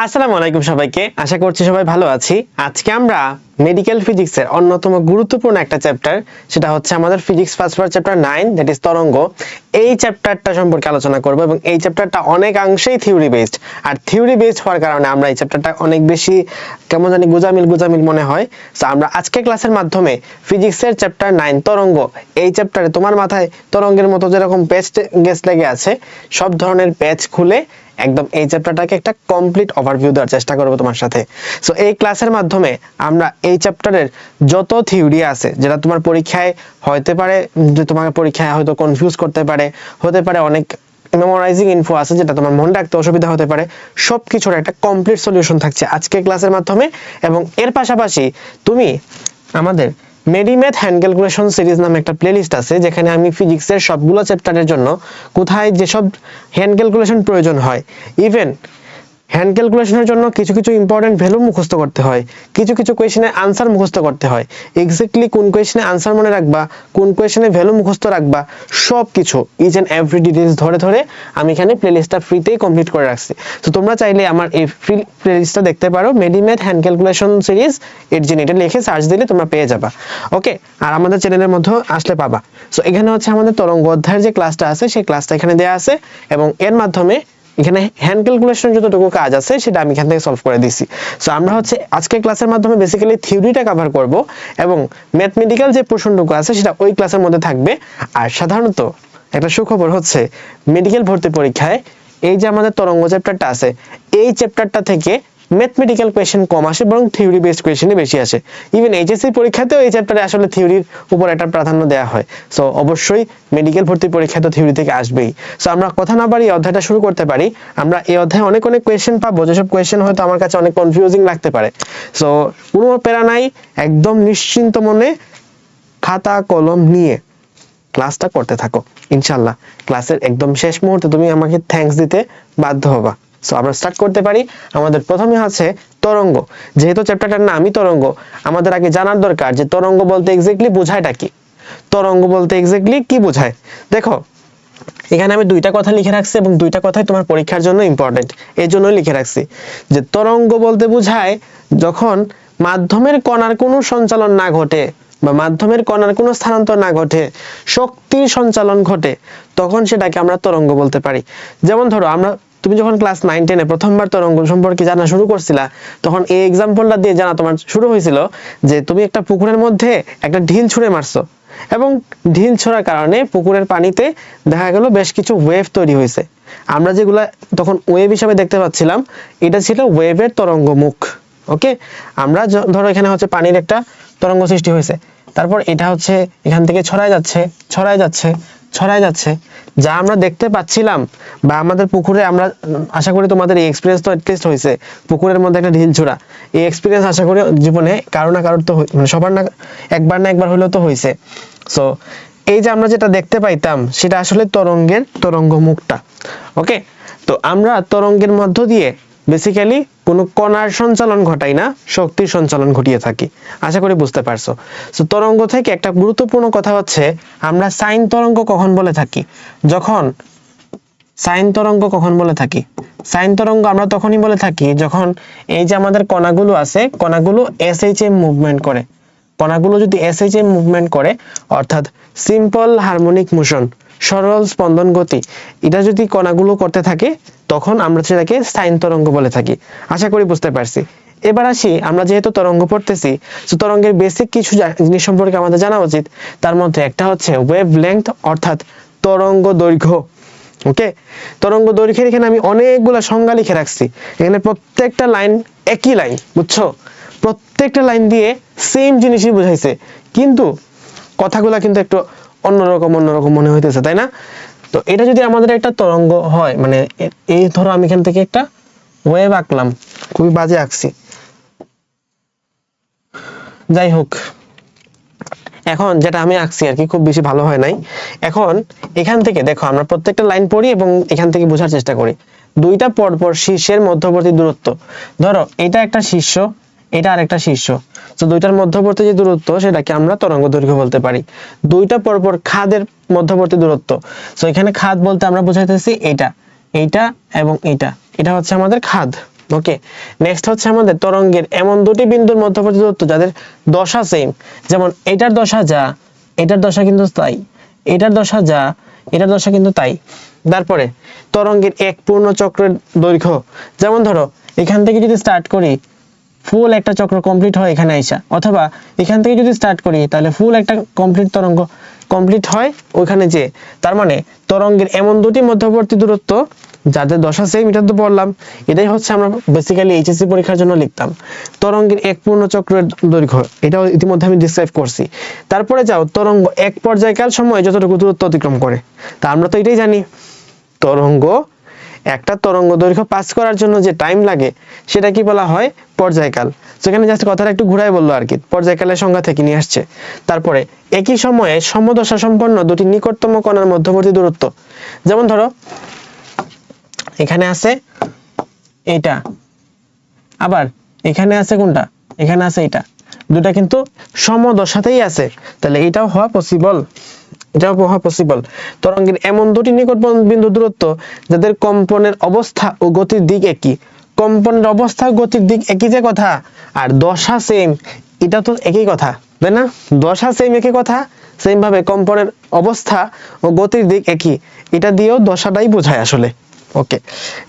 আসসালামু আলাইকুম সবাইকে, আশা করছি সবাই ভালো আছি। আজকে আমরা মেডিকেল ফিজিক্সের অন্যতম গুরুত্বপূর্ণ একটা চ্যাপ্টার, সেটা হচ্ছে আমাদের physics first year chapter 9, that is তরঙ্গ। এই চ্যাপ্টারটা সম্পর্কে আলোচনা করব এবং এই চ্যাপ্টারটা অনেকাংশেই থিওরি বেসড। আর থিওরি বেসড হওয়ার কারণে আমরা এই চ্যাপ্টারটা অনেক বেশি কেমন জানি গুজামিল মনে হয়। সো আমরা আজকে ক্লাসের মাধ্যমে ফিজিক্সের চ্যাপ্টার 9 তরঙ্গ, এই চ্যাপ্টারে তোমার মাথায় তরঙ্গের মতো যেরকম প্যাচ গেস লেগে আছে, সব ধরনের প্যাচ খুলে একদম এই চ্যাপ্টারটাকে একটা কমপ্লিট ওভারভিউ দেওয়ার চেষ্টা করব তোমার সাথে। সো এই ক্লাসের মাধ্যমে আমরা এই চ্যাপ্টারের যত থিওরি আছে, যেটা তোমার পরীক্ষায় হতে পারে, যে তোমার পরীক্ষায় হয়তো কনফিউজ করতে পারে, হতে পারে অনেক মেমোরাইজিং ইনফো আছে যেটা তোমার মনে রাখতে অসুবিধা হতে পারে, সবকিছুর একটা কমপ্লিট সলিউশন থাকছে আজকে ক্লাসের মাধ্যমে। এবং এর পাশাপাশি তুমি আমাদের মেডিম্যাথ হ্যান্ড ক্যালকুলেশন সিরিজ নামে একটা প্লেলিস্ট আছে, যেখানে আমি ফিজিক্সের সবগুলো চ্যাপ্টারের জন্য কোথায় যেসব হ্যান্ড ক্যালকুলেশন প্রয়োজন হয়, ইভেন হ্যান্ড ক্যালকুলেশনের জন্য কিছু কিছু ইম্পর্টেন্ট ভ্যালু মুখস্থ করতে হয়, কিছু কিছু কোয়েশ্চেনের আনসার মুখস্থ করতে হয়, এক্স্যাক্টলি কোন কোয়েশ্চেনে আনসার মনে রাখবা, কোন কোয়েশ্চেনে ভ্যালু মুখস্থ রাখবা, সব কিছু ইচ এন্ড এভরি ডিটেইলস ধরে ধরে আমি এখানে প্লেলিস্টটা ফ্রিতেই কমপ্লিট করে রাখছি। তো তোমরা চাইলে আমার এই ফ্রি প্লেলিস্টটা দেখতে পারো, মেডিম্যাথ হ্যান্ড ক্যালকুলেশন সিরিজ এটা লিখে সার্চ দিলে তোমরা পেয়ে যাবা। ওকে, আর আমাদের চ্যানেলের মধ্যে আসলে পাবা। সো এখানে হচ্ছে আমাদের তরঙ্গ অধ্যায়ের যে ক্লাসটা আছে, সেই ক্লাসটা এখানে দেওয়া আছে এবং এর মাধ্যমে এখানে হ্যান্ড ক্যালকুলেশনের যতটুকু কাজ আছে সেটা আমি এখান থেকে সলভ করে দিছি। সো আমরা হচ্ছে আজকে ক্লাসের মাধ্যমে বেসিক্যালি থিওরিটা কভার করব এবং ম্যাথমেটিক্যাল যে পোর্শনটুকু আছে সেটা ওই ক্লাসের মধ্যে থাকবে। আর সাধারণত একটা সুখবর হচ্ছে, মেডিকেল ভর্তি পরীক্ষায় এই যে আমাদের তরঙ্গ চ্যাপ্টারটা আছে, এই চ্যাপ্টারটা থেকে ম্যাথমেটিক্যাল কোয়েশ্চেন কম আসে, বরং থিওরি বেসড কোয়েশ্চেনই বেশি আসে। ইভেন এইচএসসি পরীক্ষাতেও এই চ্যাপ্টারে আসলে থিওরির উপর একটা প্রাধান্য দেওয়া হয়। সো অবশ্যই মেডিকেল ভর্তি পরীক্ষায় তো থিওরি থেকে আসবেই। সো আমরা কথা না বাড়িয়ে অধ্যায়টা শুরু করতে পারি। আমরা এই অধ্যায়ে অনেক কোয়েশ্চেন পাবো, যেসব কোয়েশ্চেন হয়তো আমার কাছে অনেক কনফিউজিং লাগতে পারে। সো কোনো প্যারা নাই, একদম নিশ্চিন্ত মনে খাতা কলম নিয়ে ক্লাসটা করতে থাকো। ইনশাল্লাহ ক্লাসের একদম শেষ মুহূর্তে তুমি আমাকে থ্যাঙ্কস দিতে বাধ্য হবা। সো আমরা স্টার্ট করতে পারি। আমাদের প্রথমে আছে তরঙ্গ। যেহেতু চ্যাপ্টারটার নামই তরঙ্গ, আমাদের আগে জানার দরকার যে তরঙ্গ বলতে এক্স্যাক্টলি বোঝায়টা কি। তরঙ্গ বলতে এক্স্যাক্টলি কি বোঝায়? দেখো, এখানে আমি দুইটা কথা লিখে রাখছি এবং দুইটা কথাই তোমার পরীক্ষার জন্য ইম্পর্টেন্ট, এই জন্যই লিখে রাখছি যে তরঙ্গ বলতে বোঝায় যখন মাধ্যমের কণার কোনো সঞ্চালন না ঘটে বা মাধ্যমের কণার কোনো স্থানান্তর না ঘটে, শক্তির সঞ্চালন ঘটে, তখন সেটাকে আমরা তরঙ্গ বলতে পারি। যেমন ধরো, তুমি যখন ক্লাস 9-10-এ প্রথমবার তরঙ্গ সম্পর্কে জানা শুরু করছিলা, তখন এই এক্সাম্পলটা দিয়ে জানা তোমার শুরু হয়েছিল যে তুমি একটা পুকুরের মধ্যে একটা ঢিল ছুঁড়ে মারছো এবং ঢিল ছোড়ার কারণে পুকুরের পানিতে দেখা গেল বেশ কিছু ওয়েভ তৈরি হয়েছে। আমরা যেগুলা তখন ওয়েভ হিসাবে দেখতে পাচ্ছিলাম, এটা ছিল ওয়েভের তরঙ্গ মুখ। ওকে, আমরা ধরো এখানে হচ্ছে পানির একটা তরঙ্গ সৃষ্টি হয়েছে, তারপর এটা হচ্ছে এখান থেকে ছড়ায় যাচ্ছে, যা আমরা দেখতে পাচ্ছিলাম বা আমাদের পুকুরে, আমরা আশা করি তোমাদের এই এক্সপিরিয়েন্স তো অ্যাটলিস্ট হয়েছে, পুকুরের মধ্যে একটা ঢিল ছোড়া। এই এক্সপিরিয়েন্স আশা করি জীবনে কারো না কারোর তো মানে সবার না একবার হলেও তো হয়েছে। সো এই যে আমরা যেটা দেখতে পাইতাম, সেটা আসলে তরঙ্গের তরঙ্গ মুখটা। ওকে, তো আমরা তরঙ্গের মধ্য দিয়ে বেসিক্যালি কোনো কণার সঞ্চালন ঘটাই না, শক্তির সঞ্চালন ঘটিয়ে থাকি। আশা করি বুঝতে পারছো। সো তরঙ্গ থেকে একটা গুরুত্বপূর্ণ কথা হচ্ছে, আমরা সাইন তরঙ্গ কখন বলে থাকি? সাইন তরঙ্গ আমরা তখনই বলে থাকি যখন এই যে আমাদের কণাগুলো আছে, কণাগুলো এসএইচএম মুভমেন্ট করে। কণাগুলো যদি এসএইচএম মুভমেন্ট করে, অর্থাৎ সিম্পল হারমোনিক মোশন, সরল স্পন্দন গতি, এটা যদি কণাগুলো করতে থাকে, তখন আমরা সেটাকে সাইন তরঙ্গ বলে থাকি। আশা করি বুঝতে পারছি। এবার আসি, আমরা যেহেতু তরঙ্গ পড়তেছি, তো তরঙ্গের বেসিক কিছু জিনিস সম্পর্কে আমাদের জানা উচিত। তার মধ্যে একটা হচ্ছে ওয়েভ লেংথ, অর্থাৎ তরঙ্গ দৈর্ঘ্য। ওকে, তরঙ্গ দৈর্ঘ্যের এখানে আমি অনেকগুলা সংজ্ঞা লিখে রাখছি। এখানে প্রত্যেকটা লাইন একই লাইন, বুঝছো? প্রত্যেকটা লাইন দিয়ে সেম জিনিসই বুঝাইছে, কিন্তু কথাগুলা কিন্তু একটু অন্যরকম মনে হইতেছে, তাই না? তো এটা যদি আমাদের একটা তরঙ্গ হয়, মানে এই ধরো আমি এখান থেকে একটা ওয়েভ আঁকলাম, খুবই বাজে আঁকছি, যাই হোক, এখন যেটা আমি আঁকছি আর কি খুব বেশি ভালো হয় নাই। এখন এখান থেকে দেখো, আমরা প্রত্যেকটা লাইন পড়ি এবং এখান থেকে বোঝার চেষ্টা করি। দুইটা পরপর শীর্ষের মধ্যবর্তী দূরত্ব, ধরো এটা একটা শীর্ষ, এটা আরেকটা শীর্ষ, তো দুইটার মধ্যবর্তী যে দূরত্ব, সেটাকে আমরা তরঙ্গ দৈর্ঘ্য বলতে পারি। দুইটা পরপর খাদের মধ্যবর্তী দূরত্ব, তো এখানে খাদ বলতে আমরা বুঝাইতেছি এটা এবং এটা হচ্ছে আমাদের খাদ। ওকে, নেক্সট হচ্ছে আমাদের তরঙ্গের এমন দুটি বিন্দুর মধ্যবর্তী দূরত্ব যাদের দশা সেম, যেমন এটার দশা যা, এটার দশা কিন্তু তাই, এটার দশা যা, এটার দশা কিন্তু তাই। তারপরে তরঙ্গের এক পূর্ণ চক্রের দৈর্ঘ্য, যেমন ধরো এখান থেকে যদি স্টার্ট করি, ফুল একটা চক্র কমপ্লিট হয় এখানে আইসা, অথবা এখান থেকে যদি স্টার্ট করি তাহলে ফুল একটা কমপ্লিট তরঙ্গ কমপ্লিট হয় ওইখানে যে। তার মানে তরঙ্গের এমন দুটি মধ্যবর্তী দূরত্ব যাদের দশা সেম, এটা তো বললাম, এটাই হচ্ছে আমরা বেসিক্যালি এইচএসসি পরীক্ষার জন্য লিখতাম তরঙ্গের এক পূর্ণ চক্রের দৈর্ঘ্য, এটাও ইতিমধ্যে আমি ডিসক্রাইব করছি। তারপরে যাও তরঙ্গ এক পর্যায়কাল সময় যতটুকু দূরত্ব অতিক্রম করে, তা আমরা তো এটাই জানি তরঙ্গ একটা তরঙ্গ দৈর্ঘ্য পাস করার জন্য যে টাইম লাগে সেটা কি বলা হয় পর্যায়কাল। সেখানে জাস্ট কথাটা একটু ঘুরাই বললো আর কি, পর্যায়কালের সংজ্ঞা থেকে নিয়ে আসছে। তারপরে একই সময়ে সমদশা সম্পন্ন দুটি নিকটতম কণার মধ্যবর্তী দূরত্ব, যেমন ধরো এখানে আছে এটা, আবার এখানে আছে কোনটা, এখানে আছে এটা, দুটা কিন্তু সমদশাতেই আছে, তাহলে এটাও হওয়া পসিবল, এটাও হওয়া পসিবল। তরঙ্গের এমন দুটি নিকট বিন্দু দূরত্ব যাদের কম্পনের অবস্থা ও গতির দিক একই, কম্পনের অবস্থা গতির দিক একই যে কথা, আর দশা সেম, এটা তো একই কথা তাই না, দশা সেম একই কথা, সেম ভাবে কম্পনের অবস্থা ও গতির দিক একই, এটা দিয়েও দশাটাই বোঝায় আসলে। ওকে,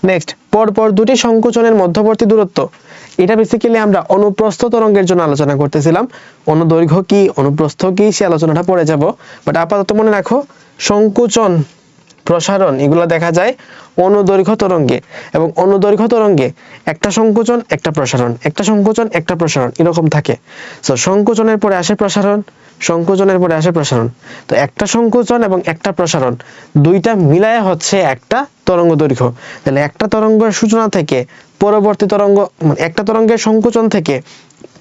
নেক্সট পরপর দুটি সংকোচনের মধ্যবর্তী দূরত্ব, এটা বেসিক্যালি আমরা অনুপ্রস্থ তরঙ্গের জন্য আলোচনা করতেছিলাম, অনুদৈর্ঘ্য কি অনুপ্রস্থ কি সে আলোচনাটা পরে যাব, বাট আপাতত মনে রাখো সংকোচন প্রসারণ এগুলো দেখা যায় অনুদৈর্ঘ্য তরঙ্গে, এবং অনুদৈর্ঘ্য তরঙ্গে একটা সংকোচন একটা প্রসারণ, একটা সংকোচন একটা প্রসারণ এরকম থাকে। সো সংকোচনের পরে আসে প্রসারণ, সংকোচনের পরে আসে প্রসারণ, তো একটা সংকোচন এবং একটা প্রসারণ দুইটা মিলায় হচ্ছে একটা তরঙ্গ দৈর্ঘ্য। তাহলে একটা তরঙ্গের সূচনা থেকে পরবর্তী তরঙ্গ, একটা তরঙ্গের সংকোচন থেকে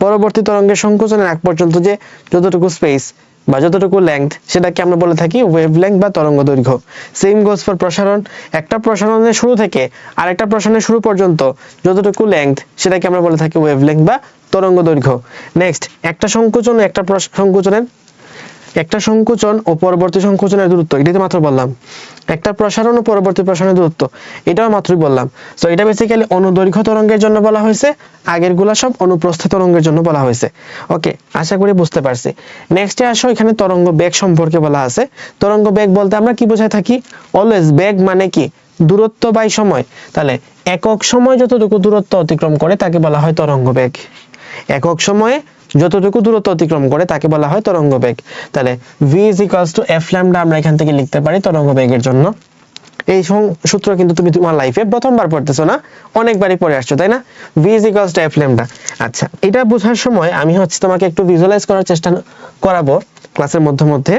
পরবর্তী তরঙ্গের সংকোচনের আগ পর্যন্ত যে যতটুকু স্পেস বা যতটুকু লেংথ সেটাকে আমরা বলে থাকি ওয়েভলেংথ বা তরঙ্গ দৈর্ঘ্য। সেম গোজ ফর প্রসারণ, একটা প্রসারণের শুরু থেকে আরেকটা প্রসারণের শুরু পর্যন্ত যতটুকু লেংথ সেটাকে আমরা বলে থাকি ওয়েভলেংথ বা তরঙ্গ দৈর্ঘ্য। নেক্সট একটা সংকোচন ও একটা সংকোচনের, একটা সংকোচন ও পরবর্তী সংকোচনের দূরত্ব, এটাই তো মাত্র বললাম। একটা প্রসারণ ও পরবর্তী প্রসারণের দূরত্ব, এটাও মাত্রই বললাম। সো এটা বেসিক্যালি অনুদৈর্ঘ্য তরঙ্গের জন্য বলা হয়েছে, আগের গুলা সব অনুপ্রস্থ তরঙ্গের জন্য বলা হয়েছে। ওকে, আশা করি বুঝতে পারছি। নেক্সটে আসো, এখানে তরঙ্গ বেগ সম্পর্কে বলা আছে। তরঙ্গ বেগ বলতে আমরা কি বোঝায় থাকি, অলওয়েজ বেগ মানে কি দূরত্ব বাই সময়, তাহলে একক সময় যতটুকু দূরত্ব অতিক্রম করে তাকে বলা হয় তরঙ্গ বেগ, একক সময়ে যতটুকু দূরত্ব অতিক্রম করে তাকে বলা হয় তরঙ্গ বেগ। তাহলে v is equals to f lambda আমরা এখান থেকে লিখতে পারি তরঙ্গ বেগের জন্য। এই সূত্র কিন্তু তুমি তোমার লাইফে প্রথমবার পড়তেছো না, অনেকবারই পড়ে আসছো তাই না, v is equals to f lambda। আচ্ছা, এটা বোঝার সময় আমি হচ্ছে তোমাকে একটু ভিজুয়ালাইজ করার চেষ্টা করাবো ক্লাসের মধ্যে মধ্যে।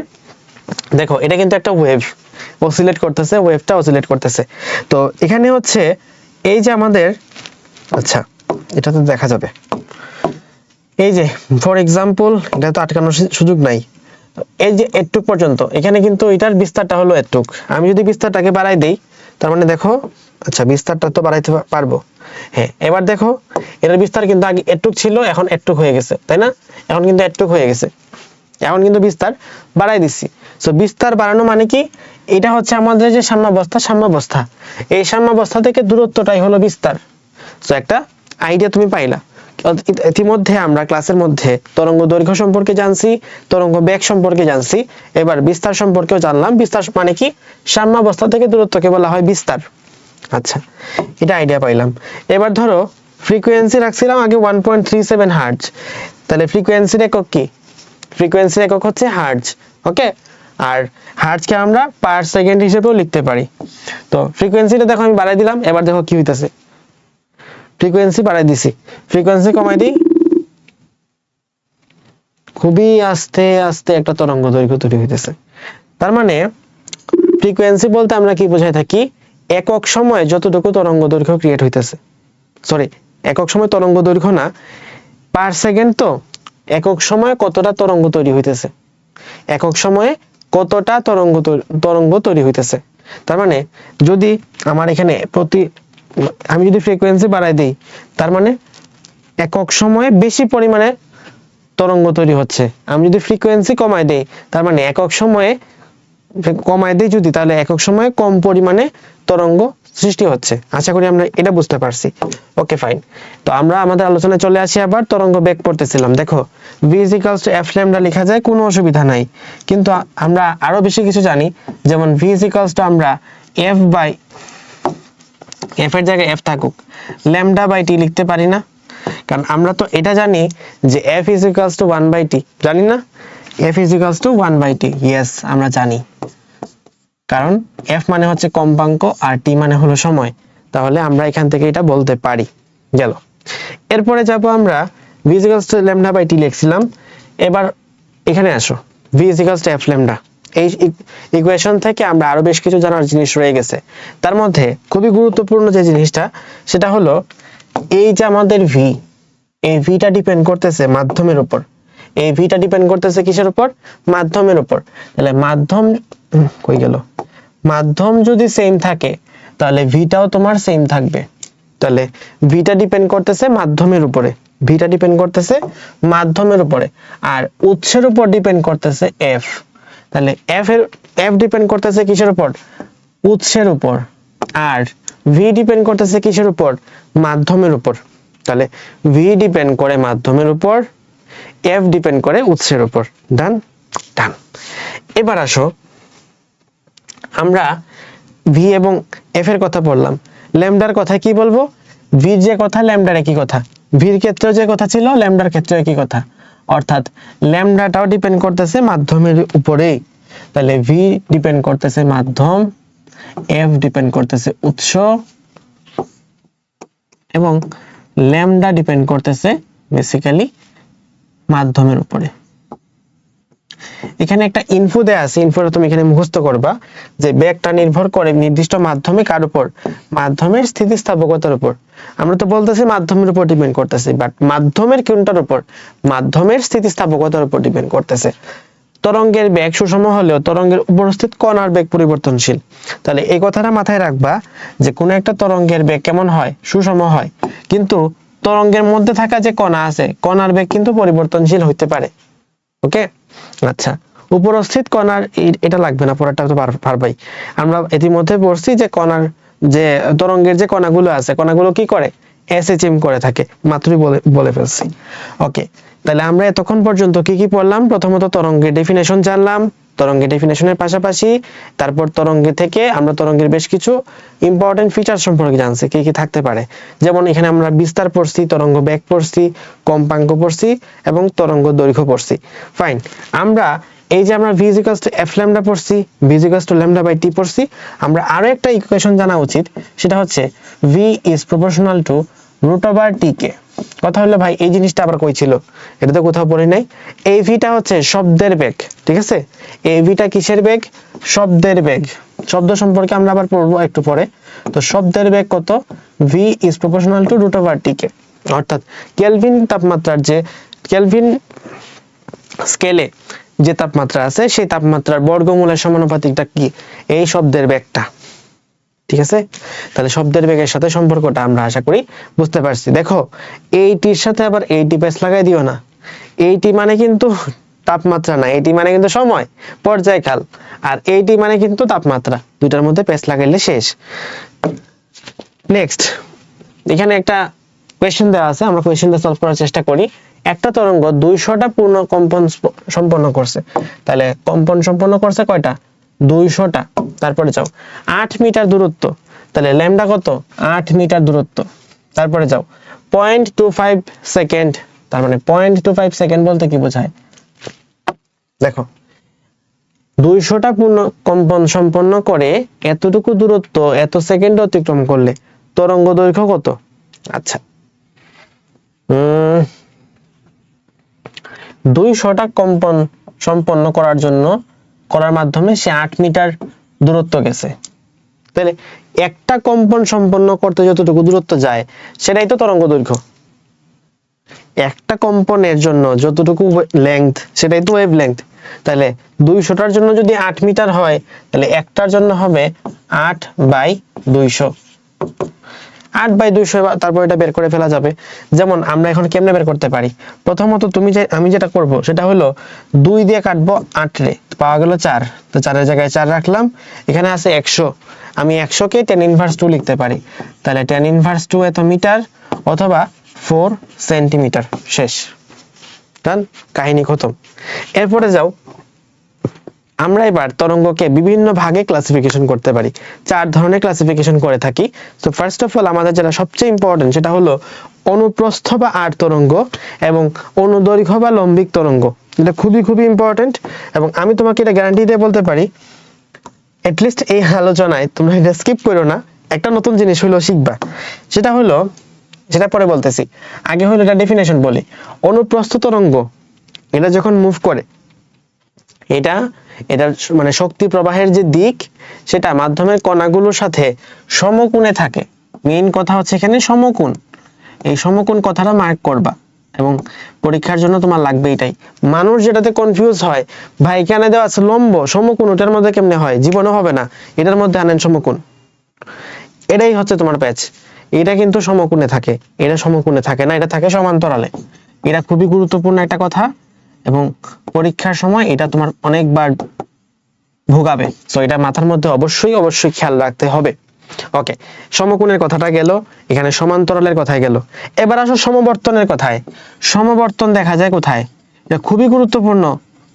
দেখো এটা কিন্তু একটা ওয়েভ অসিলেট করতেছে, ওয়েভটা অসিলেট করতেছে। তো এখানে হচ্ছে এই যে আমাদের, আচ্ছা এটা তো দেখা যাবে, এই যে ফর এক্সাম্পল এটা তো আটকানোর সুযোগ নাই, এই যে এটুক পর্যন্ত, এখানে কিন্তু এটার বিস্তারটা হলো এটুক, আমি যদি বিস্তারটাকে বাড়াই দেই তার মানে দেখো, আচ্ছা বিস্তারটা তো বাড়াইতে পারবো, হ্যাঁ এবার দেখো এটার বিস্তার কিন্তু আগে এটুক ছিল এখন এটুক হয়ে গেছে তাই না, এখন কিন্তু এটুক হয়ে গেছে, এখন কিন্তু বিস্তার বাড়াই দিচ্ছি। সো বিস্তার বাড়ানো মানে কি, এটা হচ্ছে আমাদের যে সাম্যাবস্থা, সাম্যাবস্থা এই সাম্যাবস্থা থেকে দূরত্বটাই হলো বিস্তার। সো একটা আইডিয়া তুমি পাইলা। ইতিমধ্যে আমরা ক্লাসের মধ্যে তরঙ্গ দৈর্ঘ্য সম্পর্কে জানছি, তরঙ্গ বেগ সম্পর্কে জানছি, এবার বিস্তার সম্পর্কেও জানলাম। বিস্তার মানে কি, সাম্যাবস্থা থেকে দূরত্বকে বলা হয় বিস্তার। আচ্ছা, এটা আইডিয়া পাইলাম। এবার ধরো ফ্রিকোয়েন্সি রাখছিলাম আগে 1.37 হার্টজ, তাহলে ফ্রিকোয়েন্সির একক কি, ফ্রিকোয়েন্সির একক হচ্ছে হার্টজ। ওকে, আর হার্টজকে আমরা পার সেকেন্ড হিসেবেও লিখতে পারি। তো ফ্রিকোয়েন্সিটা দেখো আমি বাড়াই দিলাম, এবার দেখো কি হইতাছে, ফ্রিকোয়েন্সি বাড়াই দিছি, ফ্রিকোয়েন্সি কমাই দিই, খুবই আস্তে আস্তে একটা তরঙ্গ দৈর্ঘ্য তৈরি হইতেছে। তার মানে ফ্রিকোয়েন্সি বলতে আমরা কি বোঝাই থাকি, একক সময়ে যতটুকু তরঙ্গ দৈর্ঘ্য ক্রিয়েট হইতেছে, সরি একক সময় তরঙ্গ দৈর্ঘ্য না, পার সেকেন্ড, তো একক সময়ে কতটা তরঙ্গ তৈরি হইতেছে, একক সময়ে কতটা তরঙ্গ তৈরি হইতেছে। তার মানে যদি আমার এখানে আমি যদি ফ্রিকোয়েন্সি বাড়াই দিই তার মানে একক সময়ে বেশি পরিমাণে তরঙ্গ তৈরি হচ্ছে, আমি যদি ফ্রিকোয়েন্সি কমাই দেই তার মানে একক সময়ে কমাই দেই যদি, তাহলে একক সময়ে কম পরিমাণে তরঙ্গ সৃষ্টি হচ্ছে। আশা করি আমরা এটা বুঝতে পারছি। ওকে ফাইন, তো আমরা আমাদের আলোচনায় চলে আসি। আবার তরঙ্গ বেগ পড়তেছিলাম। দেখো v = f ল্যামডা লেখা যায়, কোনো অসুবিধা নাই, কিন্তু আমরা আরো বেশি কিছু জানি। যেমন v = আমরা f বাই f এর জায়গায় f থাকুক ল্যামডা বাই টি লিখতে পারি না? কারণ আমরা তো এটা জানি যে f = 1/t, জানি না? f = 1/t, ইয়েস আমরা জানি, কারণ f মানে হচ্ছে কম্পাঙ্ক আর t মানে হলো সময়। তাহলে আমরা এখান থেকে এটা বলতে পারি। গেল। এরপরে যাব আমরা v = λ/t লিখছিলাম। এবার এখানে আসো, v = f ল্যামডা। এই ইকুয়েশন থেকে আমরা আরো বেশ কিছু জানার জিনিস রয়ে গেছে। তার মধ্যে খুবই গুরুত্বপূর্ণ যে জিনিসটা, সেটা হলো এই যে আমাদের v, এই ভিটা ডিপেন্ড করতেছে মাধ্যমের উপর। এই ভিটা ডিপেন্ড করতেছে কিসের উপর? মাধ্যমের উপর। তাহলে মাধ্যম কই গেল? মাধ্যম যদি সেম থাকে তাহলে ভিটাও তোমার সেম থাকবে। তাহলে ভিটা ডিপেন্ড করতেছে মাধ্যমের উপরে, ভিটা ডিপেন্ড করতেছে মাধ্যমের উপরে, আর উৎসের উপর ডিপেন্ড করতেছে এফ। তাহলে এফ ডিপেন্ড করতেছে কিসের উপর? উৎসের উপর। আর ভি ডিপেন্ড করতেছে কিসের উপর? মাধ্যমের উপর। তাহলে ভি ডিপেন্ড করে মাধ্যমের উপর, এফ ডিপেন্ড করে উৎসের উপর। ডান ডান। এবার আসো, আমরা ভি এবং এফ এর কথা বললাম, ল্যামডার কথা কি বলবো? ভির যে কথা ল্যামডার একই কথা, ভির ক্ষেত্রে যে কথা ছিল ল্যামডার ক্ষেত্রে একই কথা, অর্থাৎ ল্যামডাটাও ডিপেন্ড করতেছে মাধ্যমের উপরেই। তাহলে ভি ডিপেন্ড করতেছে মাধ্যম, এফ ডিপেন্ড করতেছে উৎস, এবং ল্যামডা ডিপেন্ড করতেছে বেসিক্যালি মাধ্যমের উপরে। এখানে একটা ইনফো দেয়া আছে, ইনফোটা তুমি এখানে মুখস্থ করবা যে বেগটা নির্ভর করে নির্দিষ্ট মাধ্যমে কার উপর? মাধ্যমের স্থিতিস্থাপকতার উপর। আমরা তো বলতেছি মাধ্যমের উপর ডিপেন্ড করতেছে, বাট মাধ্যমের কোনটার উপর? মাধ্যমের স্থিতিস্থাপকতার উপর ডিপেন্ড করতেছে। তরঙ্গের বেগ সুষম হলেও তরঙ্গের উপস্থিত কণার বেগ পরিবর্তনশীল। তাহলে এই কথাটা মাথায় রাখবা যে কোন একটা তরঙ্গের বেগ কেমন হয়? সুষম হয়, কিন্তু তরঙ্গের মধ্যে থাকা যে কণা আছে, কণার বেগ কিন্তু পরিবর্তনশীল হইতে পারে। ওকে, আচ্ছা, উপস্থিত কণার এটা লাগবে না, পরেরটা তো পারবাই। আমরা ইতিমধ্যে পড়ছি যে কণার যে তরঙ্গের যে কণাগুলো আছে, কণাগুলো কি করে? এসএচএম করে থাকে, মাত্রই বলে ফেলছি। ওকে, তাহলে আমরা এতক্ষণ পর্যন্ত কি কি পড়লাম? প্রথমত তরঙ্গের ডেফিনেশন জানলাম, তরঙ্গের ডেফিনেশনের পাশাপাশি তারপর তরঙ্গে থেকে আমরা তরঙ্গের বেশ কিছু ইম্পর্টেন্ট ফিচার সম্পর্কে জানছি, কি কি থাকতে পারে। যেমন এখানে আমরা বিস্তার পড়ছি, তরঙ্গ বেগ পড়ছি, কম্পাঙ্ক পড়ছি এবং তরঙ্গ দৈর্ঘ্য পড়ছি। ফাইন, আমরা এই যে আমরা v = f ল্যামডা পড়ছি, v = λ/t পড়ছি, আমরা আরো একটা ইকুয়েশন জানা উচিত, সেটা হচ্ছে v is proportional to √t কে। কথা হলো ভাই এই জিনিসটা আবার কই ছিল? এটা তো কোথাও পড়ি নাই। এই ভিটা হচ্ছে শব্দের বেগ, ঠিক আছে? এই ভিটা কিসের বেগ? শব্দের বেগ। শব্দ সম্পর্কে আমরা আবার পড়বো একটু পরে। তো শব্দের বেগ কত? v is proportional to √t কে, অর্থাৎ কেলভিন তাপমাত্রার যে কেলভিন স্কেলে যে তাপমাত্রা আছে সেই তাপমাত্রার বর্গমূলের সমানুপাতিকটা কি? এই শব্দের বেগটা। ঠিক আছে, তাহলে শব্দের বেগের সাথে সম্পর্কটা আমরা আশা করি বুঝতে পারছি। দেখো এইটির সাথে আবার এইটি প্যাচ লাগাই দিও না। এইটি মানে কিন্তু তাপমাত্রা না, এইটি মানে কিন্তু সময়, পর্যায়কাল। আর এইটি মানে কিন্তু তাপমাত্রা, দুইটার মধ্যে প্যাচ লাগাইলে শেষ। নেক্সট, এখানে একটা কোয়েশ্চেন দেওয়া আছে, আমরা কোয়েশ্চেনটা সলভ করার চেষ্টা করি। একটা তরঙ্গ 200টা পূর্ণ কম্পন সম্পন্ন করছে। তাহলে কম্পন সম্পন্ন করছে কয়টা? 200টা। তারপরে যাও 8 মিটার দূরত্ব, তাহলে ল্যামডা কত? 8 মিটার দূরত্ব। তারপরে যাও 0.25 সেকেন্ড, তার মানে 0.25 সেকেন্ড বলতে কি বোঝায়? দেখো 200টা পূর্ণ কম্পন সম্পন্ন করে এতটুকু দূরত্ব এত সেকেন্ড অতিক্রম করলে তরঙ্গ দৈর্ঘ্য কত? আচ্ছা, 200টা কম্পন সম্পন্ন করার মাধ্যমে সে 8 মিটার দূরত্ব গেছে। তাহলে একটা কম্পন সম্পন্ন করতে যতটুকু দূরত্ব যায় সেটাই তো তরঙ্গ দৈর্ঘ্য। একটা কম্পনের জন্য যতটুকু লেংথ সেটাই তো ওয়েভ লেংথ। তাহলে 200টার জন্য যদি 8 মিটার হয়, তাহলে একটার জন্য হবে 8/200। 8/200, তারপর এটা বের করে ফেলা যাবে। যেমন আমরা এখন কেমনে বের করতে পারি, প্রথমত আমি যেটা করব সেটা হলো 2 দিয়ে কাটবো 8 রে, পাওয়া গেল 4। তো 4 এর জায়গায় 4 রাখলাম, এখানে আছে 100, আমি 100 কে tan ইনভার্স 2 লিখতে পারি, তাহলে tan ইনভার্স 2 এত মিটার অথবা 4 সেন্টিমিটার। শেষ, ডান, কাহিনী খতম। এরপরে যাও, আমরা এবার তরঙ্গকে বিভিন্ন ভাগে ক্লাসিফিকেশন করতে পারি। 4 ধরনের ক্লাসিফিকেশন করে থাকি। তো ফার্স্ট অফ অল আমাদের যেটা সবচেয়ে ইম্পর্টেন্ট সেটা হলো অনুপ্রস্থ বা আর তরঙ্গ এবং অনুদৈর্ঘ্য বা লম্বিক তরঙ্গ। এটা খুবই খুবই ইম্পর্টেন্ট, এবং আমি তোমাকে এটা গ্যারান্টি দিয়ে বলতে পারি এটলিস্ট এই আলোচনায় তোমরা এটা স্কিপ করো না, একটা নতুন জিনিস হলো শিখবা। সেটা পরে বলতেছি, আগে হলো এটা ডেফিনেশন বলি। অনুপ্রস্থ তরঙ্গ এটা যখন মুভ করে, এটা মানে শক্তি প্রবাহের যে দিক সেটা মাধ্যমের কণাগুলোর সাথে সমকোণে থাকে। মেইন কথা হচ্ছে এখানে সমকোণ, এই সমকোণ কথাটা মার্ক করবা, এবং পরীক্ষার জন্য তোমার লাগবে এটাই। মানুষ যেটাতে কনফিউজ হয়, ভাই এখানে দেওয়া আছে লম্ব সমকোণ, ওটার মধ্যে কেমনে হয়, জীবনও হবে না, এটার মধ্যে আনেন সমকোণ। এটাই হচ্ছে তোমার প্যাচ। এটা কিন্তু সমকোণে থাকে, এটা সমকোণে থাকে না, এটা থাকে সমান্তরালে। এটা খুবই গুরুত্বপূর্ণ একটা কথা, এবং পরীক্ষার সময় এটা তোমার অনেকবার ভোগাবে। সো এটা মাথার মধ্যে অবশ্যই অবশ্যই খেয়াল রাখতে হবে। ওকে, সমকোণের কথাটা গেল, এখানে সমান্তরালের কথাই গেল। এবার আসো সমবর্তনের কথায়। সমবর্তন দেখা যায় কোথায়, এটা খুবই গুরুত্বপূর্ণ,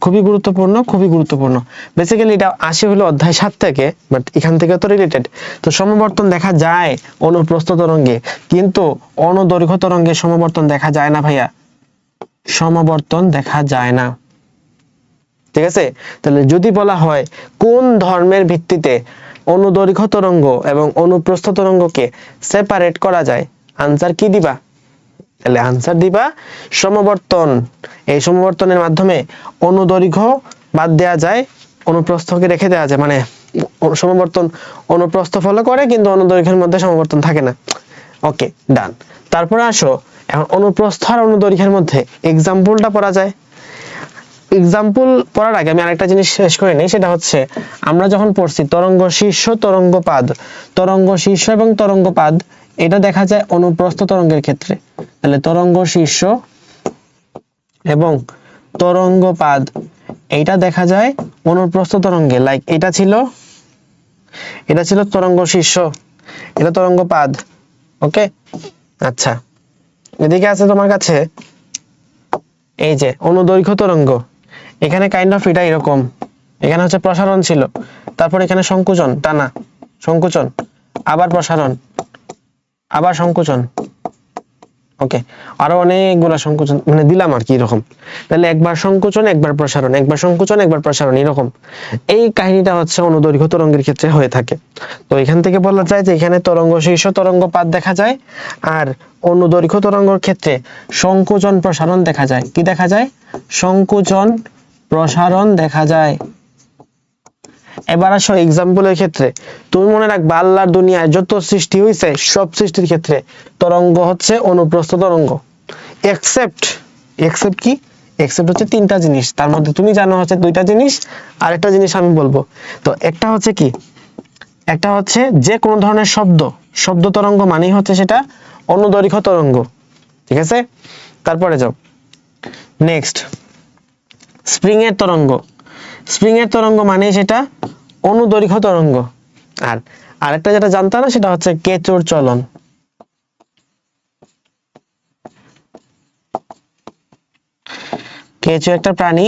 খুবই গুরুত্বপূর্ণ, খুবই গুরুত্বপূর্ণ। বেসিক্যালি এটা আসে হলো অধ্যায় 7 থেকে, বাট এখান থেকে তো রিলেটেড। তো সমবর্তন দেখা যায় অনুপ্রস্থ তরঙ্গে, কিন্তু অনুদৈর্ঘ্য তরঙ্গে সমবর্তন দেখা যায় না ভাইয়া, সমবর্তন দেখা যায় না। ঠিক আছে, তাহলে যদি বলা হয় কোন ধর্মের ভিত্তিতে অনুদৈর্ঘ্য তরঙ্গ এবং অনুপ্রস্থ তরঙ্গকে সেপারেট করা যায়, আনসার কি দিবা? তাহলে আনসার দিবা সমবর্তন। এই সমবর্তনের মাধ্যমে অনুদৈর্ঘ্য বাদ দেওয়া যায়, অনুপ্রস্থকে রেখে দেওয়া যায়। মানে সমবর্তন অনুপ্রস্থ ফলো করে, কিন্তু অনুদৈর্ঘ্যের মধ্যে সমবর্তন থাকে না। ওকে, ডান। তারপরে আসো, এখন অনুপ্রস্থ আর অনুদৈর্ঘ্যের মধ্যে এক্সাম্পলটা পড়া যায়। এক্সাম্পল পড়ার আগে আমি আরেকটা জিনিস শেষ করে নিই, সেটা হচ্ছে আমরা যখন পড়ছি তরঙ্গ শীর্ষ তরঙ্গপাদ, তরঙ্গ শীর্ষ এবং তরঙ্গপাদ এটা দেখা যায় অনুপ্রস্থ তরঙ্গের ক্ষেত্রে। তাহলে তরঙ্গ শীর্ষ এবং তরঙ্গপাদ এইটা দেখা যায় অনুপ্রস্থ তরঙ্গে। লাইক এটা ছিল তরঙ্গ শীর্ষ, এটা তরঙ্গপাদ। ওকে, আচ্ছা, এদিকে আছে তোমার কাছে এই যে অনুদৈর্ঘ্য তরঙ্গ। এখানে কাইন্ড অফ এটা এরকম, এখানে হচ্ছে প্রসারণ ছিল, তারপর এখানে সংকুচন, টানা, সংকুচন, আবার প্রসারণ, আবার সংকুচন। ওকে, আরো অনেকগুলা সংকুচন মানে দিলাম আর কি এরকম। তাহলে একবার সংকুচন একবার প্রসারণ, একবার সংকুচন একবার প্রসারণ, এরকম এই কাহিনীটা হচ্ছে অনুদৈর্ঘ্য তরঙ্গের ক্ষেত্রে হয়ে থাকে। তো এখান থেকে বলা যায় যে এখানে তরঙ্গ শীর্ষ তরঙ্গপাত দেখা যায়, আর অনুদৈর্ঘ্য তরঙ্গের ক্ষেত্রে সংকুচন প্রসারণ দেখা যায়। কি দেখা যায়? সংকুচন প্রসারণ দেখা যায়। এবার আসো এক্সাম্পলের ক্ষেত্রে, তুমি মনে রাখবা আল্লাহর দুনিয়ায় যত সৃষ্টি হয়েছে সব সৃষ্টির ক্ষেত্রে তরঙ্গ হচ্ছে অনুপ্রস্থ তরঙ্গ, এক্সেপ্ট কি, এক্সেপ্ট হচ্ছে 3টা জিনিস, তার মধ্যে তুমি জানো হচ্ছে 2টা জিনিস, আর একটা জিনিস আমি বলবো। তো একটা হচ্ছে কি, একটা হচ্ছে যে কোনো ধরনের শব্দ তরঙ্গ মানেই হচ্ছে সেটা অনুদৈর্ঘ্য তরঙ্গ। ঠিক আছে, তারপরে যাও নেক্সট, স্প্রিং এর তরঙ্গ মানে সেটা অনুদৈর্ঘ্য তরঙ্গ। আর আরেকটা যেটা জানতাম না সেটা হচ্ছে কেঁচোর চলন। কেঁচো একটা প্রাণী,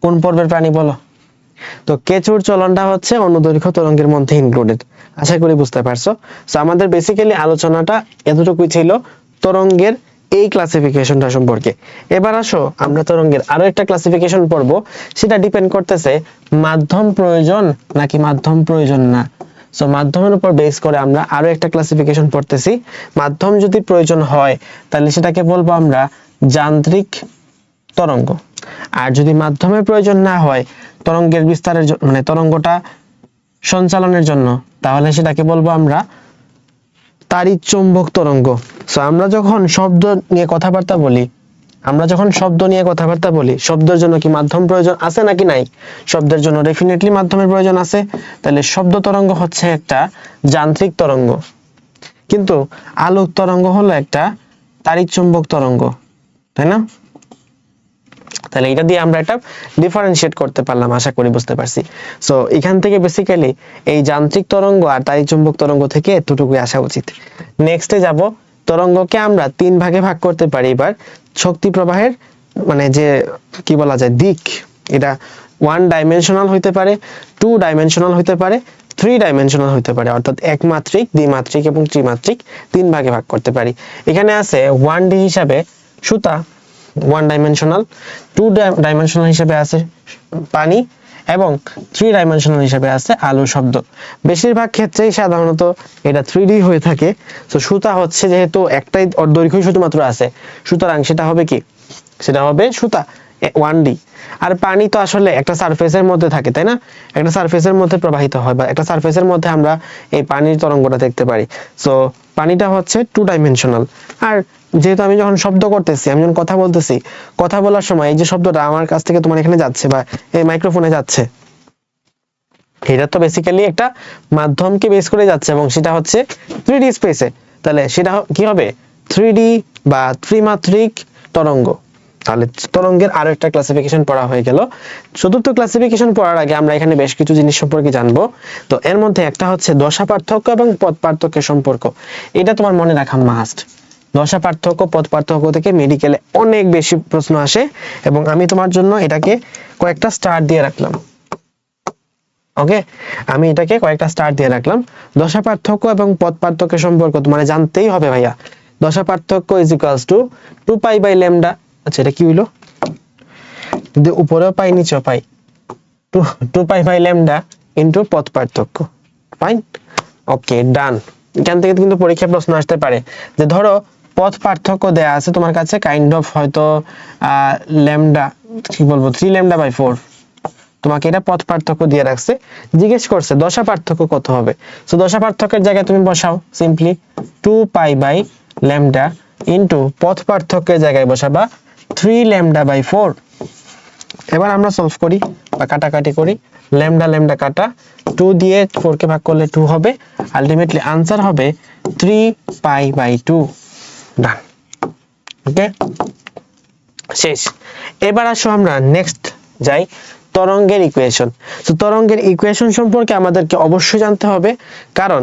কোন পর্বের প্রাণী বলো? তো কেঁচোর চলনটা হচ্ছে অনুদৈর্ঘ্য তরঙ্গের মধ্যে ইনক্লুডেড। আশা করি বুঝতে পারছো। সো আমাদের বেসিক্যালি আলোচনাটা এতটুকুই ছিল তরঙ্গের এই ক্লাসিফিকেশনটা সম্পর্কে। এবার আসো আমরা তরঙ্গের আরো একটা ক্লাসিফিকেশন পড়বো, সেটা ডিপেন্ড করতেছে মাধ্যম প্রয়োজন নাকি মাধ্যম প্রয়োজন না। সো মাধ্যমের উপর বেস করে আমরা আরো একটা ক্লাসিফিকেশন পড়তেছি। মাধ্যম যদি প্রয়োজন হয় তাহলে সেটাকে বলবো আমরা যান্ত্রিক তরঙ্গ, আর যদি মাধ্যমের প্রয়োজন না হয় তরঙ্গের বিস্তারের মানে তরঙ্গটা সঞ্চালনের জন্য, তাহলে সেটাকে বলবো আমরা তাড়িৎ-চৌম্বক তরঙ্গ। সো আমরা যখন শব্দ নিয়ে কথাবার্তা বলি, শব্দের জন্য কি মাধ্যম প্রয়োজন আছে নাকি নাই? শব্দের জন্য ডেফিনেটলি মাধ্যমের প্রয়োজন আছে। তাহলে শব্দ তরঙ্গ হচ্ছে একটা যান্ত্রিক তরঙ্গ। কিন্তু আলোক তরঙ্গ হলো একটা তাড়িৎ চুম্বক তরঙ্গ, তাই না? তাহলে এটা দিয়ে আমরা এটা ডিফারেন্সিয়েট করতে পারলাম, আশা করি বুঝতে পারছি। সো এখান থেকে বেসিক্যালি এই যান্ত্রিক তরঙ্গ আর তাড়িৎ চুম্বক তরঙ্গ থেকে এতটুকুই আসা উচিত। নেক্সটে যাব, তরঙ্গকে আমরা তিন ভাগে ভাগ করতে পারি এবার। শক্তি প্রবাহের মানে যে কি বলা যায় দিক, এটা ওয়ান ডাইমেনশনাল হইতে পারে, টু ডাইমেনশনাল হইতে পারে, থ্রি ডাইমেনশনাল হইতে পারে, অর্থাৎ একমাত্রিক, দ্বিমাত্রিক এবং ত্রিমাত্রিক তিন ভাগে ভাগ করতে পারি। এখানে আছে 1D হিসাবে সুতা, ওয়ান ডাইমেনশনাল, টু ডাইমেনশনাল হিসেবে আছে পানি, এবং থ্রি ডাইমেনশনাল হিসেবে আছে আলো শব্দ। বেশিরভাগ ক্ষেত্রেই সাধারণত এটা 3D হয়ে থাকে। তো সুতা হচ্ছে যেহেতু একটাই দৈর্ঘ্য শুধুমাত্র আছে, সুতরাং সেটা হবে কি, সেটা হবে সুতা 1D। আর পানি তো আসলে একটা সারফেসের মধ্যে থাকে, তাই না? একটা সারফেসের মধ্যে প্রবাহিত হয়, বা একটা সারফেসের মধ্যে আমরা এই পানির তরঙ্গটা দেখতে পারি। সো পানিটা হচ্ছে টু ডাইমেনশনাল। আর যেহেতু আমি যখন শব্দ করতেছি, আমি যখন কথা বলতেছি, কথা বলার সময় এই যে শব্দটা আমার কাছ থেকে তোমার এখানে যাচ্ছে বা এই মাইক্রোফোনে যাচ্ছে, এটা তো বেসিক্যালি একটা মাধ্যমকে বেস করে যাচ্ছে, এবং সেটা হচ্ছে 3D স্পেসে। তাহলে সেটা কি হবে, 3D বা ত্রিমাত্রিক তরঙ্গ। তাহলে তরঙ্গের আরো একটা ক্লাসিফিকেশন পড়া হয়ে গেল। চতুর্থ ক্লাসিফিকেশন পড়ার আগে আমরা এখানে বেশ কিছু জিনিস সম্পর্কে জানবো। তো এর মধ্যে একটা হচ্ছে দশা পার্থক্য এবং পথ পার্থক্যের সম্পর্ক। এটা তোমার মনে রাখা মাস্ট। দশা পার্থক্য, পথ পার্থক্য থেকে মেডিকেলে অনেক বেশি প্রশ্ন আসে, এবং আমি তোমার জন্য এটাকে কয়েকটা স্টার দিয়ে রাখলাম। ওকে, আমি এটাকে কয়েকটা স্টার দিয়ে রাখলাম। দশা পার্থক্য এবং পথ পার্থক্য সম্পর্ক তোমার জানতেই হবে ভাইয়া। দশা পার্থক্য is equals to 2 pi by lambda. আচ্ছা, এটা কি হইলো, উপরেও পাই নিচেও পাই, 2 পাই বাই ল্যামডা ইনটু পথ পার্থক্য। Fine, okay, done. এখান থেকে কিন্তু পরীক্ষা প্রশ্ন আসতে পারে যে ধরো পথ পার্থক্য দেয়া আছে তোমার কাছে, কাইন্ড অফ হয়তো ল্যামডা, কি বলবো, 3 ল্যামডা বাই 4, তোমাকে এটা পথ পার্থক্য দিয়ে রাখছে, জিজ্ঞেস করছে দশা পার্থক্য কত হবে। সো দশা পার্থক্যের জায়গায় তুমি বসাও simply 2 pi by lambda into পথ পার্থক্যের জায়গায় বসাবা 3 ল্যামডা বাই 4। এবার আমরা সলভ করি বা কাটাকাটি করি, ল্যামডা ল্যামডা কাটা, 2 দিয়ে 4 কে ভাগ করলে 2 হবে, আলটিমেটলি आंसर হবে 3 পাই বাই 2। ডান, ওকে, শেষ। এবার আসো আমরা নেক্সট যাই, তরঙ্গের ইকুয়েশন। তো তরঙ্গের ইকুয়েশন সম্পর্কে আমাদেরকে অবশ্যই জানতে হবে, কারণ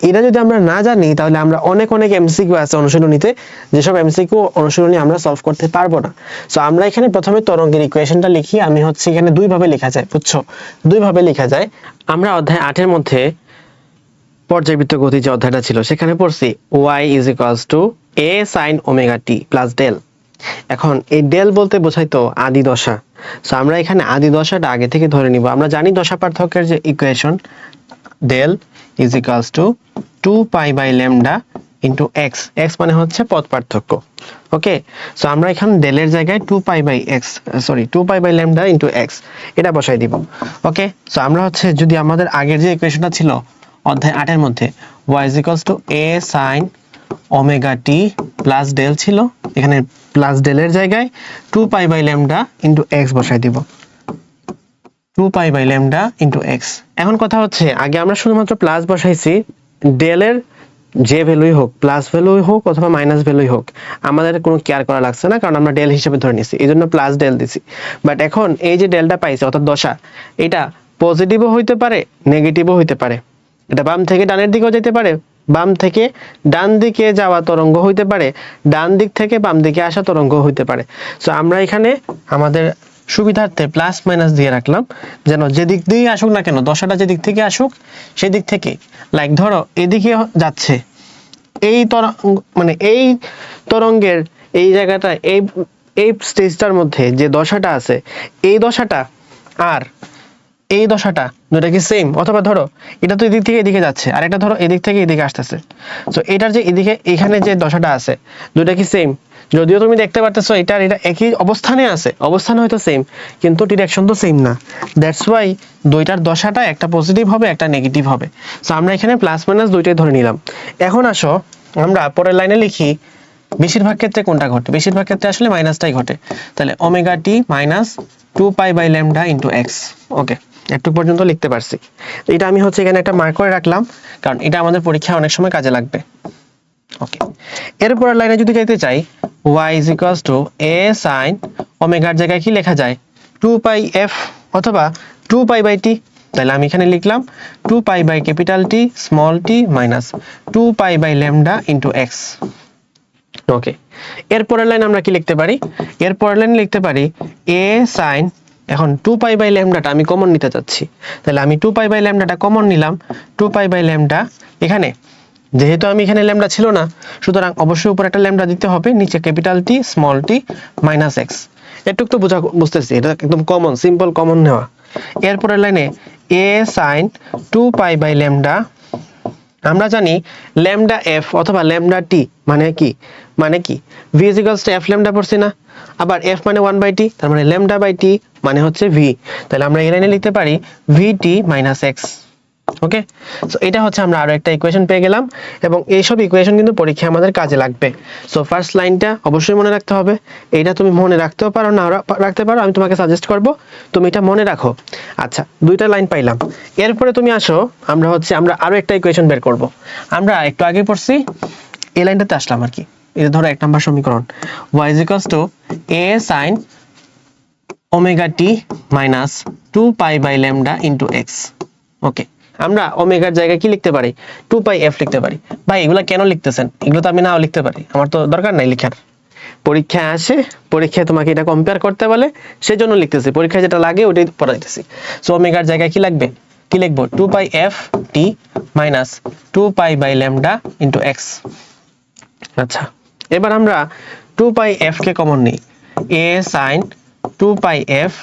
এটা যদি আমরা না জানি তাহলে আমরা অনেক এমসিকিউ আছে অনুশীলনীতে, যেসব এমসিকিউ অনুশীলনী আমরা সলভ করতে পারবো না। সো আমরা এখানে প্রথমে তরঙ্গের ইকুয়েশনটা লিখি। আমি হচ্ছে এখানে দুই ভাবে লেখা যায়, বুঝছো, দুই ভাবে লেখা যায়। আমরা অধ্যায় 8 এর মধ্যে পর্যায়বৃত্ত গতি যে অধ্যায়টা ছিল সেখানে পড়ছি y is equals to a sin omega t plus del. এখন এই ডেল বলতে বোঝাই তো আদি দশা। সো আমরা এখানে আদি দশাটা আগে থেকে ধরে নিব। আমরা জানি দশা পার্থক্যের যে equation, del is equals to 2 pi by lambda into x, x মানে হচ্ছে পথ পার্থক্য। ওকে, সো আমরা এখানে ডেলের জায়গায় 2 pi by lambda into x এটা বসাই দিব। ওকে, সো আমরা হচ্ছে যদি আমাদের আগের যে ইকুয়েশনটা ছিল অধ্যায় 8 এর মধ্যে y is equals to a sin omega t plus del ছিল, এখানে প্লাস ডেলের জায়গায় 2 pi by lambda into x বসাই দিব, 2 pi by lambda into x। এখন কথা হচ্ছে আগে আমরা শুধুমাত্র প্লাস বসাইছি, ডেলের যে ভ্যালুই হোক, প্লাস ভ্যালুই হোক অথবা মাইনাস ভ্যালুই হোক, আমাদের কোনো কেয়ার করা লাগছে না, কারণ আমরা ডেল হিসেবে ধরে নিছি, এই জন্য প্লাস ডেল দিছি। বাট এখন এই যে ডেলটা পাইছে অর্থাৎ দশা, এটা পজিটিভও হইতে পারে, নেগেটিভও হইতে পারে, এটা বাম থেকে ডানের দিকেও যেতে পারে, বাম থেকে ডান দিকে যাওয়া তরঙ্গ হইতে পারে, ডান দিক থেকে বাম দিকে আসা তরঙ্গ হইতে পারে। সো আমরা এখানে আমাদের সুবিধার্থে প্লাস মাইনাস দিয়ে রাখলাম, যেন যে দিক দিয়ে আসুক না কেন, দশাটা যে দিক থেকে আসুক সেই দিক থেকে, লাইক ধরো এদিকে যাচ্ছে এই তরঙ্গ, মানে এই তরঙ্গের এই জায়গাটা, এই স্টেজটার মধ্যে যে দশাটা আছে, এই দশাটা আর এই দশাটা দুটা কি সেম, অথবা ধরো এটা তো এদিক থেকে এদিকে যাচ্ছে আর এটা ধরো এদিক থেকে এদিকে আসতেছে, সো এটার যে এদিকে এখানে যে দশাটা আছে দুটা কি সেম, যদিও তুমি দেখতে পারতেছো এটা একই অবস্থানে আছে, অবস্থান হয়তো সেম কিন্তু ডিরেকশন তো সেম না, দ্যাটস ওয়াই দুইটার দশাটা একটা পজিটিভ হবে একটা নেগেটিভ হবে। সো আমরা এখানে প্লাস মাইনাস দুইটাই ধরে নিলাম। এখন আসো আমরা পরের লাইনে লিখি বেশিরভাগ ক্ষেত্রে কোনটা ঘটে, বেশিরভাগ ক্ষেত্রে আসলে মাইনাসটাই ঘটে, তাহলে omega T minus 2 pi by lambda into x। Okay, একটু পর্যন্ত লিখতে পারছি। এটা আমি হচ্ছে এখানে একটা মার্ক করে রাখলাম, কারণ এটা আমাদের পরীক্ষায় অনেক সময় কাজে লাগবে। ওকে, এরপরের লাইনে যদি যাইতে চাই y is equals to a sin ওমেগার জায়গায় কি লেখা যায় 2 পাই f অথবা 2 পাই বাই t। তাহলে আমি এখানে লিখলাম 2 pi by capital T small t minus 2 pi by lambda into x। Okay, এরপরের লাইন আমরা কি লিখতে পারি? এরপরের লাইন লিখতে পারি a sin, এখন 2 পাই বাই ল্যামডাটা আমি কমন নিতে চাচ্ছি, তাহলে আমি 2 পাই বাই ল্যামডাটা কমন নিলাম। 2 পাই বাই ল্যামডা, এখানে যেহেতু আমি এখানে ল্যামডা ছিল না, সুতরাং অবশ্যই উপরে একটা ল্যামডা দিতে হবে, নিচে capital T small t minus x। এটুকু তো বুঝতেছি, এটা একদম কমন, সিম্পল কমন নেওয়া। এরপরের লাইনে a sin 2 pi by lambda, আমরা জানি ল্যামডা f অথবা ল্যামডা t মানে কি v is equals to f lambda পড়ছি না, আবার f মানে 1 বাই t, তার মানে ল্যামডা বাই t মানে হচ্ছে v। তাহলে আমরা এই লাইনে লিখতে পারি vt মাইনাস x। ওকে, সো এটা হচ্ছে আমরা আরো একটা ইকুয়েশন পেয়ে গেলাম, এবং এইসব ইকুয়েশন কিন্তু পরীক্ষায় আমাদের কাজে লাগবে। সো ফার্স্ট লাইনটা অবশ্যই মনে রাখতে হবে, এইটা তুমি মনে রাখতেও পারো না রাখতে পারো, আমি তোমাকে সাজেস্ট করব তুমি এটা মনে রাখো। আচ্ছা, দুইটা লাইন পাইলাম। এরপরে তুমি আসো, আমরা আরো একটা ইকুয়েশন বের করব। আমরা একটু আগে পড়ছি, এই লাইনটাতে আসলাম আর কি। এটা ধরো 1 নম্বর সমীকরণ y is equals to a sin omega t minus 2 pi by lambda into x। Okay, আমরা ওমেগার জায়গায় কি লিখতে পারি 2 পাই f লিখতে পারি। ভাই এগুলা কেন লিখতেছেন? এগুলো তো আমি নাও লিখতে পারি, আমার তো দরকার নাই লেখার। পরীক্ষায় আসে, পরীক্ষায় তোমাকে এটা কম্পেয়ার করতে বলে, সেজন্য লিখতেছি, পরীক্ষায় যেটা লাগে ওটাই পড়াইতেছি। সো ওমেগার জায়গায় কি লাগবে, কি লিখবো 2 pi f t minus 2 pi by lambda into x। আচ্ছা, এবার আমরা 2 পাই f কে কমন নিই, a sin 2 পাই f,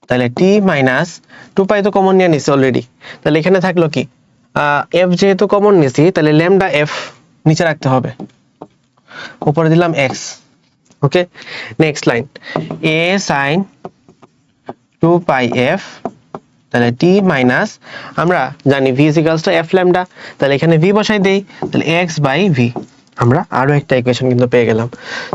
তাহলে t মাইনাস 2 পাই তো কমন নিয়ে নিছি অলরেডি, তাহলে এখানে থাকলো কি f যেহেতু কমন নিছি, তাহলে ল্যামডা f নিচে রাখতে হবে, উপরে দিলাম x। Okay, next line a sin 2 pi f, তাহলে t মাইনাস, আমরা জানি v is equals to f lambda, তাহলে এখানে v বসাই দেই, তাহলে x বাই v। আমরা আরো একটা ইকুয়েশন কিন্তু পেয়ে গেলাম।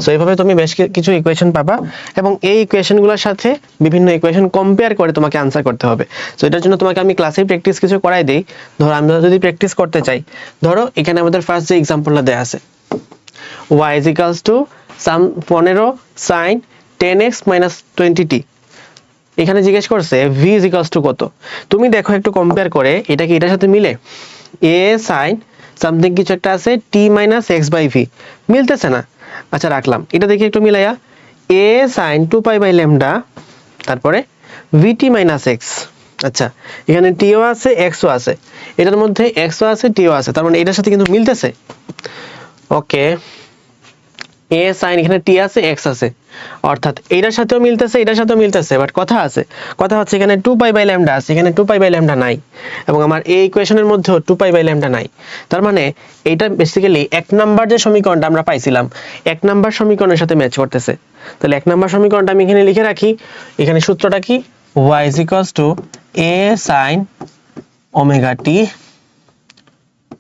সো এইভাবে তুমি বেশ কিছু ইকুয়েশন পাবা, এবং এই ইকুয়েশনগুলোর সাথে বিভিন্ন ইকুয়েশন কম্পেয়ার করে তোমাকে আনসার করতে হবে। সো এটার জন্য তোমাকে আমি ক্লাসে প্র্যাকটিস কিছু করাই দেই। ধরো আমরা যদি প্র্যাকটিস করতে চাই, ধরো এখানে আমাদের ফার্স্ট যে एग्जांपलটা দেয়া আছে y is equals to some 15 sin 10x - 20t, এখানে জিজ্ঞেস করছে v is equals to কত। তুমি দেখো একটু কম্পেয়ার করে, এটা কি এটার সাথে মিলে? a sin সামথিং কিছু একটা আছে t minus x by v, মিলতেছে না। আচ্ছা রাখলাম, এটা দেখি একটু মিলাইয়া, a sin 2 pi by lambda, তারপরে vt মাইনাস x। আচ্ছা, এখানে t ও আছে x ও আছে, এটার মধ্যে x ও আছে t ও আছে, তার মানে এটার সাথে কিন্তু মিলতেছে। ওকে, a sin এখানে t আছে x আছে, অর্থাৎ এটার সাথেও মিলতেছে, এটার সাথেও মিলতেছে, বাট কথা হচ্ছে এখানে 2 পাই বাই ল্যামডা আছে, এখানে 2 পাই বাই ল্যামডা নাই, এবং আমার এই ইকুয়েশনের মধ্যেও 2 পাই বাই ল্যামডা নাই। তার মানে এইটা বেসিক্যালি 1 নাম্বার যে সমীকরণটা আমরা পাইছিলাম, 1 নাম্বার সমীকরণের সাথে ম্যাচ করতেছে। তাহলে 1 নাম্বার সমীকরণটা আমি এখানে লিখে রাখি, এখানে সূত্রটা কি y is equals to a sin omega t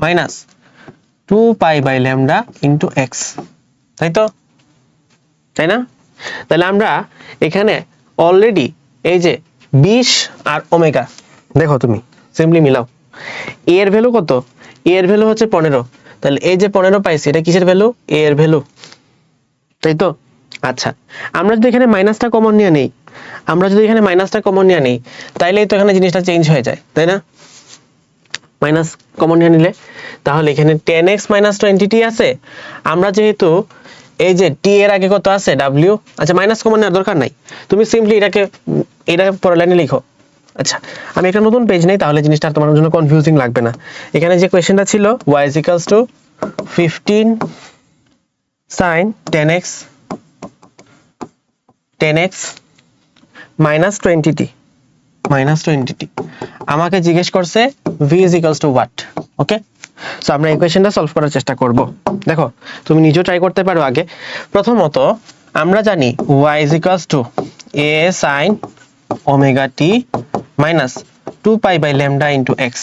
minus 2 pi by lambda into x, তাই না? তাহলে আমরা এখানে অলরেডি এই যে 20 আর ওমেগা, দেখো তুমি সিম্পলি মিলাও, a এর ভ্যালু কত, a এর ভ্যালু হচ্ছে 15, তাহলে এই যে 15 পাইছি, এটা কিসের ভ্যালু, a এর ভ্যালু, তাই তো? আচ্ছা, আমরা যদি এখানে মাইনাসটা কমন নিয়ে নেই, তাইলেই তো এখানে জিনিসটা চেঞ্জ হয়ে যায়, তাই না? মাইনাস কমন নিয়ে নিলে, তাহলে এখানে 10x - 20t আছে, আমরা যেহেতু এই যে t এর আগে কত আছে w, আচ্ছা মাইনাস কমন নেওয়ার দরকার নাই, তুমি সিম্পলি এটাকে পরের লাইনে লিখো। আচ্ছা, আমি একটা নতুন পেজ নেই, তাহলে জিনিসটা আর তোমার জন্য কনফিউজিং লাগবে না। এখানে যে কোশ্চেনটা ছিল y is equals to 15 sin 10x minus 20t, আমাকে জিজ্ঞেস করছে v is equals to what। Okay, so আমরা ইকুয়েশনটা সলভ করার চেষ্টা করব। দেখো তুমি নিজেও ট্রাই করতে পারো। আগে প্রথমত আমরা জানি y is equals to a sin omega t minus 2 pi by lambda into x।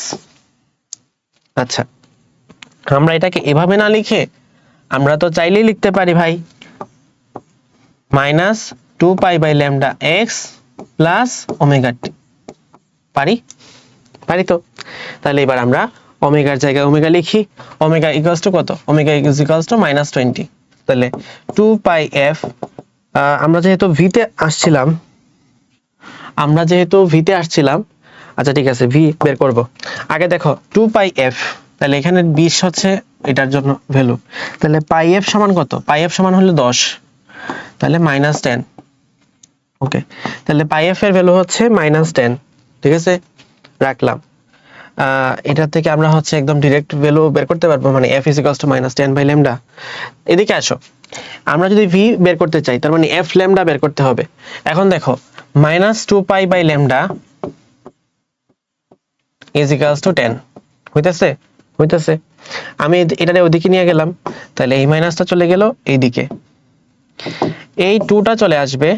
আচ্ছা, আমরা এটাকে এভাবে না লিখে আমরা তো চাইলেই লিখতে পারি ভাই minus 2 pi by lambda x plus omega t, পারি তো? তাহলে এবার আমরা ওমেগার জায়গায় ওমেগা লিখি, ওমেগা ইকুয়ালস টু কত, ওমেগা ইজ ইকুয়ালস টু -20। তাহলে 2 পাই এফ, আমরা যেহেতু ভিতে আসছিলাম, আচ্ছা ঠিক আছে ভি বের করব। আগে দেখো 2 পাই এফ, তাহলে এখানে 20 হচ্ছে এটার জন্য ভ্যালু, তাহলে পাই এফ সমান কত, পাই এফ সমান হলো 10, তাহলে -10। ওকে, তাহলে পাই এফ এর ভ্যালু হচ্ছে -10, ঠিক আছে রাখলাম। এটা থেকে আমরা হচ্ছে একদম ডাইরেক্ট ভ্যালু বের করতে পারবো, মানে f is equals to -10/λ। এদিকে আসো, আমরা যদি v বের করতে চাই তার মানে f ল্যামডা বের করতে হবে। এখন দেখো -2π/λ is equals to 10 হইতেছে। আমি এটারে ওদিকে নিয়ে গেলাম, তাহলে এই মাইনাসটা চলে গেল এইদিকে, এই 2টা চলে আসবে,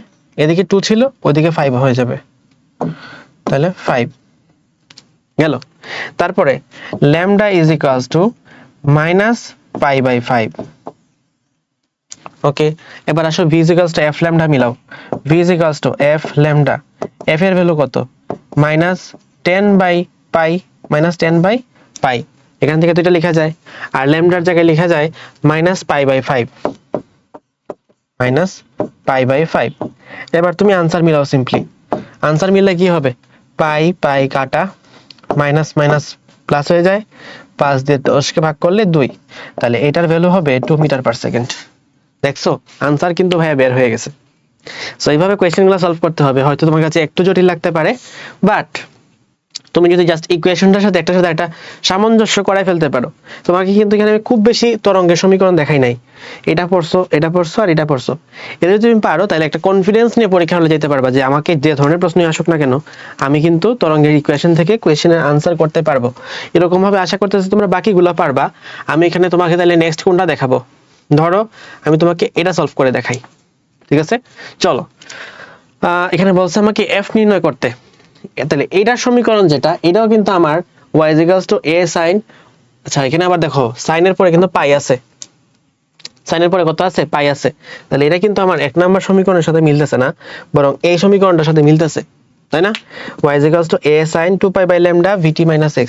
এদিকে 2 ছিল ওদিকে 5 হয়ে যাবে, তাহলে 5 গেল। তারপরে ল্যামডা ইজ ইকুয়ালস টু -π/5। ওকে, এবার আসো v is equals two f lambda মিলাও, v is equals two f lambda, f এর ভ্যালু কত, -10/π, এখান থেকে দুইটা লেখা যায়, আর ল্যামডার জায়গায় লেখা যায় -π/5। এবার তুমি আনসার মিলাও সিম্পলি, আনসার মিললে কি হবে, পাই কাটা, মাইনাস মাইনাস প্লাস হয়ে যায়, 5 দিয়ে 10 কে ভাগ করলে 2, তাহলে এটার ভ্যালু হবে 2 মিটার পার সেকেন্ড। দেখছো আনসার কিন্তু ভাইয়া বের হয়ে গেছে। সো এইভাবে কোয়েশ্চেনগুলো সলভ করতে হবে, হয়তো তোমার কাছে একটু জটিল লাগতে পারে, বাট তুমি যদি জাস্ট ইকুয়েশনটার সাথে একটা সামঞ্জস্য করাই ফেলতে পারো, তোমাকে কিন্তু এখানে খুব বেশি তরঙ্গের সমীকরণ দেখাই নাই, এটা পড়ছো আর এটা পড়ছো, এটা যদি তুমি পারো তাহলে একটা কনফিডেন্স নিয়ে পরীক্ষা হলে যেতে পারবা যে আমাকে যে ধরনের প্রশ্নই আসুক না কেন আমি কিন্তু তরঙ্গের ইকুয়েশন থেকে কোয়েশ্চেনের আনসার করতে পারবো। এরকম ভাবে আশা করতেছি তোমরা বাকিগুলো পারবা। আমি এখানে তোমাকে তাহলে নেক্সট কোনটা দেখাবো, ধরো আমি তোমাকে এটা সলভ করে দেখাই, ঠিক আছে চলো। এখানে বলছে আমাকে এফ নির্ণয় করতে, তাহলে এইটার সমীকরণ যেটা, এটাও কিন্তু আমার y is equals to a sin, আচ্ছা এখানে আবার দেখো সাইনের পরে কিন্তু পাই আছে, সাইনের পরে কত আছে, পাই আছে, তাহলে এটা কিন্তু আমার 1 নাম্বার সমীকরণের সাথে মিলতেছে না, বরং এই সমীকরণটার সাথে মিলতেছে, তাই না, y is equals to a sin 2π/λ vt - x,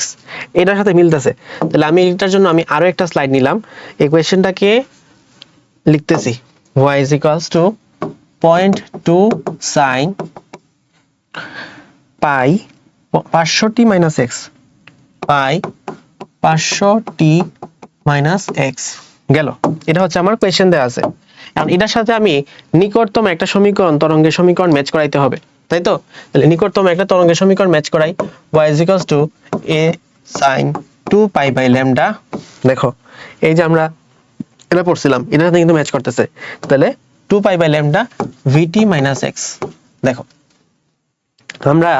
এটার সাথে মিলতেছে। তাহলে আমি এটার জন্য আমি আরো একটা স্লাইড নিলাম, এই কোশ্চেনটাকে লিখতেছি, y is equals to 0.2 sin pi 500t - x, pi 500t - x গেল। এটা হচ্ছে আমার কোয়েশ্চেন দেয়া আছে, এখন এটার সাথে আমি নিকটতম একটা সমীকরণ তরঙ্গের সমীকরণ ম্যাচ করাইতে হবে, তাই তো। তাহলে নিকটতম একটা তরঙ্গের সমীকরণ ম্যাচ করাই, y is equals to a sin 2π/λ, দেখো এই যে আমরা এটা পড়ছিলাম এটার সাথে কিন্তু ম্যাচ করতেছে, তাহলে 2π/λ vt - x। দেখো আমরা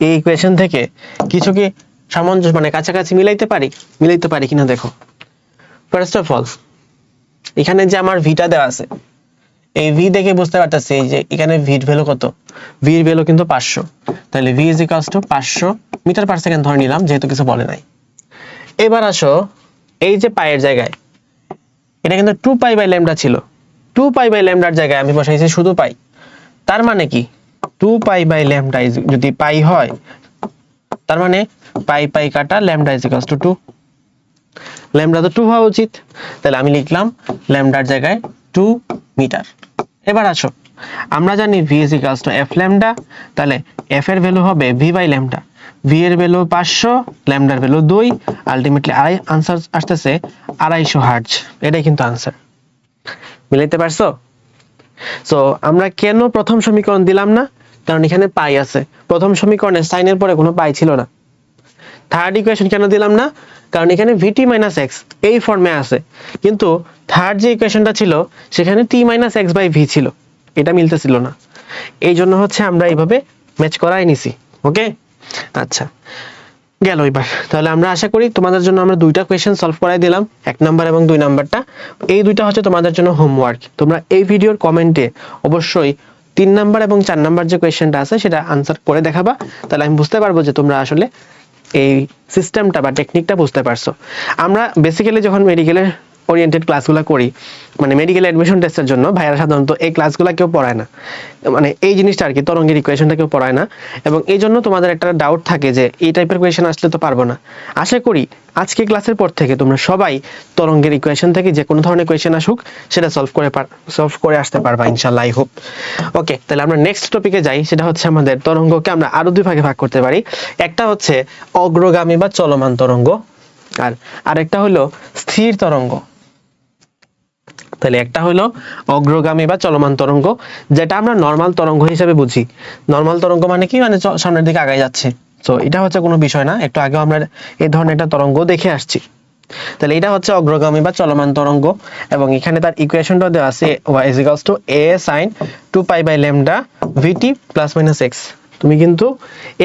এই ইকুয়েশন থেকে কিছু কি সামঞ্জস্য মানে কাছাকাছি মিলাইতে পারি কিনা দেখো। ফার্স্ট অফ অল এখানে যে আমার ভিটা দেওয়া আছে, এই ভি দেখে বুঝতে পারতেছি যে এখানে ভির ভ্যালু কত, ভির ভ্যালু কিন্তু 500, তাহলে V is equals to 500 metre per second ধরে নিলাম যেহেতু কিছু বলে নাই। এবার আসো এই যে পায়ের জায়গায়, এটা কিন্তু 2π/λ ছিল, 2π/λ জায়গায় আমি বসাইছি শুধু পাই, তার মানে কি 2π/λ যদি পাই হয় তার মানে পাই কাটা lambda is equals to 2, lambda তো 2 হওয়া উচিত, তাহলে আমি লিখলাম ল্যামডার জায়গায় 2 মিটার। এবার আসো আমরা জানি v is equals two f lambda, তাহলে f এর ভ্যালু হবে v/λ, v এর ভ্যালু 500, ল্যামডার ভ্যালু 2, আলটিমেটলি আনসার আসতেছে 250 হার্টজ। এটাই কিন্তু আনসার, মিলাইতে পারছো। সো আমরা কেন প্রথম সমীকরণ দিলাম না, কারণ এখানে পাই আছে, প্রথম সমীকরণে সাইনের পরে কোনো পাই ছিল না। থার্ড ইকুয়েশন কেন দিলাম না, কারণ এখানে vt - x এই ফর্মে আছে, কিন্তু থার্ড যে ইকুয়েশনটা ছিল সেখানে t - x/v ছিল, এটা মিলতেছিল না, এই জন্য হচ্ছে আমরা এইভাবে ম্যাচ করাই নিছি। ওকে আচ্ছা গেল। এবার তাহলে আমরা আশা করি তোমাদের জন্য আমরা দুইটা কোয়েশ্চেন সলভ করাই দিলাম, 1 নাম্বার এবং 2 নাম্বারটা, এই দুইটা হচ্ছে তোমাদের জন্য হোমওয়ার্ক। তোমরা এই ভিডিওর কমেন্টে অবশ্যই 3 নাম্বার এবং 4 নাম্বার যে কোয়েশ্চেনটা আছে সেটা আনসার করে দেখাবা, তাহলে আমি বুঝতে পারবো যে তোমরা আসলে এই সিস্টেমটা বা টেকনিকটা বুঝতে পারছো। আমরা বেসিক্যালি যখন মেডিকেলের ওরিয়েন্টেড ক্লাসগুলো করি, মানে মেডিকেল অ্যাডমিশন টেস্টের জন্য ভাইয়ারা সাধারণত এই ক্লাসগুলো কেউ পড়ায় না, মানে এই জিনিসটা আর কি, তরঙ্গের ইকুয়েশনটা কেউ পড়ায় না, এবং এই জন্য তোমাদের একটা ডাউট থাকে যে এই টাইপের কোয়েশন আসলে তো পারবো না। আশা করি আজকে ক্লাসের পর থেকে তোমরা সবাই তরঙ্গের ইকুয়েশন থেকে যে কোনো ধরনের কোয়েশন আসুক সেটা সলভ করে আসতে পারবা ইনশাআল্লাহ, আই হোপ। ওকে, তাহলে আমরা নেক্সট টপিকে যাই, সেটা হচ্ছে আমাদের তরঙ্গকে আমরা আরো দুই ভাগে ভাগ করতে পারি। একটা হচ্ছে অগ্রগামী বা চলমান তরঙ্গ, আর আরেকটা হলো স্থির তরঙ্গ। তাহলে একটা হলো অগ্রগামী বা চলমান তরঙ্গ, যেটা আমরা নর্মাল তরঙ্গ হিসেবে বুঝি। নর্মাল তরঙ্গ মানে কি, মানে সামনের দিকে আগায় যাচ্ছে। তো এটা হচ্ছে কোনো বিষয় না, একটু আগে আমরা এই ধরনের একটা তরঙ্গ দেখে আসছি। তাহলে এটা হচ্ছে অগ্রগামী বা চলমান তরঙ্গ, এবং এখানে তার ইকুয়েশনটা দেওয়া আছে y = a sin 2π/λ vt ± x। তুমি কিন্তু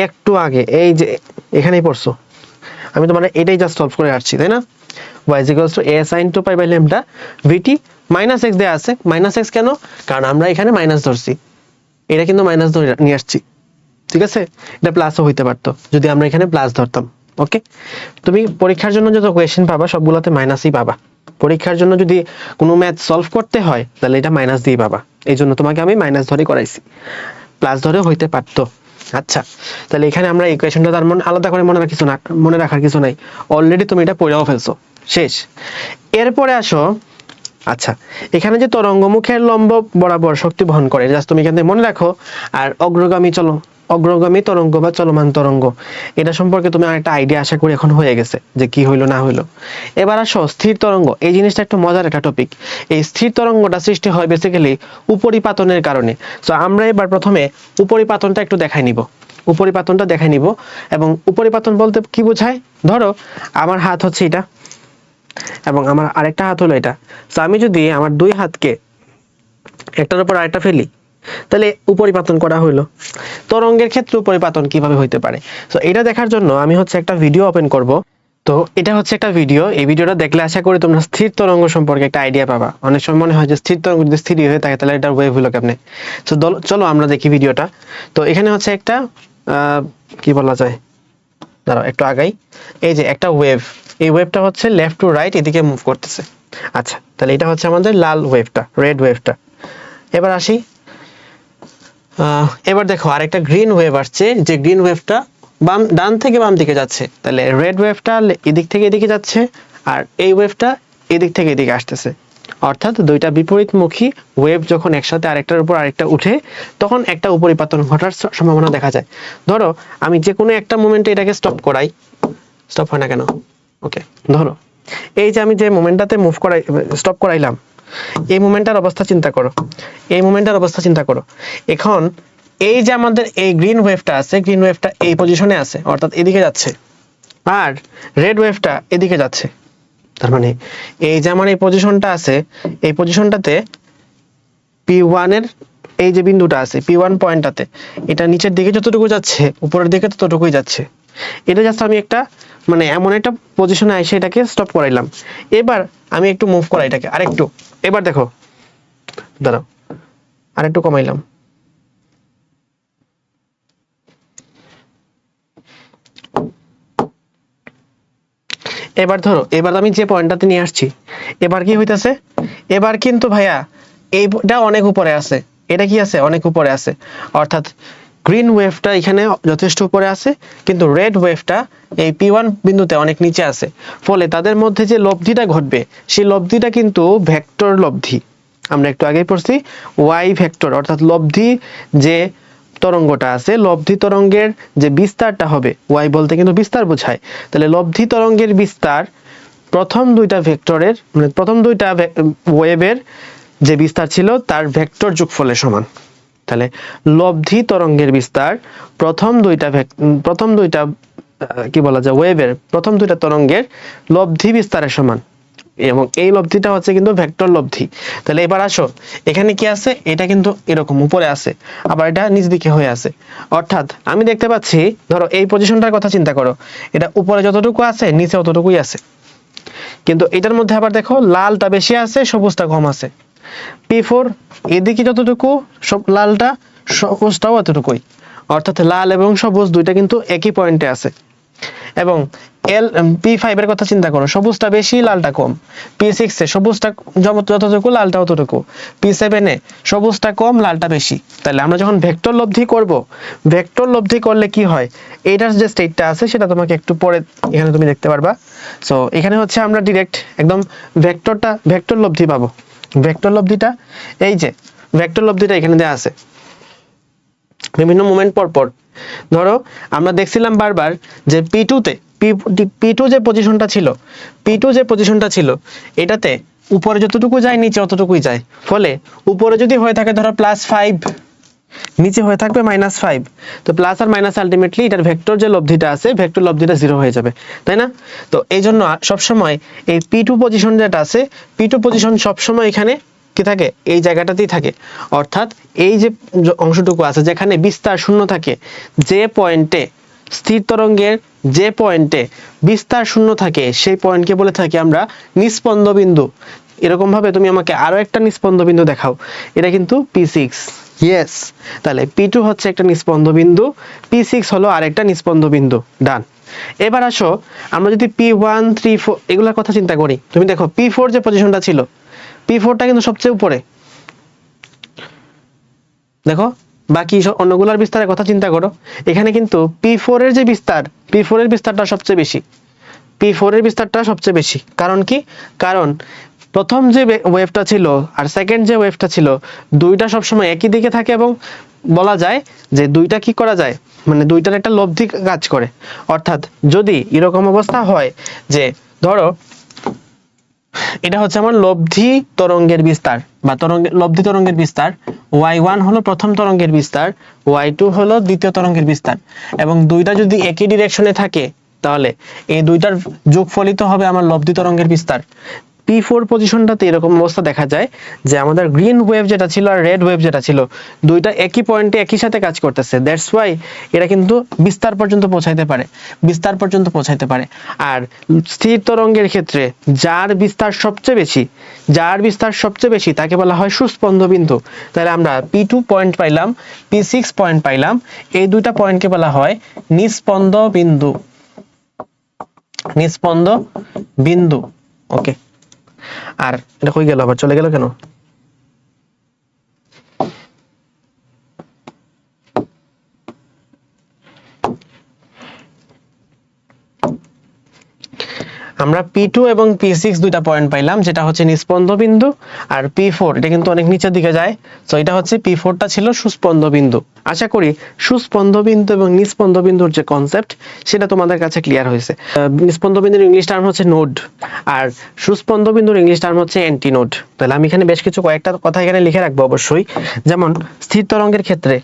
একটু আগে এই যে এখানেই পড়ছো, আমি তোমার এটাই জাস্ট সলভ করে আসছি, তাই না? y = a sin 2π/λ vt - x দেয়া আছে। -x কেন? কারণ আমরা এখানে মাইনাস ধরছি, এটা কিন্তু মাইনাস ধরে নিয়ে আসছি, ঠিক আছে? এটা প্লাসও হইতে পারতো যদি আমরা এখানে প্লাস ধরতাম। ওকে, তুমি পরীক্ষার জন্য যত কোয়েশ্চেন পাবা সবগুলোতে মাইনাসই পাবা। পরীক্ষার জন্য যদি কোনো ম্যাথ সলভ করতে হয় তাহলে এটা মাইনাস দিয়ে পাবা, এই জন্য তোমাকে আমি মাইনাস ধরে করাইছি, প্লাস ধরে হইতে পারতো। আচ্ছা, তাহলে এখানে আমরা ইকুয়েশনটা তার মানে আলাদা করে মনে রাখার কিছু নাই, অলরেডি তুমি এটা পড়েও ফেলছো, শেষ। এরপরে আসো, আচ্ছা এখানে যে তরঙ্গমুখের লম্ব বরাবর শক্তি বহন করে, জাস্ট তুমি এখানে মনে রাখো। আর অগ্রগামী তরঙ্গ বা চলমান তরঙ্গ, এটা সম্পর্কে তুমি আরেকটা আইডিয়া আশা করি এখন হয়ে গেছে যে কি হইলো না হইলো। এবার আসো স্থির তরঙ্গ, এই জিনিসটা একটু মজার একটা টপিক। এই স্থির তরঙ্গটা সৃষ্টি হয় বেসিক্যালি উপরিপাতনের কারণে। তো আমরা এবার প্রথমে উপরিপাতনটা একটু দেখাই নিব, এবং উপরিপাতন বলতে কি বোঝায়? ধরো আমার হাত হচ্ছে এটা, এবং আমার আরেকটা হাত হলো এটা। তো আমি যদি আমার দুই হাতকে একটার উপর আরেকটা ফেলি তাহলে উপরিপাতন করা হইলো। তরঙ্গের ক্ষেত্রে উপরিপাতন কিভাবে হইতে পারে, তো এটা দেখার জন্য আমি হচ্ছে একটা ভিডিও ওপেন করব। তো এটা হচ্ছে একটা ভিডিও, এই ভিডিওটা দেখলে আশা করি তোমরা স্থির তরঙ্গ সম্পর্কে একটা আইডিয়া পাবা। অনেক সময় মনে হয় যে স্থির তরঙ্গ যদি স্থির হয়ে থাকে তাহলে এটার ওয়েভ হলো কেমনে। তো চলো আমরা দেখি ভিডিওটা। তো এখানে হচ্ছে একটা কি বলা যায়, দাঁড়াও একটু আগাই। এই যে একটা ওয়েভ, এই ওয়েভটা হচ্ছে লেফট টু রাইট এদিকে মুভ করতেছে। আচ্ছা, তাহলে এটা হচ্ছে আমাদের লাল ওয়েভটা, রেড ওয়েভটা। এবার আসি, এবার দেখো আরেকটা গ্রিন ওয়েভ আসছে, যে গ্রিন ওয়েভটা ডান থেকে বাম দিকে যাচ্ছে। তাহলে রেড ওয়েভটা এদিক থেকে এদিকে যাচ্ছে, আর এই ওয়েভটা এদিক থেকে এদিকে আসতেছে। অর্থাৎ দুইটা বিপরীতমুখী ওয়েভ যখন একসাথে আরেকটার উপর আরেকটা উঠে, তখন একটা উপরিপাতন ঘটার সম্ভাবনা দেখা যায়। ধরো আমি যে কোনো একটা মোমেন্টে এটাকে স্টপ হয় না কেন? ওকে, ধরো এই যে আমি যে মোমেন্টটাতে স্টপ করাইলাম, এই মোমেন্টটার অবস্থা চিন্তা করো। এখন এই যে আমাদের এই গ্রিন ওয়েভটা আছে, গ্রিন ওয়েভটা এই পজিশনে আছে, অর্থাৎ এদিকে যাচ্ছে, আর রেড ওয়েভটা এদিকে যাচ্ছে। তার মানে এই যে আমার এই পজিশনটা আছে, এই পজিশনটাতে P1 এর এই যে বিন্দুটা আছে, P1 পয়েন্টটাতে, এটা নিচের দিকে যতটুকু যাচ্ছে উপরের দিকে ততটুকুই যাচ্ছে। এটা জাস্ট আমি একটা মানে এমন একটা পজিশনে এসে এটাকে স্টপ করাইলাম। এবার আমি একটু মুভ করাই এটাকে আরেকটু। এবার দেখো, দাঁড়াও আরেকটু কমাইলাম। এবার ধরো, এবার আমি যে পয়েন্টটাতে নিয়ে আসছি, এবার কি হইতাছে? এবার কিন্তু ভাইয়া এইটা অনেক উপরে আছে, এটা কি আছে? অনেক উপরে আছে। অর্থাৎ গ্রিন ওয়েভটা এখানে যথেষ্ট উপরে আছে, কিন্তু রেড ওয়েভটা এই P1 বিন্দুতে অনেক নিচে আছে। ফলে তাদের মধ্যে যে লব্ধিটা ঘটবে, সেই লব্ধিটা কিন্তু ভেক্টর লব্ধি। আমরা একটু আগেই পড়ছি y ভেক্টর, অর্থাৎ লব্ধি যে তরঙ্গটা আছে, লব্ধি তরঙ্গের যে বিস্তারটা হবে, y বলতে কিন্তু বিস্তার বোঝায়। তাহলে লব্ধি তরঙ্গের বিস্তার প্রথম দুইটা ভেক্টরের মানে প্রথম দুইটা ওয়েভের যে বিস্তার ছিল তার ভেক্টর যোগফলের সমান। তাহলে লব্ধি তরঙ্গের বিস্তার প্রথম দুইটা কি বলা যায়, ওয়েভের প্রথম দুইটা তরঙ্গের লব্ধি বিস্তারের সমান, এবং এই লব্ধিটা হচ্ছে কিন্তু ভেক্টর লব্ধি। তাহলে এবার আসো, এখানে কি আছে? এটা কিন্তু এরকম উপরে আছে, আবার এটা নিচ দিকে হয়ে আছে। অর্থাৎ আমি দেখতে পাচ্ছি, ধরো এই পজিশনটার কথা চিন্তা করো, এটা উপরে যতটুকু আছে নিচে অতটুকুই আছে, কিন্তু এটার মধ্যে আবার দেখো লালটা বেশি আছে, সবুজটা কম আছে। P4 এদিকে যতটুকু লালটা, সবুজটাও এতটুকুই। অর্থাৎ লাল এবং সবুজ দুইটা কিন্তু একই পয়েন্টে আছে। এবং P5 এর কথা চিন্তা করো, সবুজটা বেশি লালটা কম। P6 এ সবুজটা যতটুকু লালটা ততটুকু। P7 এ সবুজটা কম লালটা বেশি। তাহলে আমরা যখন ভেক্টর লব্ধি করব, ভেক্টর লব্ধি করলে কি হয়, এইটার যে স্টেটটা আছে সেটা তোমাকে একটু পরে এখানে তুমি দেখতে পারবা। সো এখানে হচ্ছে আমরা ডাইরেক্ট একদম ভেক্টর লব্ধি পাবো। ভেক্টর লব্ধিটা এই যে ভেক্টর লব্ধিটা এখানে দেওয়া আছে বিভিন্ন মোমেন্ট পর পর। ধরো আমরা দেখছিলাম বারবার যে P2 যে পজিশনটা ছিল এটাতে উপরে যতটুকু যায় নিচে অতটুকুই যায়। ফলে উপরে যদি হয়ে থাকে ধরো +5, নিচে হয়ে থাকবে -5, তো প্লাস আর মাইনাস আলটিমেটলি এটার ভেক্টর যে লব্ধিটা আছে ভেক্টর লব্ধিটা 0 হয়ে যাবে, তাই না? তো এই জন্য সবসময় এই P2 পজিশন যেটা আছে, P2 পজিশন সবসময় এখানে কি থাকে, এই জায়গাটাতেই থাকে। অর্থাৎ এই যে অংশটুকু আছে যেখানে বিস্তার শূন্য থাকে, যে পয়েন্টে স্থির তরঙ্গের যে পয়েন্টে বিস্তার শূন্য থাকে সেই পয়েন্টকে বলে থাকি আমরা নিস্পন্দ বিন্দু। এরকম ভাবে তুমি আমাকে আরো একটা নিস্পন্দ বিন্দু দেখাও, এটা কিন্তু P6। ইয়েস, তাহলে P2 হচ্ছে একটা নিস্পন্দ বিন্দু, P6 হলো আরেকটা নিস্পন্দ বিন্দু। ডান। এবার আসো আমরা যদি P1 3 4 এগুলোর কথা চিন্তা করি, তুমি দেখো P4 যে পজিশনটা ছিল, P4টা কিন্তু সবচেয়ে উপরে। দেখো বাকি অন্যগুলোর বিস্তারের কথা চিন্তা করো, এখানে কিন্তু P4 এর যে বিস্তার, P4 এর বিস্তারটা সবচেয়ে বেশি। P4 এর বিস্তারটা সবচেয়ে বেশি, কারণ কি? কারণ প্রথম যে ওয়েভটা ছিল আর সেকেন্ড যে ওয়েভটা ছিল দুইটা সবসময় একই দিকে থাকে এবং বলা যায় যে দুইটা কি করা যায়, মানে দুইটার একটা লব্ধি কাজ করে। অর্থাৎ যদি এরকম অবস্থা হয় যে ধরো এটা হচ্ছে আমার লব্ধি তরঙ্গের বিস্তার বা লব্ধি তরঙ্গের বিস্তার, y1 হলো প্রথম তরঙ্গের বিস্তার, y2 হলো দ্বিতীয় তরঙ্গের বিস্তার, এবং দুইটা যদি একই ডিরেকশনে থাকে তাহলে এই দুইটার যোগফলিত হবে আমার লব্ধি তরঙ্গের বিস্তার। P4 পজিশনটাতে এরকম অবস্থা দেখা যায় যে আমাদের গ্রিন ওয়েভ যেটা ছিল আর রেড ওয়েভ যেটা ছিল দুইটা একই পয়েন্টে একই সাথে কাজ করতেছে, দ্যাটস ওয়াই এটা কিন্তু বিস্তার পর্যন্ত পৌঁছাইতে পারে। আর স্থির তরঙ্গের ক্ষেত্রে যার বিস্তার সবচেয়ে বেশি তাকে বলা হয় সুস্পন্দ বিন্দু। তাহলে আমরা P2 পয়েন্ট পাইলাম, P6 পয়েন্ট পাইলাম, এই দুইটা পয়েন্টকে বলা হয় নিস্পন্দ বিন্দু। ওকে, আর এটা কই গেল, আবার চলে গেল কেন? আমরা P2 এবং P6 দুইটা পয়েন্ট পাইলাম, যেটা হচ্ছে নিস্পন্দ বিন্দু, আর P4 এটা কিন্তু অনেক নিচের দিকে যায়, সো এটা হচ্ছে P4টা ছিল সুস্পন্দ বিন্দু। আশা করি সুস্পন্দ বিন্দু এবং নিস্পন্দ বিন্দুর যে কনসেপ্ট সেটা তোমাদের কাছে ক্লিয়ার হয়েছে। নিস্পন্দ বিন্দুর ইংলিশ টার্ম হচ্ছে নোড, আর সুস্পন্দ বিন্দুর ইংলিশ টার্ম হচ্ছে অ্যান্টিনোড। তাহলে আমি এখানে বেশ কিছু কয়েকটা কথা এখানে লিখে রাখবো অবশ্যই, যেমন স্থির তরঙ্গের ক্ষেত্রে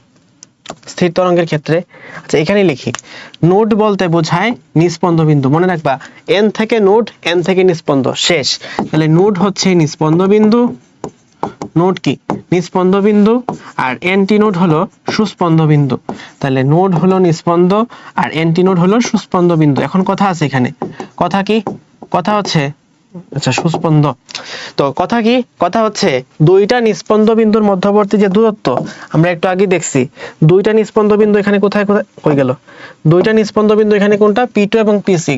আচ্ছা এখানে লিখি, নোড বলতে বোঝায় নিস্পন্দ বিন্দু। মনে রাখবা n থেকে নোড, n থেকে নিস্পন্দ, শেষ। তাহলে নোড হচ্ছে নিস্পন্দ বিন্দু, নোড কি নিস্পন্দ বিন্দু, আর অ্যান্টিনোড হলো সুস্পন্দ বিন্দু। তাহলে নোড হলো নিস্পন্দ আর অ্যান্টিনোড হলো সুস্পন্দ বিন্দু। এখন কথা আছে এখানে, কথা কি? কথা হচ্ছে আচ্ছা সুস্পন্দ, তো কথা হচ্ছে দুইটা নিস্পন্দ বিন্দুর মধ্যবর্তী যে দূরত্ব আমরা একটু আগে দেখছি, দুইটা নিস্পন্দ বিন্দু এখানে কোথায় হয়ে গেল, দুইটা নিস্পন্দ বিন্দু এখানে কোনটা, P2 এবং P6,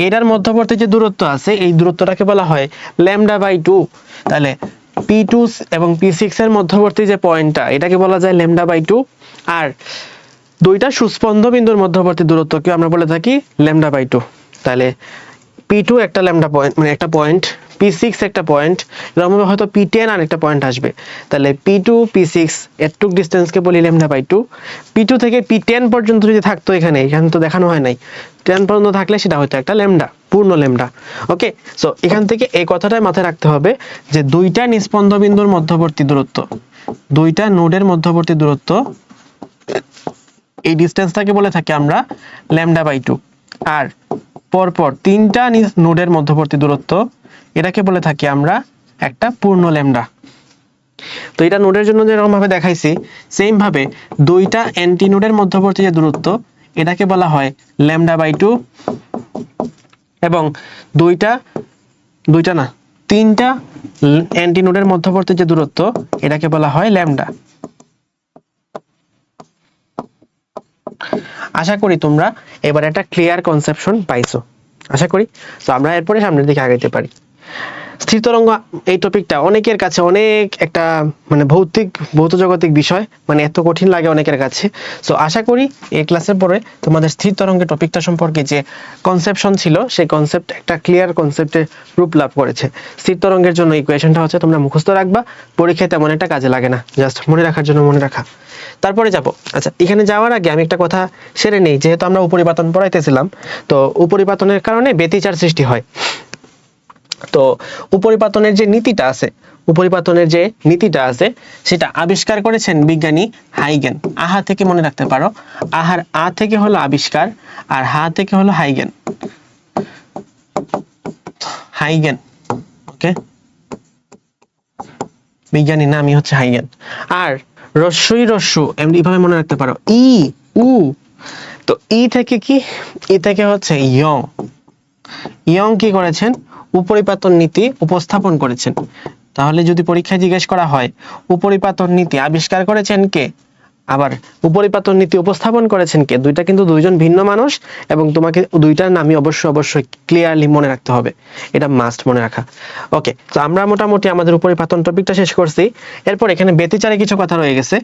এটার মধ্যবর্তী যে দূরত্ব আছে এই দূরত্বটাকে বলা হয় λ/2। তাহলে P2 এবং P6 এর মধ্যবর্তী যে পয়েন্টটা এটাকে বলা যায় λ/2, আর দুইটা সুস্পন্দ বিন্দুর মধ্যবর্তী দূরত্বকে আমরা বলে থাকি λ/2। তাহলে P2 একটা ল্যামডা পয়েন্ট, মানে একটা পয়েন্ট, P6 একটা পয়েন্ট, এরকম হয়তো P10 আর একটা পয়েন্ট আসবে। তাহলে P2 P6 এটুক ডিসটেন্সকে বলি λ/2। P2 থেকে P10 পর্যন্ত যদি থাকতো এখানে তো দেখানো হয় নাই, 10 পর্যন্ত থাকলে সেটা হয়তো একটা ল্যামডা, পূর্ণ ল্যামডা। ওকে, সো এখান থেকে এই কথাটাই মাথায় রাখতে হবে যে দুইটা নিস্পন্দ বিন্দুর মধ্যবর্তী দূরত্ব, দুইটা নোডের মধ্যবর্তী দূরত্ব, এই ডিসটেন্সটাকে বলে থাকি আমরা λ/2। আর পরপর তিনটা নোডের মধ্যবর্তী দূরত্ব এটাকে বলে থাকি আমরা একটা পূর্ণ ল্যামডা। তো এটা নোডের জন্য যেরকম ভাবে দেখাইছি সেম ভাবে দুইটা অ্যান্টিনোডের মধ্যবর্তী যে দূরত্ব এটাকে বলা হয় λ/2, এবং তিনটা অ্যান্টিনোডের মধ্যবর্তী যে দূরত্ব এটাকে বলা হয় ল্যামডা। আশা করি তোমরা এবার একটা ক্লিয়ার কনসেপশন পাইছো, আশা করি। তো আমরা এরপরে সামনের দিকে আগাইতে পারি। স্থির তরঙ্গ এই টপিকটা অনেকের কাছে অনেক একটা মানে ভৌত জগতিক বিষয়, মানে এত কঠিন লাগে অনেকের কাছে। সো আশা করি এই ক্লাসের পরে তোমাদের স্থির তরঙ্গের টপিকটা সম্পর্কে যে কনসেপশন ছিল সেই কনসেপ্ট একটা ক্লিয়ার কনসেপ্টে রূপ লাভ করেছে। স্থির তরঙ্গের জন্য ইকুয়েশনটা হচ্ছে তোমরা মুখস্থ রাখবা, পরীক্ষায় তেমন একটা কাজে লাগে না, জাস্ট মনে রাখার জন্য মনে রাখা। তারপরে যাব। আচ্ছা, এখানে যাওয়ার আগে আমি একটা কথা সেরে নেই, যেহেতু আমরা উপরিপাতন পড়াইতেছিলাম, তো উপরিপাতনের কারণে ব্যতিচার সৃষ্টি হয়। তো উপরিপাতনের যে নীতিটা আছে সেটা আবিষ্কার করেছেন বিজ্ঞানী হাইগেন। আহা থেকে মনে রাখতে পারো, আহার আ থেকে হলো আবিষ্কার আর হা থেকে হলো হাইগেন। ওকে, বিজ্ঞানীর নামই হচ্ছে হাইগেন। আর রস্যই রস্যু এমনি ভাবে মনে রাখতে পারো, ই উ। তো ই থেকে কি, ই থেকে হচ্ছে ইয়ং কি করেছেন, উপরিপাতন নীতি উপস্থাপন করেছেন। তাহলে যদি পরীক্ষায় জিজ্ঞেস করা হয় উপরিপাতন নীতি আবিষ্কার করেছেন কে, আবার উপরিপাতন নীতি উপস্থাপন করেছেন কে, দুইটা কিন্তু দুইজন ভিন্ন মানুষ, এবং তোমাকে দুইটার নামই অবশ্যই ক্লিয়ারলি মনে রাখতে হবে, এটা মাস্ট মনে রাখা। ওকে, তো আমরা মোটামুটি আমাদের উপরিপাতন টপিকটা শেষ করছি। এরপর এখানে ব্যতিচারে কিছু কথা রয়ে গেছে।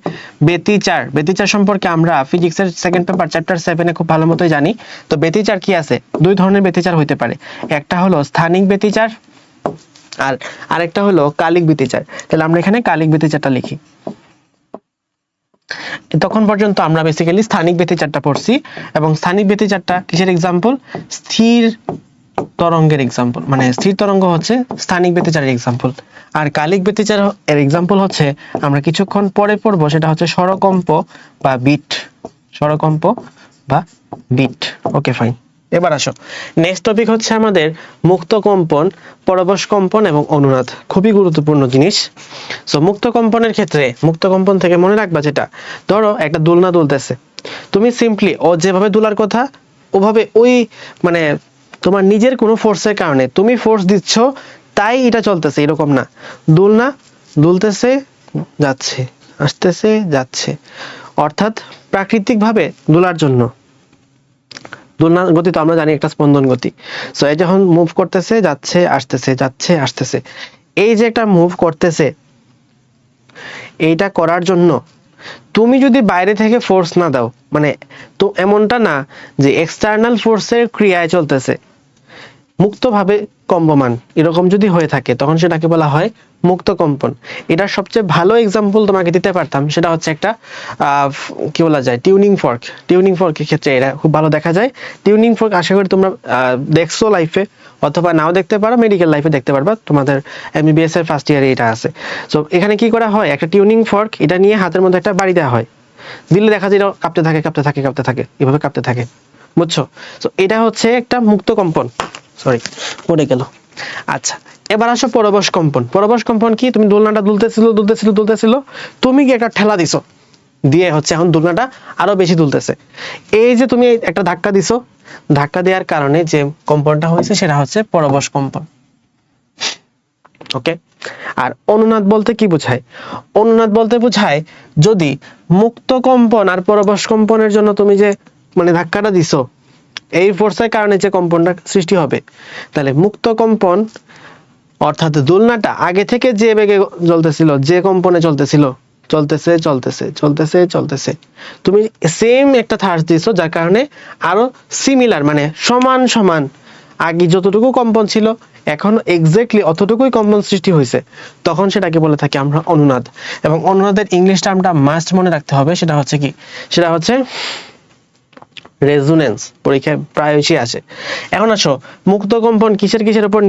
ব্যতিচার সম্পর্কে আমরা ফিজিক্সের সেকেন্ড পেপার চ্যাপ্টার 7-এ খুব ভালো মতোই জানি। তো ব্যতিচার কি আছে, দুই ধরনের ব্যতিচার হইতে পারে, একটা হলো স্থানিক ব্যতিচার আর আরেকটা হলো কালিক ব্যতিচার। তাহলে আমরা এখানে কালিক ব্যতিচারটা লিখি। তখন পর্যন্ত আমরা বেসিক্যালি স্থানিক ব্যতিচারটা পড়ছি, এবং স্থানিক ব্যতিচারটা কিসের এক্সাম্পল, স্থির তরঙ্গের এক্সাম্পল, মানে স্থির তরঙ্গ হচ্ছে স্থানিক ব্যতিচারের এক্সাম্পল। আর কালিক ব্যতিচার এর এক্সাম্পল হচ্ছে আমরা কিছুক্ষণ পরে পড়বো, সেটা হচ্ছে স্বরকম্প বা বিট। Okay fine. এবার আসো, নেক্সট টপিক হচ্ছে আমাদের মুক্ত কম্পন, পরবশ কম্পন এবং অনুনাদ। খুবই গুরুত্বপূর্ণ জিনিস। সো মুক্ত কম্পনের ক্ষেত্রে, মুক্ত কম্পন থেকে মনে রাখবা, যেটা ধরো একটা দোলনা দুলতেছে, তুমি সিম্পলি ও যেভাবে দুলার কথা ওভাবে, ওই মানে তোমার নিজের কোনো ফোর্সের কারণে তুমি ফোর্স দিচ্ছ তাই এটা চলতেছে, এরকম না। দোলনা দুলতেছে, যাচ্ছে, আসতেছে, যাচ্ছে, অর্থাৎ প্রাকৃতিকভাবে দোলার জন্য দোলনার গতি তো আমরা জানি একটা স্পন্দন গতি। সো এই যখন মুভ করতেছে, যাচ্ছে আসতেছে, যাচ্ছে আসতেছে, এই যে একটা মুভ করতেছে, এইটা করার জন্য তুমি যদি বাইরে থেকে ফোর্স না দাও, মানে তো এমনটা না যে এক্সটার্নাল ফোর্সের ক্রিয়ায় চলতেছে, মুক্তভাবে কম্পমান, এরকম যদি হয়ে থাকে তখন সেটাকে বলা হয় মুক্ত কম্পন। এটার সবচেয়ে ভালো এক্সাম্পল তোমাকে দিতে পারতাম, সেটা হচ্ছে একটা কি বলা যায়, টিউনিং ফর্কের ক্ষেত্রে এটা খুব ভালো দেখা যায়। টিউনিং ফর্ক আশা করি তোমরা দেখছো লাইফে, অথবা নাও দেখতে পারো, মেডিকেল লাইফে দেখতে পারবা, তোমাদের এমবিবিএস এর ফার্স্ট ইয়ারে এটা আছে। সো এখানে কি করা হয়, একটা টিউনিং ফর্ক, এটা নিয়ে হাতের মধ্যে একটা বাড়ি দেওয়া হয়, দিলে দেখা যায় কাঁপতে থাকে, এভাবে কাঁপতে থাকে, বুঝছো? তো এটা হচ্ছে একটা মুক্ত কম্পন, সরি পড়ে গেল। আচ্ছা, এবার আসো পরবশ কম্পন কি, তুমি দোলনাটা দুলতেছিল, তুমি কি একটা ঠেলা দিছো, দিয়ে হচ্ছে এখন দোলনাটা আরো বেশি দুলতেছে। এই যে তুমি একটা ধাক্কা দিছো, ধাক্কা দেওয়ার কারণে যে কম্পনটা হয়েছে সেটা হচ্ছে পরবশ কম্পন। ওকে, আর অনুনাদ বলতে কি বোঝায়, অনুনাদ বলতে বোঝায় যদি মুক্ত কম্পন আর পরবশ কম্পনের জন্য তুমি যে মানে ধাক্কাটা দিছো, এই ফোর্সের কারণে যে কম্পনটা সৃষ্টি হবে, তাহলে মুক্ত কম্পন অর্থাৎ দোলনাটা আগে থেকে যে বেগে চলতেছিল, যে কম্পনে চলতেছে, তুমি সেম একটা থার্স দিছো, যার কারণে আরো সিমিলার মানে সমান আগে যতটুকু কম্পন ছিল এখন এক্স্যাক্টলি অতটুকুই কম্পন সৃষ্টি হয়েছে, তখন সেটাকে বলে থাকি আমরা অনুনাদ। এবং অনুনাদের ইংলিশ টার্মটা মাস্ট মনে রাখতে হবে, সেটা হচ্ছে কি, সেটা হচ্ছে রেজোনেন্স, পরীক্ষায় প্রায়শই আসে। এখন আসো, মুক্ত কম্পন কিসের উপর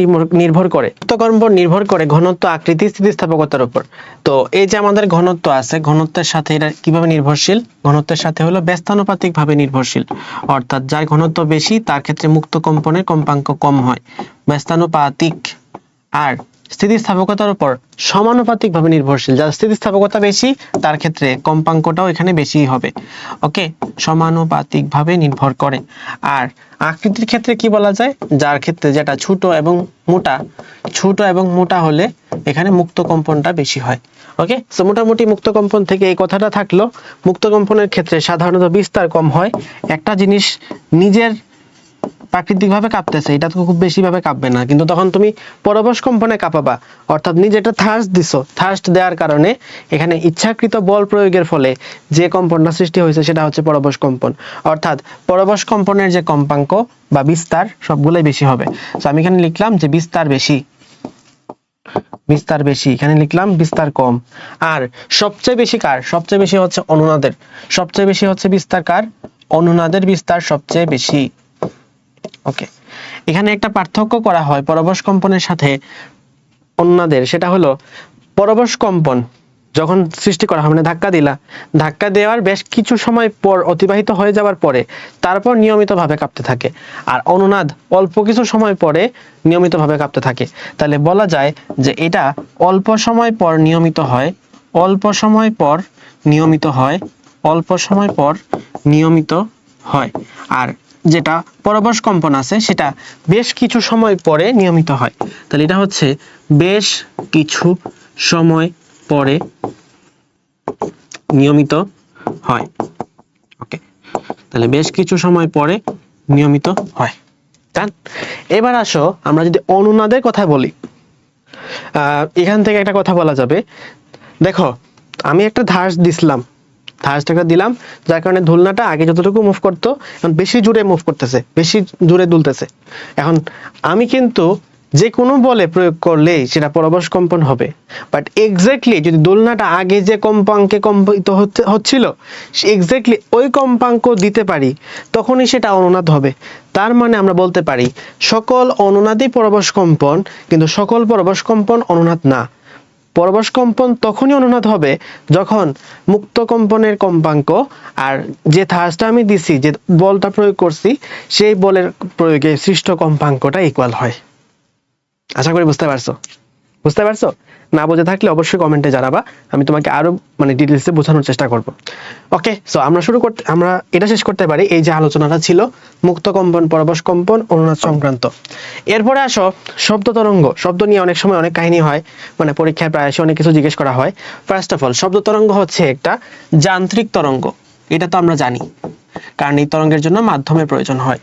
নির্ভর করে, মুক্ত কম্পন নির্ভর করে ঘনত্ব, আকৃতি, স্থিতিস্থাপকতার উপর। তো এই যে আমাদের ঘনত্ব আছে, ঘনত্বের সাথে এটা কিভাবে নির্ভরশীল, ঘনত্বের সাথে হলো ব্যস্তানুপাতিক ভাবে নির্ভরশীল, অর্থাৎ যার ঘনত্ব বেশি তার ক্ষেত্রে মুক্ত কম্পনের কম্পাঙ্ক কম হয়, ব্যস্তানুপাতিক। আর স্থিতিস্থাপকতার উপর সমানুপাতিকভাবে নির্ভরশীল। যার স্থিতিস্থাপকতা বেশি তার ক্ষেত্রে কম্পাঙ্কটাও এখানে বেশি হবে। ওকে, সমানুপাতিকভাবে নির্ভর করে। আর আকৃতির ক্ষেত্রে কি বলা যায়, যার ক্ষেত্রে যেটা ছোট এবং মোটা হলে এখানে মুক্ত কম্পনটা বেশি হয়। ওকে, সো মোটামুটি মুক্ত কম্পন থেকে এই কথাটা থাকলো। মুক্ত কম্পনের ক্ষেত্রে সাধারণত বিস্তার কম হয়। একটা জিনিস নিজের প্রাকৃতিকভাবে কাঁপতেছে, এটা তো খুব বেশি ভাবে কাঁপবে না, কিন্তু তখন তুমি পরবশ কম্পনে কাঁপাবা, অর্থাৎ নিজেটা থার্স্ট দিছো, থার্স্ট দেওয়ার কারণে এখানে ইচ্ছাকৃত বল প্রয়োগের ফলে যে কম্পনটা সৃষ্টি হয়েছে সেটা হচ্ছে পরবশ কম্পন। অর্থাৎ পরবশ কম্পনের যে কম্পাঙ্ক বা বিস্তার সবগুলোই বেশি হবে। তো আমি এখানে লিখলাম যে বিস্তার বেশি, এখানে লিখলাম বিস্তার কম। আর সবচেয়ে বেশি কার? সবচেয়ে বেশি হচ্ছে অনুনাদের। সবচেয়ে বেশি হচ্ছে বিস্তার কার? অনুনাদের বিস্তার সবচেয়ে বেশি। ওকে, এখানে একটা পার্থক্য করা হয় পরবশ কম্পনের সাথে অনুনাদের, সেটা হলো পরবশ কম্পন যখন সৃষ্টি করা হয়, মানে ধাক্কা দেওয়ার বেশ কিছু সময় পর অতিবাহিত হয়ে যাওয়ার পরে তারপর নিয়মিতভাবে কাঁপতে থাকে। আর অনুনাদ অল্প কিছু সময় পরে নিয়মিতভাবে কাঁপতে থাকে। তাহলে বলা যায় যে এটা অল্প সময় পর নিয়মিত হয়, অল্প সময় পর নিয়মিত হয়। আর যেটা পরবশ কম্পন আছে সেটা বেশ কিছু সময় পরে নিয়মিত হয়। তাহলে এটা হচ্ছে বেশ কিছু সময় পরে নিয়মিত হয়। ওকে, তাহলে বেশ কিছু সময় পরে নিয়মিত হয়। এবার আসো আমরা যদি অনুনাদের কথা বলি, এখান থেকে একটা কথা বলা যাবে। দেখো, আমি একটা ধার্সটা দিলাম, যার কারণে দোলনাটা আগে যতটুকু মুভ করতো এখন বেশি জোরে মুভ করতেছে, বেশি জোরে দুলতেছে। এখন আমি কিন্তু যে কোনো বলে প্রয়োগ করলেই সেটা পরবশ কম্পন হবে, বাট এক্স্যাক্টলি যদি দোলনাটা আগে যে কম্পাঙ্কে কম্পিত হচ্ছিল এক্স্যাক্টলি ওই কম্পাঙ্ক দিতে পারি, তখনই সেটা অনুনাদ হবে। তার মানে আমরা বলতে পারি সকল অনুনাদই পরবশ কম্পন, কিন্তু সকল পরবশ কম্পন অনুনাদ না। পরবশ কম্পন তখনই অনুনাদ হবে যখন মুক্ত কম্পনের কম্পাঙ্ক আর যে থার্সটা আমি দিছি, যে বলটা প্রয়োগ করছি, সেই বলের প্রয়োগে সৃষ্ট কম্পাঙ্কটা ইকুয়াল হয়। আশা করি বুঝতে পারছো? না বুঝে থাকলে অবশ্যই কমেন্টে জানাবা, আমি তোমাকে আরো ডিটেইলসে বোঝানোর চেষ্টা করব। ওকে, সো আমরা এটা শেষ করতে পারি। এই যে আলোচনাটা ছিল মুক্ত কম্পন, পরবশ কম্পন, অনুনাদ সংক্রান্ত। এরপরে আসো শব্দ তরঙ্গ। শব্দ নিয়ে অনেক সময় অনেক কাহিনী হয়, পরীক্ষায় প্রায় অনেক কিছু জিজ্ঞেস করা হয়। ফার্স্ট অফ অল, শব্দ তরঙ্গ হচ্ছে একটা যান্ত্রিক তরঙ্গ, এটা তো আমরা জানি, কারণ এই তরঙ্গের জন্য মাধ্যমের প্রয়োজন হয়।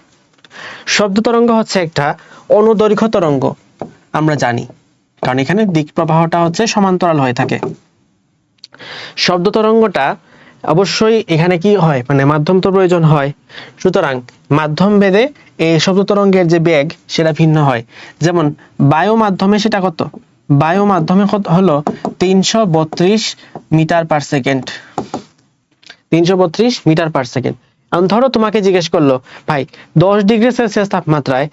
শব্দ তরঙ্গ হচ্ছে একটা অনুদৈর্ঘ্য তরঙ্গ, আমরা জানি, কারণ এখানে দিক প্রবাহটা হচ্ছে সমান্তরাল হয়ে থাকে। শব্দ তরঙ্গটা অবশ্যই এখানে কি হয়, মাধ্যম তো প্রয়োজন হয়, সুতরাং মাধ্যম ভেদে এই শব্দ তরঙ্গের যে বেগ সেটা ভিন্ন হয়। যেমন বায়ু মাধ্যমে সেটা কত? বায়ু মাধ্যমে হলো 332 metre per second. 332 metre per second. এখন ধরো তোমাকে জিজ্ঞেস করলো, ভাই 10 ডিগ্রি সেলসিয়াস তাপমাত্রায়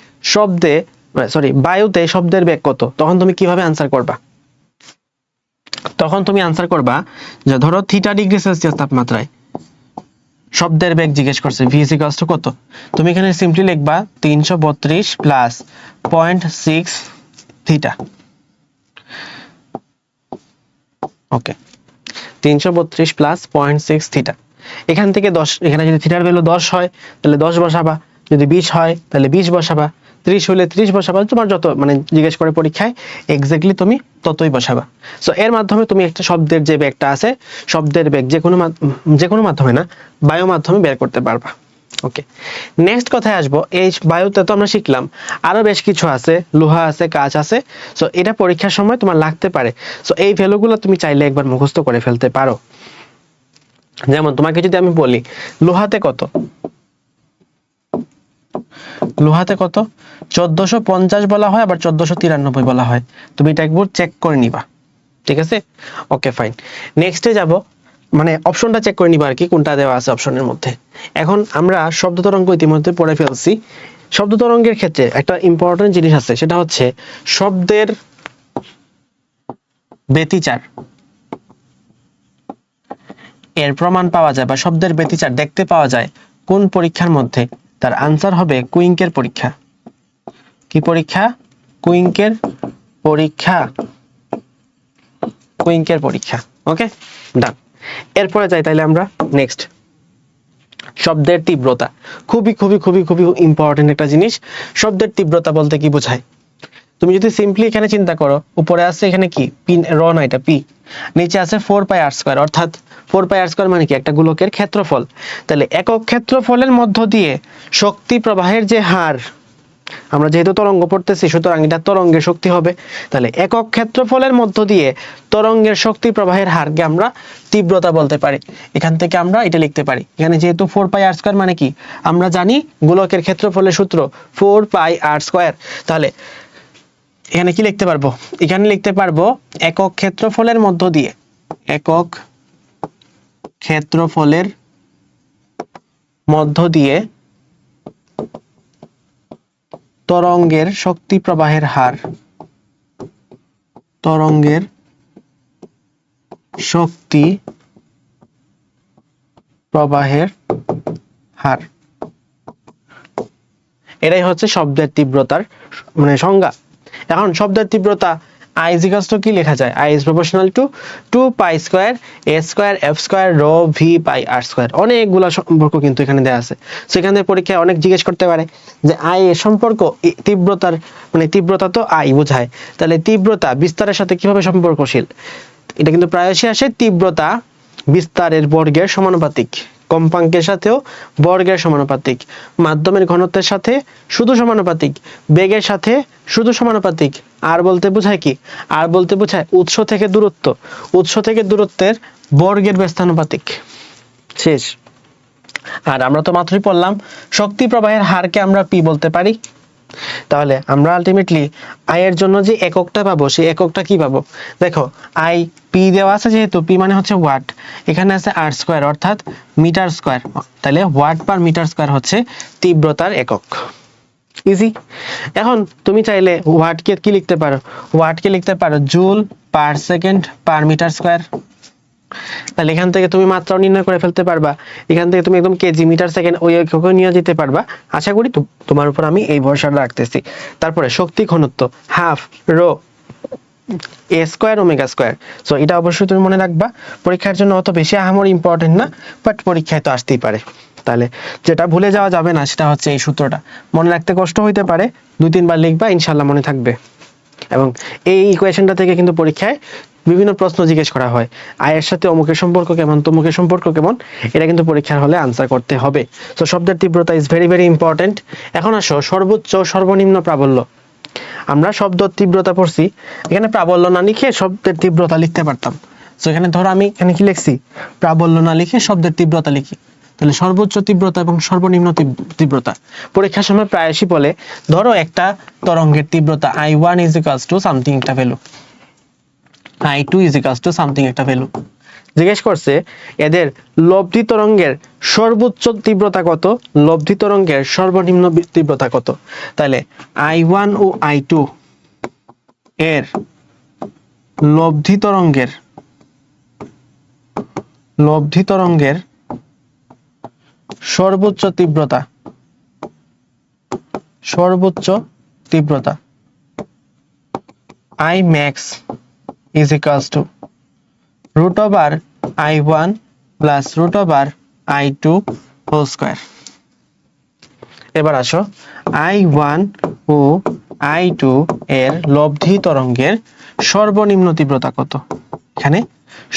বায়ুতে শব্দের বেগ কত? তখন তুমি কিভাবে আনসার করবা? তখন তুমি আনসার করবা যে ধরো থিটা ডিগ্রি সেলসিয়াস তাপমাত্রায় শব্দের বেগ জিজ্ঞেস করছে, v = কত? তুমি এখানে সিম্পলি লিখবা 332 প্লাস 0.6 থিটা। ওকে, 332 প্লাস 0.6 থিটা। এখান থেকে 10, এখানে যদি থিটার ভ্যালু 10 হয় তাহলে 10 বসাবা, যদি 20 হয় তাহলে 20 বসাবা, 30 হলে 30 বসাবা, তোমার যত জিজ্ঞেস করে পরীক্ষায় এক্স্যাক্টলি তুমি ততই বসাবা। সো এর মাধ্যমে তুমি একটা শব্দের যে বেগটা আছে, শব্দের বেগ যে কোনো মাধ্যমে না, বায়ু মাধ্যমে বের করতে পারবা। ওকে, নেক্সট কথায় আসবো। এই বায়ুতে তো আমরা শিখলাম, আরো বেশ কিছু আছে, লোহা আছে, কাঁচ আছে। সো এটা পরীক্ষার সময় তোমার লাগতে পারে। সো এই ভ্যালুগুলো তুমি চাইলে একবার মুখস্থ করে ফেলতে পারো। যেমন তোমাকে যদি আমি বলি লোহাতে কত, 1450 বলা হয়, আবার 1493 বলা হয়। তুমি এটা একবার চেক করে নিবা, ঠিক আছে? ওকে, ফাইন। নেক্সটে যাব, অপশনটা চেক করে নিবা আর কি, কোনটা দেওয়া আছে অপশনের মধ্যে। এখন আমরা শব্দ তরঙ্গ ইতিমধ্যে পড়ে ফেলছি। শব্দ তরঙ্গের ক্ষেত্রে একটা ইম্পর্টেন্ট জিনিস আছে, সেটা হচ্ছে শব্দের ব্যতিচার। এর প্রমাণ পাওয়া যায় বা শব্দের ব্যতিচার দেখতে পাওয়া যায় কোন পরীক্ষার মধ্যে? তার আনসার হবে কুইঙ্কের পরীক্ষা। কি পরীক্ষা? কুইঙ্কের পরীক্ষা, কুইঙ্কের পরীক্ষা। ওকে, ডান। এরপরে যাই তাইলে আমরা নেক্সট, শব্দের তীব্রতা। খুবই খুবই খুবই খুবই ইম্পর্টেন্ট একটা জিনিস। শব্দের তীব্রতা বলতে কি বোঝায়? তুমি যদি সিম্পলি এখানে চিন্তা করো, উপরে আছে এখানে কি পি, র না এটা পি, নিচে আছে 4πr², অর্থাৎ 4πr² মানে কি একটা গোলকের ক্ষেত্রফল। তাহলে একক ক্ষেত্রফলের মধ্য দিয়ে শক্তি প্রবাহের যে হার, আমরা যেহেতু তরঙ্গ পড়তেছি সুতরাং এটা তরঙ্গের শক্তি হবে। তাহলে একক ক্ষেত্রফলের মধ্য দিয়ে তরঙ্গের শক্তি প্রবাহের হারকে আমরা তীব্রতা বলতে পারি। এখান থেকে আমরা এটা লিখতে পারি, এখানে যেহেতু 4πr² মানে কি আমরা জানি গোলকের ক্ষেত্রফলের সূত্র 4πr²। তাহলে এখানে কি লিখতে পারবো? এখানে লিখতে পারবো একক ক্ষেত্রফলের মধ্য দিয়ে, একক ক্ষেত্রফলের মধ্য দিয়ে তরঙ্গের শক্তি প্রবাহের হার, তরঙ্গের শক্তি প্রবাহের হার, এটাই হচ্ছে শব্দের তীব্রতার মানে সংজ্ঞা। এখন শব্দের তীব্রতা I = কি লেখা যায়? I is proportional to 2π² a² f² ρ v π r²। অনেকগুলা সম্পর্ক কিন্তু এখানে দেয়া আছে। সো এখানে পরীক্ষায় অনেক জিজ্ঞেস করতে পারে যে I এর সম্পর্ক তীব্রতার মানে তীব্রতা তো I বোঝায়, তাহলে তীব্রতা বিস্তারের সাথে কিভাবে সম্পর্কশীল? এটা কিন্তু প্রায়শই আসে, তীব্রতা বিস্তারের বর্গের সমানুপাতিক, কম্পাঙ্কের সাথেও বর্গের সমানুপাতিক, মাধ্যমের ঘনত্বের সাথে শুধু সমানুপাতিক, বেগের সাথে শুধু সমানুপাতিক। আর বলতে বোঝায় কি? আর বলতে বোঝায় উৎস থেকে দূরত্ব, উৎস থেকে দূরত্বের বর্গের ব্যস্তানুপাতিক। শেষ। আর আমরা তো মাত্রই পড়লাম শক্তি প্রবাহের হারকে আমরা পি বলতে পারি। তাহলে আমরা আলটিমেটলি আই এর জন্য যে এককটা পাবো সেই এককটা কি পাবো? দেখো আই পি দেওয়া আছে, যেহেতু পি মানে হচ্ছে ওয়াট, এখানে আছে r² অর্থাৎ মিটার স্কয়ার, তাহলে ওয়াট পার মিটার স্কয়ার হচ্ছে তীব্রতার একক। ইজি। এখন তুমি চাইলে ওয়াটকে কি লিখতে পারো? ওয়াটকে লিখতে পারো joule per second per metre square. তাহলে এখান থেকে তুমি মাত্রাও নির্ণয় করে ফেলতে পারবা, এখান থেকে তুমি একদম কেজি মিটার সেকেন্ড ওই এককে নিয়ে যেতে পারবা। আশা করি তোমার উপর আমি এই ভরসাটা রাখতেছি। তারপরে শক্তি ঘনত্ব হাফ রো a² ω²। সো এটা অবশ্যই তুমি মনে রাখবা, পরীক্ষার জন্য অত বেশি আহামরি ইম্পর্টেন্ট না, বাট পরীক্ষায় তো আসতেই পারে। তাহলে যেটা ভুলে যাওয়া যাবে না সেটা হচ্ছে এই সূত্রটা, মনে রাখতে কষ্ট হইতে পারে, 2-3 বার লিখবা ইনশাআল্লাহ মনে থাকবে। এবং এই ইকুয়েশনটা থেকে কিন্তু পরীক্ষায় বিভিন্ন প্রশ্ন জিজ্ঞেস করা হয়, আয়ের সাথে অমুকের সম্পর্ক কেমন, তমুকের সম্পর্ক কেমন, এটা কিন্তু পরীক্ষার হলে আনসার করতে হবে। তো শব্দের তীব্রতা ইজ ভেরি ভেরি ইম্পর্টেন্ট। এখন আসো সর্বোচ্চ সর্বনিম্ন প্রাবল্য। আমরা শব্দ তীব্রতা পড়ছি, এখানে প্রাবল্য না লিখে শব্দের তীব্রতা লিখতে পারতাম। তো এখানে ধরো আমি এখানে কি লিখছি, প্রাবল্য না লিখে শব্দের তীব্রতা লিখি, তাহলে সর্বোচ্চ তীব্রতা এবং সর্বনিম্ন তীব্রতা। পরীক্ষার সময় প্রায়শই বলে ধরো একটা তরঙ্গের তীব্রতা I1 = সামথিং একটা ভ্যালু, I2 = সামথিং একটা ভ্যালু। জিজ্ঞেস করছে এদের লব্ধি তরঙ্গের সর্বোচ্চ তীব্রতা কত, লব্ধি তরঙ্গের সর্বনিম্ন তীব্রতা কত। তাহলে I1 ও I2 এর লব্ধি তরঙ্গের সর্বোচ্চ তীব্রতা I max = √I1 + √I2 whole square. এবার আসো I1 ও I2 এর লব্ধি তরঙ্গের সর্বনিম্ন তীব্রতা কত। এখানে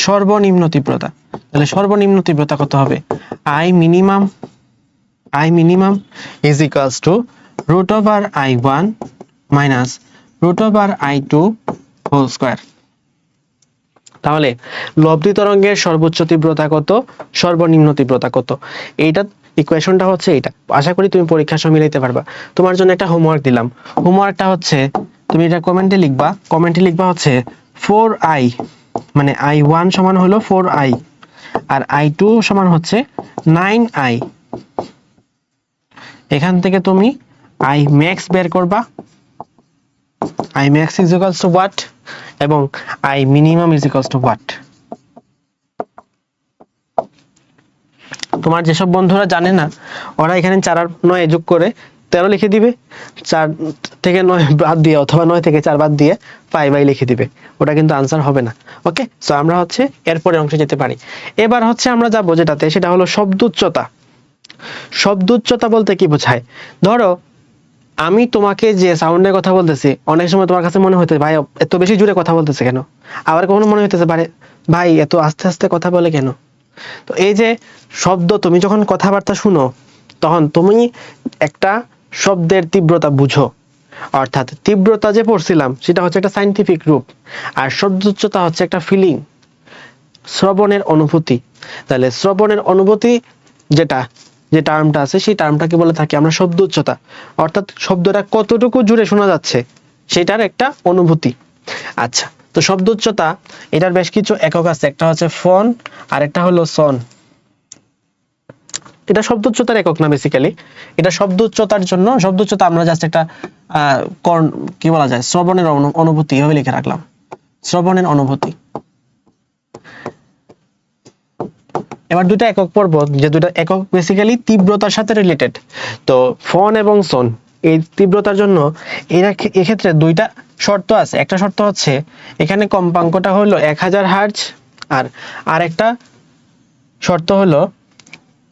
সর্বনিম্ন তীব্রতা, তাহলে সর্বনিম্ন তীব্রতা কত হবে? I minimum = √I1 - √I2 whole square. তাহলে লব্ধি তরঙ্গের সর্বোচ্চ তীব্রতা কত, সর্বনিম্ন তীব্রতা কত, এইটা ইকুয়েশনটা হচ্ছে এইটা। আশা করি তুমি পরীক্ষার সময় মিলাইতে পারবা। তোমার জন্য একটা হোমওয়ার্ক দিলাম, হোমওয়ার্কটা হচ্ছে তুমি এটা কমেন্টে লিখবা হচ্ছে 4i, মানে I1 সমান হলো 4i আর I2 সমান হচ্ছে 9i। এখান থেকে তুমি I max বের করবা, I max = what এবং I minimum = what। তোমার যেসব বন্ধুরা জানে না ওরা এখানে 4 আর 9 যোগ করে 13 লিখে দিবে, 4 থেকে 9 বাদ দিয়ে অথবা 9 থেকে 4 বাদ দিয়ে 5i লিখে দিবে, ওটা কিন্তু আনসার হবে না। ওকে, সো আমরা হচ্ছে এরপরের অংশে যেতে পারি। এবার হচ্ছে আমরা যাবো যেটাতে, সেটা হলো শব্দ উচ্চতা। শব্দ উচ্চতা বলতে কি বোঝায়? ধরো আমি তোমাকে যে সাউন্ডে কথা বলতেছি, অনেক সময় তোমার কাছে মনে হইতে ভাই এত বেশি জোরে কথা বলতেছে কেন, আবার কখনো মনে হইতেছে ভাই এত আস্তে আস্তে কথা বলে কেন। তো এই যে শব্দ, তুমি যখন কথাবার্তা শুনো তখন তুমি একটা শব্দের তীব্রতা বুঝো, অর্থাৎ তীব্রতা যে পড়ছিলাম সেটা হচ্ছে একটা সায়েন্টিফিক রূপ, আর শব্দ উচ্চতা হচ্ছে একটা ফিলিং, শ্রবণের অনুভূতি। তাহলে শ্রবণের অনুভূতি যেটা, যে টার্মটা আছে সেই টার্মটাকে বলে থাকি আমরা শব্দ উচ্চতা, অর্থাৎ শব্দটা কতটুকু জুড়ে শোনা যাচ্ছে সেটার একটা অনুভূতি। আচ্ছা, তো শব্দ উচ্চতা এটার বেশ কিছু একক আছে, একটা হচ্ছে ফোন আর একটা হলো সন। এটা শব্দ উচ্চতার একক না, বেসিক্যালি এটা শব্দ উচ্চতার জন্য, শব্দ উচ্চতা আমরা জাস্ট একটা কি বলা যায়, শ্রবণের অনুভূতি এভাবে লিখে রাখলাম, শ্রবণের অনুভূতি। এবার দুইটা একক পড়ব, যে দুইটা একক বেসিক্যালি তীব্রতার সাথে রিলেটেড। তো ফোন এবং সন এই তীব্রতার জন্য এরা এক্ষেত্রে দুইটা শর্ত আছে। একটা শর্ত হচ্ছে এখানে কম্পাঙ্কটা হলো 1000 হার্জ, আর আরেকটা শর্ত হলো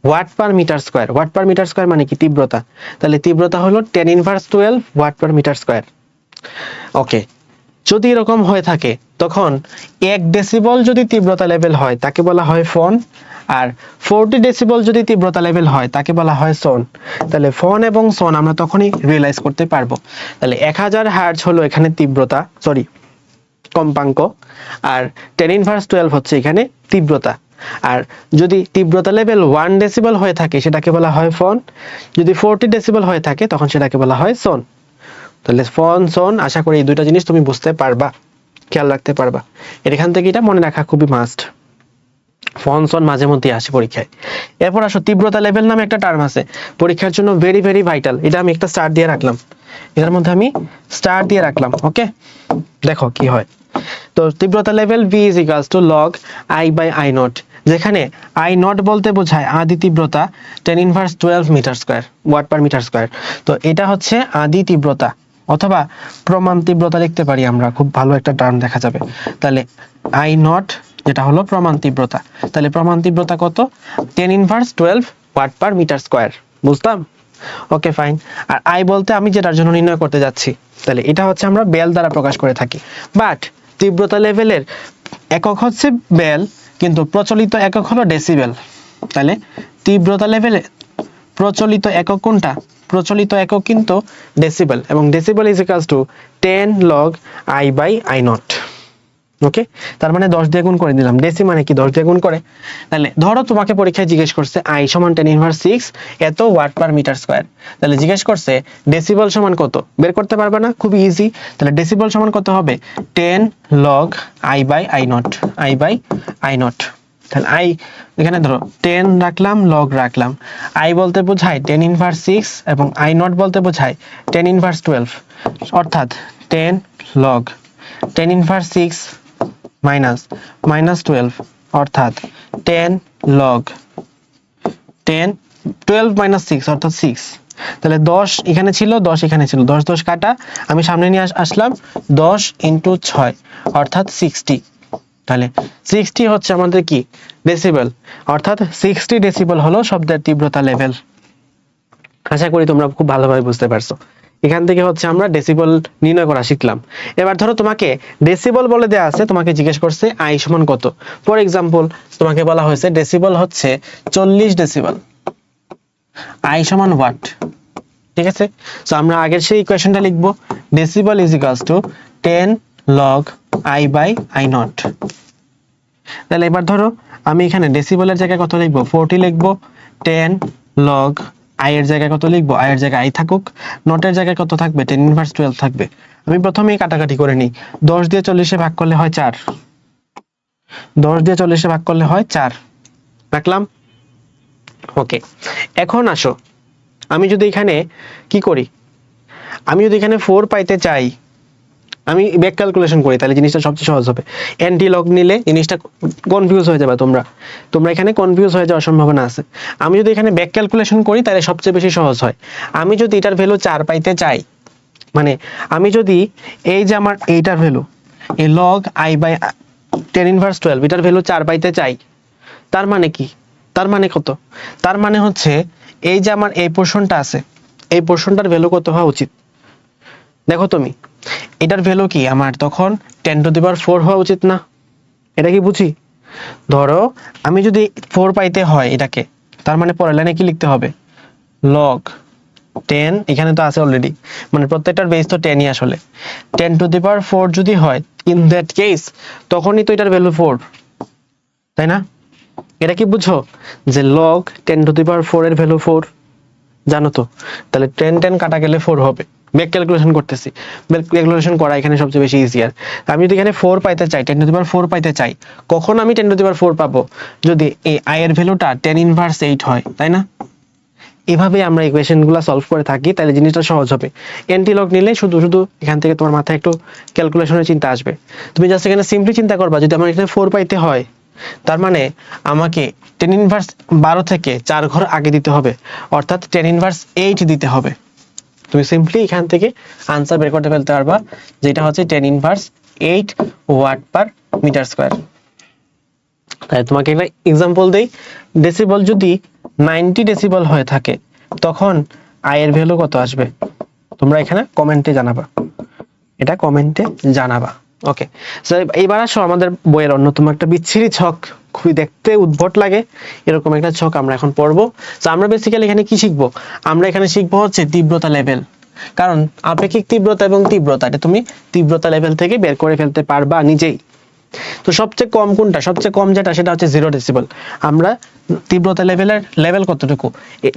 watt per metre square. Watt per metre square মানে কি? তীব্রতা। তাহলে তীব্রতা হলো 10^12 watt per metre square. Okay, যদি এরকম হয়ে থাকে তখন 1 ডেসিবল যদি তীব্রতা লেভেল হয় তাকে বলা হয় ফোন, আর 40 ডেসিবল যদি তীব্রতা লেভেল হয় তাকে বলা হয় সন। তাহলে ফোন এবং সন আমরা তখনই রিয়েলাইজ করতে পারবো। তাহলে 1000 হার্জ হলো এখানে তীব্রতা, সরি কম্পাঙ্ক, আর 10^12 হচ্ছে এখানে তীব্রতা। আর যদি তীব্রতা লেভেল 1 ডেসিবল হয়ে থাকে সেটাকে বলা হয় ফোন, যদি 40 ডেসিবল হয়ে থাকে তখন সেটাকে বলা হয় সন। তাহলে ফোন সন, আশা করি এই দুইটা জিনিস তুমি বুঝতে পারবা, খেয়াল রাখতে পারবা। এখান থেকে এটা মনে রাখা খুবই মাস্ট। ফোন সন মাঝে মধ্যে আসে পরীক্ষায়। এরপর আসো তীব্রতা লেভেল নামে একটা টার্ম আছে, পরীক্ষার জন্য ভেরি ভেরি ভাইটাল। এটা আমি একটা স্টার দিয়ে রাখলাম, এটার মধ্যে আমি স্টার দিয়ে রাখলাম। ওকে, দেখো কি হয়। তো তীব্রতা level V is equals to log I by I naught, যেখানে I naught বলতে বোঝায় আদি তীব্রতা 10^12 metre square, watt per metre square. তো এটা হচ্ছে আদি তীব্রতা, অথবা প্রমাণ তীব্রতা লিখতে পারি আমরা, খুব ভালো একটা টার্ম দেখা যাবে। তাহলে I naught যেটা হলো প্রমাণ তীব্রতা, তাহলে প্রমাণ তীব্রতা কত? 10^12 ওয়াট পার মিটার স্কয়ার। বুঝতাম? Okay fine. আর আই বলতে আমি যেটার জন্য নির্ণয় করতে যাচ্ছি, তাহলে এটা হচ্ছে আমরা বেল দ্বারা প্রকাশ করে থাকি। বাট তীব্রতা লেভেলের একক হচ্ছে বেল, কিন্তু প্রচলিত একক হলো ডেসিবেল। তাহলে তীব্রতা লেভেলে প্রচলিত একক কোনটা? প্রচলিত একক কিন্তু ডেসিবেল, এবং decibel is equals two 10 log I by I naught। ওকে, তার মানে 10 দিয়ে গুণ করে দিলাম। ডেসি মানে কি? 10 দিয়ে গুণ করে। তাহলে ধরো তোমাকে পরীক্ষায় জিজ্ঞেস করছে I সমান 10^6 এত ওয়াট পার মিটার স্কয়ার, তাহলে জিজ্ঞেস করছে ডেসিবেল সমান কত, বের করতে পারবে না? খুবই ইজি। তাহলে ডেসিবেল সমান কত হবে? 10 log I by I naught, I by I naught। তাহলে I এখানে ধরো 10 রাখলাম, log রাখলাম। I বলতে বোঝায় 10^6 এবং I naught বলতে বোঝায় 10^12, অর্থাৎ 10 log 10^6 -12 অর্থাৎ 10 log 12 - 6 অর্থাৎ 6। তাহলে 10 এখানে ছিল, 10 এখানে ছিল, 10 10 কাটা, আমি সামনে নিয়ে আসলাম 10 × 6 অর্থাৎ 60। তাহলে 60 হচ্ছে আমাদের কি? ডেসিবেল, অর্থাৎ 60 ডেসিবেল হলো শব্দের তীব্রতা লেভেল। আশা করি তোমরা খুব ভালোভাবে বুঝতে পারছো। এখান থেকে হচ্ছে আমরা ডেসিবেল নির্ণয় করা শিখলাম। এবার ধরো তোমাকে ডেসিবেল বলে দেয়া আছে, তোমাকে জিজ্ঞেস করছে I সমান কত। ফর এক্সাম্পল তোমাকে বলা হয়েছে ডেসিবেল হচ্ছে 40 ডেসিবেল, I সমান ওয়াট। ঠিক আছে, সো আমরা আগের সেই ইকুয়েশনটা লিখবো, decibel is equals two 10 log I by I naught। তাহলে এবার ধরো আমি এখানে ডেসিবেলের জায়গায় কত লিখবো? 40 লিখবো। 10 log I এর জায়গায় কত লিখবো? I এর জায়গায় I থাকুক, নটের জায়গায় কত থাকবে? 10^12 থাকবে। আমি প্রথমেই কাটাকাটি করে নিই, 10 দিয়ে 40 ভাগ করলে হয় 4, 10 দিয়ে 40 ভাগ করলে হয় 4, রাখলাম। ওকে, এখন আসো আমি যদি এখানে কি করি, আমি যদি এখানে 4 পাইতে চাই, আমি ব্যাক ক্যালকুলেশন করি, তাহলে জিনিসটা সবচেয়ে সহজ হবে। অ্যান্টি লগ নিলে জিনিসটা কনফিউজ হয়ে যাবে, তোমরা এখানে কনফিউজ হয়ে যাওয়ার সম্ভাবনা আছে। আমি যদি এখানে ব্যাক ক্যালকুলেশন করি তাহলে সবচেয়ে বেশি সহজ হয়। আমি যদি এটার ভ্যালু 4 পাইতে চাই, মানে আমি যদি এই যে আমার এইটার ভ্যালু এই log I by ten inverse 12 এটার ভ্যালু 4 পাইতে চাই, তার মানে কি, তার মানে কত, তার মানে হচ্ছে এই যে আমার এই পোরশনটা আছে, এই পোরশনটার ভ্যালু কত হওয়া উচিত। দেখো তুমি এটার ভ্যালু কি আমার তখন 10⁴ হওয়া উচিত না? এটা কি বুঝি? ধরো আমি যদি 4 পাইতে হয় এটাকে, তার মানে পরের লাইনে কি লিখতে হবে, লগ 10, এখানে তো আছে অলরেডি, মানে প্রত্যেকটার বেস তো 10ই আসলে। 10⁴ যদি হয়, ইন দ্যাট কেস তখনই তো এটার ভ্যালু 4, তাই না? এটা কি বুঝো যে লগ 10⁴ এর ভ্যালু 4 জানো তো, তাহলে 10 কাটা গেলে 4 হবে। ব্যাক ক্যালকুলেশন করতেছি, ব্যাক ক্যালকুলেশন করা এখানে সবচেয়ে বেশি ইজিয়ার। আমি যদি এখানে 4 পাইতে চাই, 10⁴ পাইতে চাই, কখন আমি 10⁴ পাবো, যদি এই i এর ভ্যালুটা 10 ইনভার্স 8 হয়, তাই না? এভাবে আমরা ইকুয়েশনগুলো সলভ করে থাকি, তাহলে জিনিসটা সহজ হবে। এন্টি লগ নিলে শুধু শুধু এখান থেকে তোমার মাথায় একটু ক্যালকুলেশনের চিন্তা আসবে। তুমি জাস্ট এখানে সিম্পলি চিন্তা করবা, যদি আমার এখানে 4 পাইতে হয়, তার মানে আমাকে 10 ইনভার্স 12 থেকে 4 ঘর আগে দিতে হবে, অর্থাৎ 10 ইনভার্স 8 দিতে হবে। তুমি সিম্পলি এখান থেকে আনসার বের করতে ফেলতে পারবা, যেটা হচ্ছে 10 inverse 8 watt per metre square. তাই তোমাকে একটা एग्जांपल দেই, ডেসিবল যদি 90 ডেসিবল হয়ে থাকে, তখন আই এর ভ্যালু কত আসবে? তোমরা এখানে কমেন্টে জানাবা, এটা কমেন্টে জানাবা। ওকে, সো এইবার আসো আমাদের বইয়ের অন্যতম একটা বিচ্ছিরি ছক, খুবই দেখতে উদ্ভট লাগে এরকম একটা ছক আমরা এখন পড়বো। সো আমরা বেসিক্যালি এখানে কি শিখবো, আমরা এখানে শিখবো হচ্ছে তীব্রতা লেভেল। কারণ আপেক্ষিক তীব্রতা এবং তীব্রতা, এটা তুমি তীব্রতা লেভেল থেকে বের করে ফেলতে পারবা নিজেই। তো সবচেয়ে কম কোনটা, সবচেয়ে কম যেটা সেটা হচ্ছে 0 ডেসিবল। আমরা তীব্রতা লেভেলের লেভেল কতটুকু,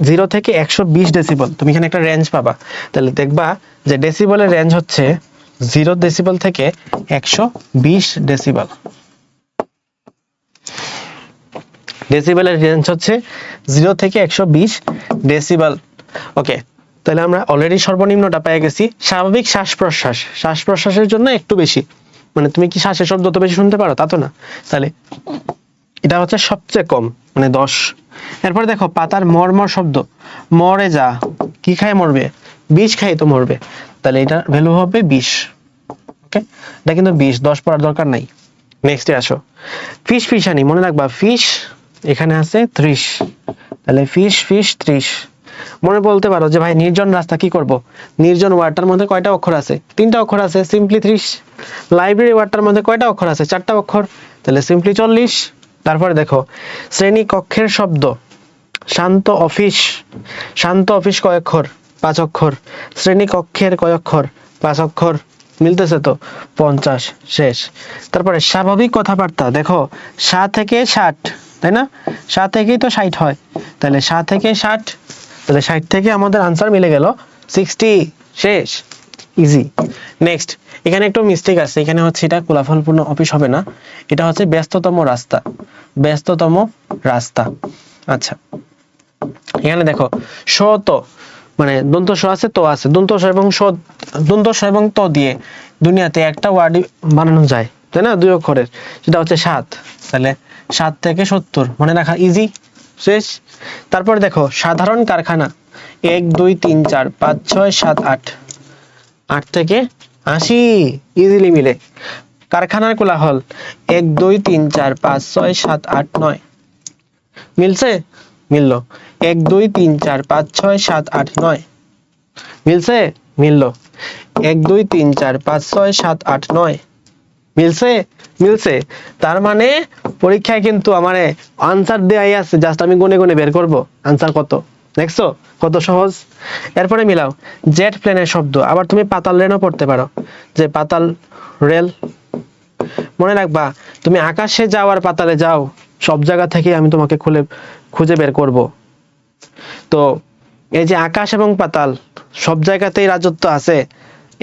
0 থেকে 120 ডেসিবল। তুমি এখানে একটা রেঞ্জ পাবা, তাহলে দেখবা যে ডেসিবলের রেঞ্জ হচ্ছে 0 ডেসিবল থেকে 120 ডেসিবল। ডেসিবলের রেঞ্জ হচ্ছে 0 থেকে 120 ডেসিবল। ওকে, তাহলে আমরা অলরেডি সর্বনিম্নটা পেয়ে গেছি। স্বাভাবিক শ্বাস প্রশ্বাস, শ্বাস প্রশ্বাসের জন্য একটু বেশি, মানে তুমি কি শ্বাসের শব্দ তো বেশি শুনতে পারো তা তো না, তাহলে এটা হচ্ছে সবচেয়ে কম, মানে 10। এরপর দেখো পাতার মরমর শব্দ, মরে যা, কি খায় মরবে, বিষ খাই তো মরবে, তাহলে এটার ভ্যালু হবে 20। ওকে, এটা কিন্তু 20, 10 পড়ার দরকার নাই। নেক্সটে আসো, ফিশ ফিশানি, মনে রাখবা ফিশ এখানে আছে 30, তাহলে ফিশ 30। মনে বলতে পারো যে ভাই নির্জন রাস্তা কি করব, নির্জন ওয়ার্ডটার মধ্যে কয়টা অক্ষর আছে, 3টা অক্ষর আছে, সিম্পলি 30। লাইব্রেরি ওয়ার্ডটার মধ্যে কয়টা অক্ষর আছে, 4টা অক্ষর, তাহলে সিম্পলি 40। তারপরে দেখো শ্রেণী কক্ষের শব্দ, শান্ত অফিস, শান্ত অফিস কয় অক্ষর, 5 অক্ষর। শ্রেণী কক্ষের কয় অক্ষর, 5 অক্ষর। মিলতেছে তো, 50, শেষ। তারপরে স্বাভাবিক কথাবার্তা, দেখো 7 থেকে 60, তাই না, 7 থেকেই তো 60 হয়, তাহলে 7 থেকে 60, তাহলে 60 থেকে আমাদের আনসার মিলে গেল 60, শেষ, ইজি। নেক্সট, এখানে একটু মিস্টেক আছে, এখানে হচ্ছে এটা কোলাহলপূর্ণ অফিস হবে না, এটা হচ্ছে ব্যস্ততম রাস্তা, ব্যস্ততম রাস্তা। আচ্ছা, এখানে দেখো শত, মানে দন্ত স আছে তো আছে, দন্ত স এবং স, দন্ত স এবং ত দিয়ে দুনিয়াতে একটা ওয়ার্ড বানানো যায়, তাই না, 2 অক্ষরের, সেটা হচ্ছে 7, তাহলে 7 থেকে 70 মনে রাখা ইজি, শেষ। তারপর দেখো সাধারণ কারখানা, 1 2 3 4 5 6 7 8, 8 থেকে 80 ইজিলি মিলে। কারখানার কোলাহল, 1 2 3 4 5 6 7 8 9, মিলছে, মিললো। 1 2 3 4 5 6 7 8 9, মিলছে, মিললো। 1 2 3 4 5 6 7 8 9, মিলছে, মিলছে। তার মানে পরীক্ষায় কিন্তু আমারে আনসার দেয়াই আছে, জাস্ট আমি গুনে গুনে বের করব আনসার কত। দেখছো কত সহজ। এরপরে মিলাও জেট প্লেনের শব্দ, আবার তুমি পাতাল রেলও পড়তে পারো, যে পাতাল রেল। মনে রাখবা তুমি আকাশে যাও আর পাতালে যাও, সব জায়গা থেকে আমি তোমাকে খুঁজে বের করব। তো এই যে আকাশ এবং পাতাল সব জায়গাতেই রাজত্ব আছে,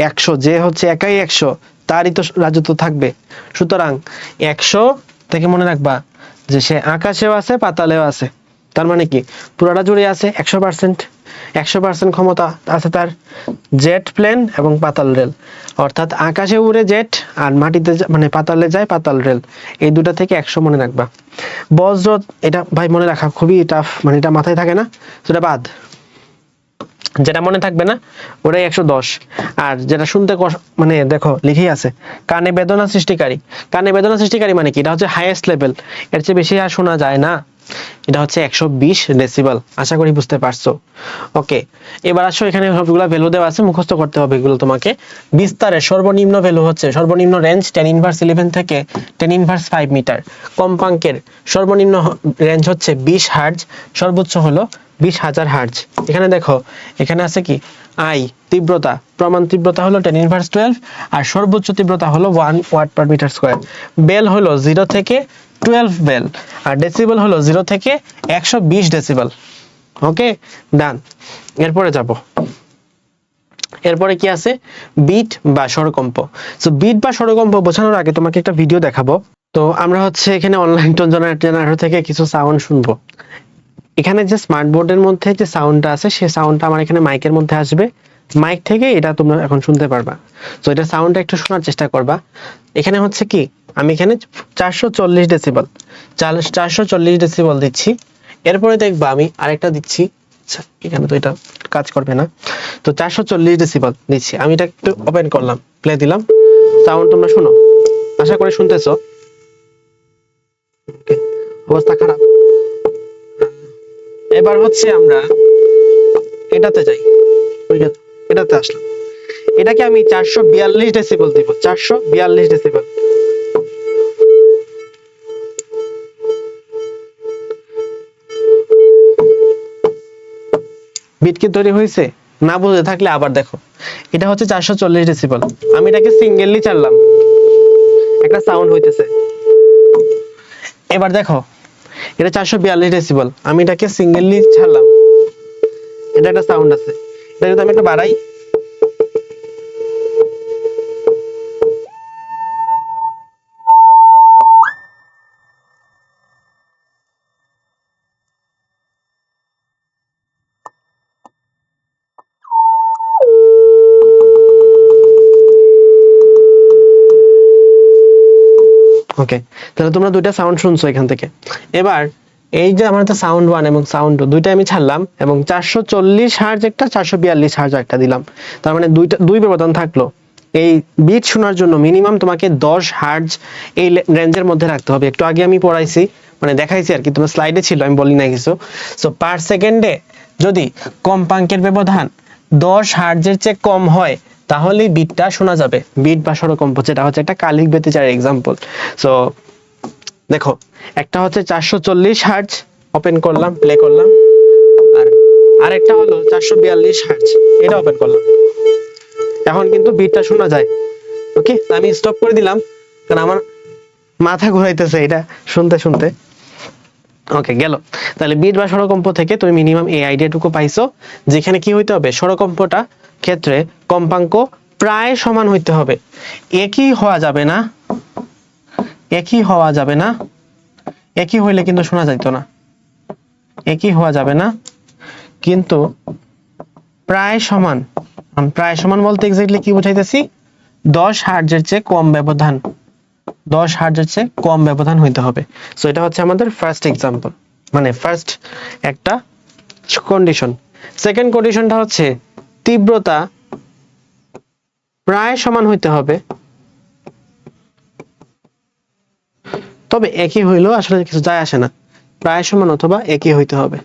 100 যে হচ্ছে একাই 100 তারই তো রাজত্ব থাকবে। সুতরাং 100 থেকে মনে রাখবা যে সে আকাশেও আছে পাতালেও আছে, তার মানে কি পুরোটা জুড়ে আছে 100%। 100% ক্ষমতা আছে তার। জেট প্লেন এবং পাতাল রেল, অর্থাৎ আকাশে উড়ে জেট আর মাটিতে মানে পাতালে যায় পাতাল রেল, এই দুটা থেকে 100 মনে রাখবা। বজ্র, এটা ভাই মনে রাখা খুবই টাফ, মানে এটা মাথায় থাকে না, সেটা বাদ, যেটা মনে থাকবে না ওটাই 110। আর যেটা শুনতে মানে দেখো লিখেই আছে কানে বেদনা সৃষ্টিকারী। কানে বেদনা সৃষ্টিকারী মানে কি, এটা হচ্ছে হাইয়েস্ট লেভেল, এর চেয়ে বেশি আর শোনা যায় না। এটা হচ্ছে 120 ডেসিবেল। আশা করি বুঝতে পারছো। ওকে, এবার আসো, এখানে সবগুলো ভ্যালু দেওয়া আছে, মুখস্থ করতে হবে এগুলো তোমাকে। বিস্তারের সর্বনিম্ন ভ্যালু হচ্ছে, সর্বনিম্ন রেঞ্জ 10^11 থেকে 10^5 মিটার। কম্পাঙ্কের সর্বনিম্ন রেঞ্জ হচ্ছে 20 হার্জ, সর্বোচ্চ হলো 20,000 হার্জ। এখানে দেখো, এখানে আছে কি আই তীব্রতা, প্রমাণ তীব্রতা হলো 10^12 আর সর্বোচ্চ তীব্রতা হলো 1 watt per metre square. Bel হলো 0 থেকে 12 বেল, আর ডেসিবেল হলো 0 থেকে 120 ডেসিবেল। ওকে, ডান। এরপরে যাব, এরপরে কি আছে, বিট বা স্বরকম্প। সো বিট বা স্বরকম্প বোঝানোর আগে তোমাকে একটা ভিডিও দেখাবো। তো আমরা হচ্ছে এখানে অনলাইন টোন জেনারেটর থেকে কিছু সাউন্ড শুনবো। এখানে যে স্মার্ট বোর্ডের মধ্যে যে সাউন্ডটা আছে, সেই সাউন্ডটা আমার এখানে মাইকের মধ্যে আসবে, মাইক থেকে এটা তোমরা এখন শুনতে পারবা। তো এটা সাউন্ডটা একটু শোনার চেষ্টা করবা। এখানে হচ্ছে কি, আমি এখানে 440 ডেসিবেল 440 ডেসিবেল দিচ্ছি। এরপরে দেখবা আমি আরেকটা দিচ্ছি, আচ্ছা এখানে তো এটা কাজ করবে না। তো 440 ডেসিবেল দিচ্ছি, আমি এটা একটু ওপেন করলাম, প্লে দিলাম, সাউন্ড তোমরা শুনো, আশা করি শুনতেছো। অবস্থা খারাপ। এবার হচ্ছে আমরা এটাতে যাই, এটাতে আসলাম, এটাকে আমি 442 ডেসিবেল দিব, 442 ডেসিবেল। বিট কি তৈরি হয়েছে? না বুঝে থাকলে আবার দেখো, এটা হচ্ছে 440 ডেসিবেল, আমি এটাকে সিঙ্গেললি চাললাম, একটা সাউন্ড হইতেছে। এবার দেখো, এটা 442 ডেসিবেল, আমি এটাকে সিঙ্গেললি ছাড়লাম, এটা একটা সাউন্ড আছে। এটা যদি আমি একটু বাড়াই, ওকে, তাহলে তোমরা দুইটা সাউন্ড শুনছো এখান থেকে। এবার এই যে আমার তো সাউন্ড 1 এবং সাউন্ড 2 দুইটা আমি ছাড়লাম, এবং 440 হার্জ একটা, 442 হার্জ একটা দিলাম, তার মানে দুই ব্যবধান থাকলো। এই বিট শোনার জন্য মিনিমাম তোমাকে 10 হার্জ এই রেঞ্জের মধ্যে রাখতে হবে। একটু আগে আমি পড়াইছি, মানে দেখাইছি আর কি, তোমার স্লাইডে ছিল, আমি বলি না কিছু। সো পার সেকেন্ডে যদি কম্পাঙ্কের ব্যবধান 10 হার্জের চেয়ে কম হয়, তাহলেই বিটটা শোনা যাবে। বিট বা স্বরকম্প, যেটা হচ্ছে একটা কালিক ব্যতিচারের এক্সাম্পল। সো দেখো, একটা হচ্ছে 440 হার্জ, ওপেন করলাম, প্লে করলাম, আর আরেকটা হলো 442 হার্জ, এটা ওপেন করলাম। এখন কিন্তু বিটটা শোনা যায়। ওকে, আমি স্টপ করে দিলাম, কারণ আমার মাথা ঘুরাইতেছে এটা শুনতে শুনতে। ওকে, গেল। তাহলে বিট বা স্বরকম্প থেকে তুমি মিনিমাম এই আইডিয়াটুকু পাইছো, যেখানে কি হইতে হবে, স্বরকম্পটা ক্ষেত্রে কম্পাঙ্ক প্রায় সমান হইতে হবে, একই হওয়া যাবে না, একই হওয়া যাবে না, একই হইলে কিন্তু শোনা যাইতো না, একই হওয়া যাবে না, কিন্তু প্রায় সমান। প্রায় সমান বলতে এক্স্যাক্টলি কি বুঝাইতেছি, 10 হার্জের চেয়ে কম ব্যবধান, 10 হার্জের চেয়ে কম ব্যবধান হইতে হবে। সো এটা হচ্ছে আমাদের ফার্স্ট এক্সাম্পল, মানে ফার্স্ট একটা কন্ডিশন। সেকেন্ড কন্ডিশনটা হচ্ছে তীব্রতা প্রায় সমান হইতে হবে, তবে একই হইলেও আসলে কিছু যায় আসে না, প্রায় সমান অথবা একই হইতে হবে,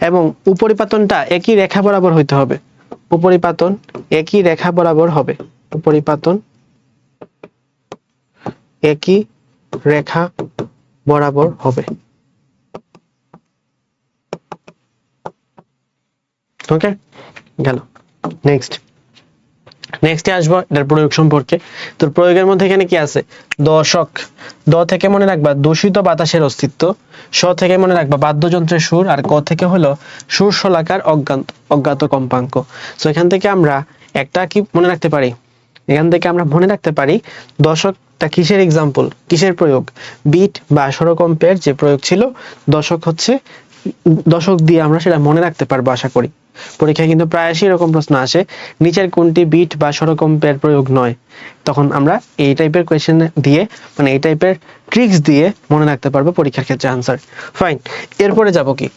এবং উপরিপাতনটা একই রেখা বরাবর হইতে হবে, উপরিপাতন একই রেখা বরাবর হবে, উপরিপাতন একই রেখা বরাবর হবে। ওকে, গেল। নেক্সটে আসবো এটার প্রয়োগ সম্পর্কে। তো প্রয়োগের মধ্যে এখানে কি আছে, দশক, দ থেকে মনে রাখবা দূষিত বাতাসের অস্তিত্ব, স থেকে মনে রাখবা বাদ্যযন্ত্রের সুর, আর ক থেকে হলো সুর শলাকার অজ্ঞাত কম্পাঙ্ক। সো এখান থেকে আমরা একটা কি মনে রাখতে পারি, এখান থেকে আমরা মনে রাখতে পারি দশকটা কিসের এক্সাম্পল, কিসের প্রয়োগ, বিট বা স্বরকম্পের যে প্রয়োগ ছিল, দশক হচ্ছে, দশক দিয়ে আমরা সেটা মনে রাখতে পারবো আশা করি। পরীক্ষায় কিন্তু প্রায়শই এরকম প্রশ্ন আসে, নিচের কোনটি বিট বা স্বরকম্পের প্রয়োগ নয়, তখন আমরা এই টাইপের কোয়েশ্চেন দিয়ে, মানে এই টাইপের ট্রিক্স দিয়ে মনে রাখতে পারবো পরীক্ষার ক্ষেত্রে আনসার। ফাইন, এরপরে যাব কি,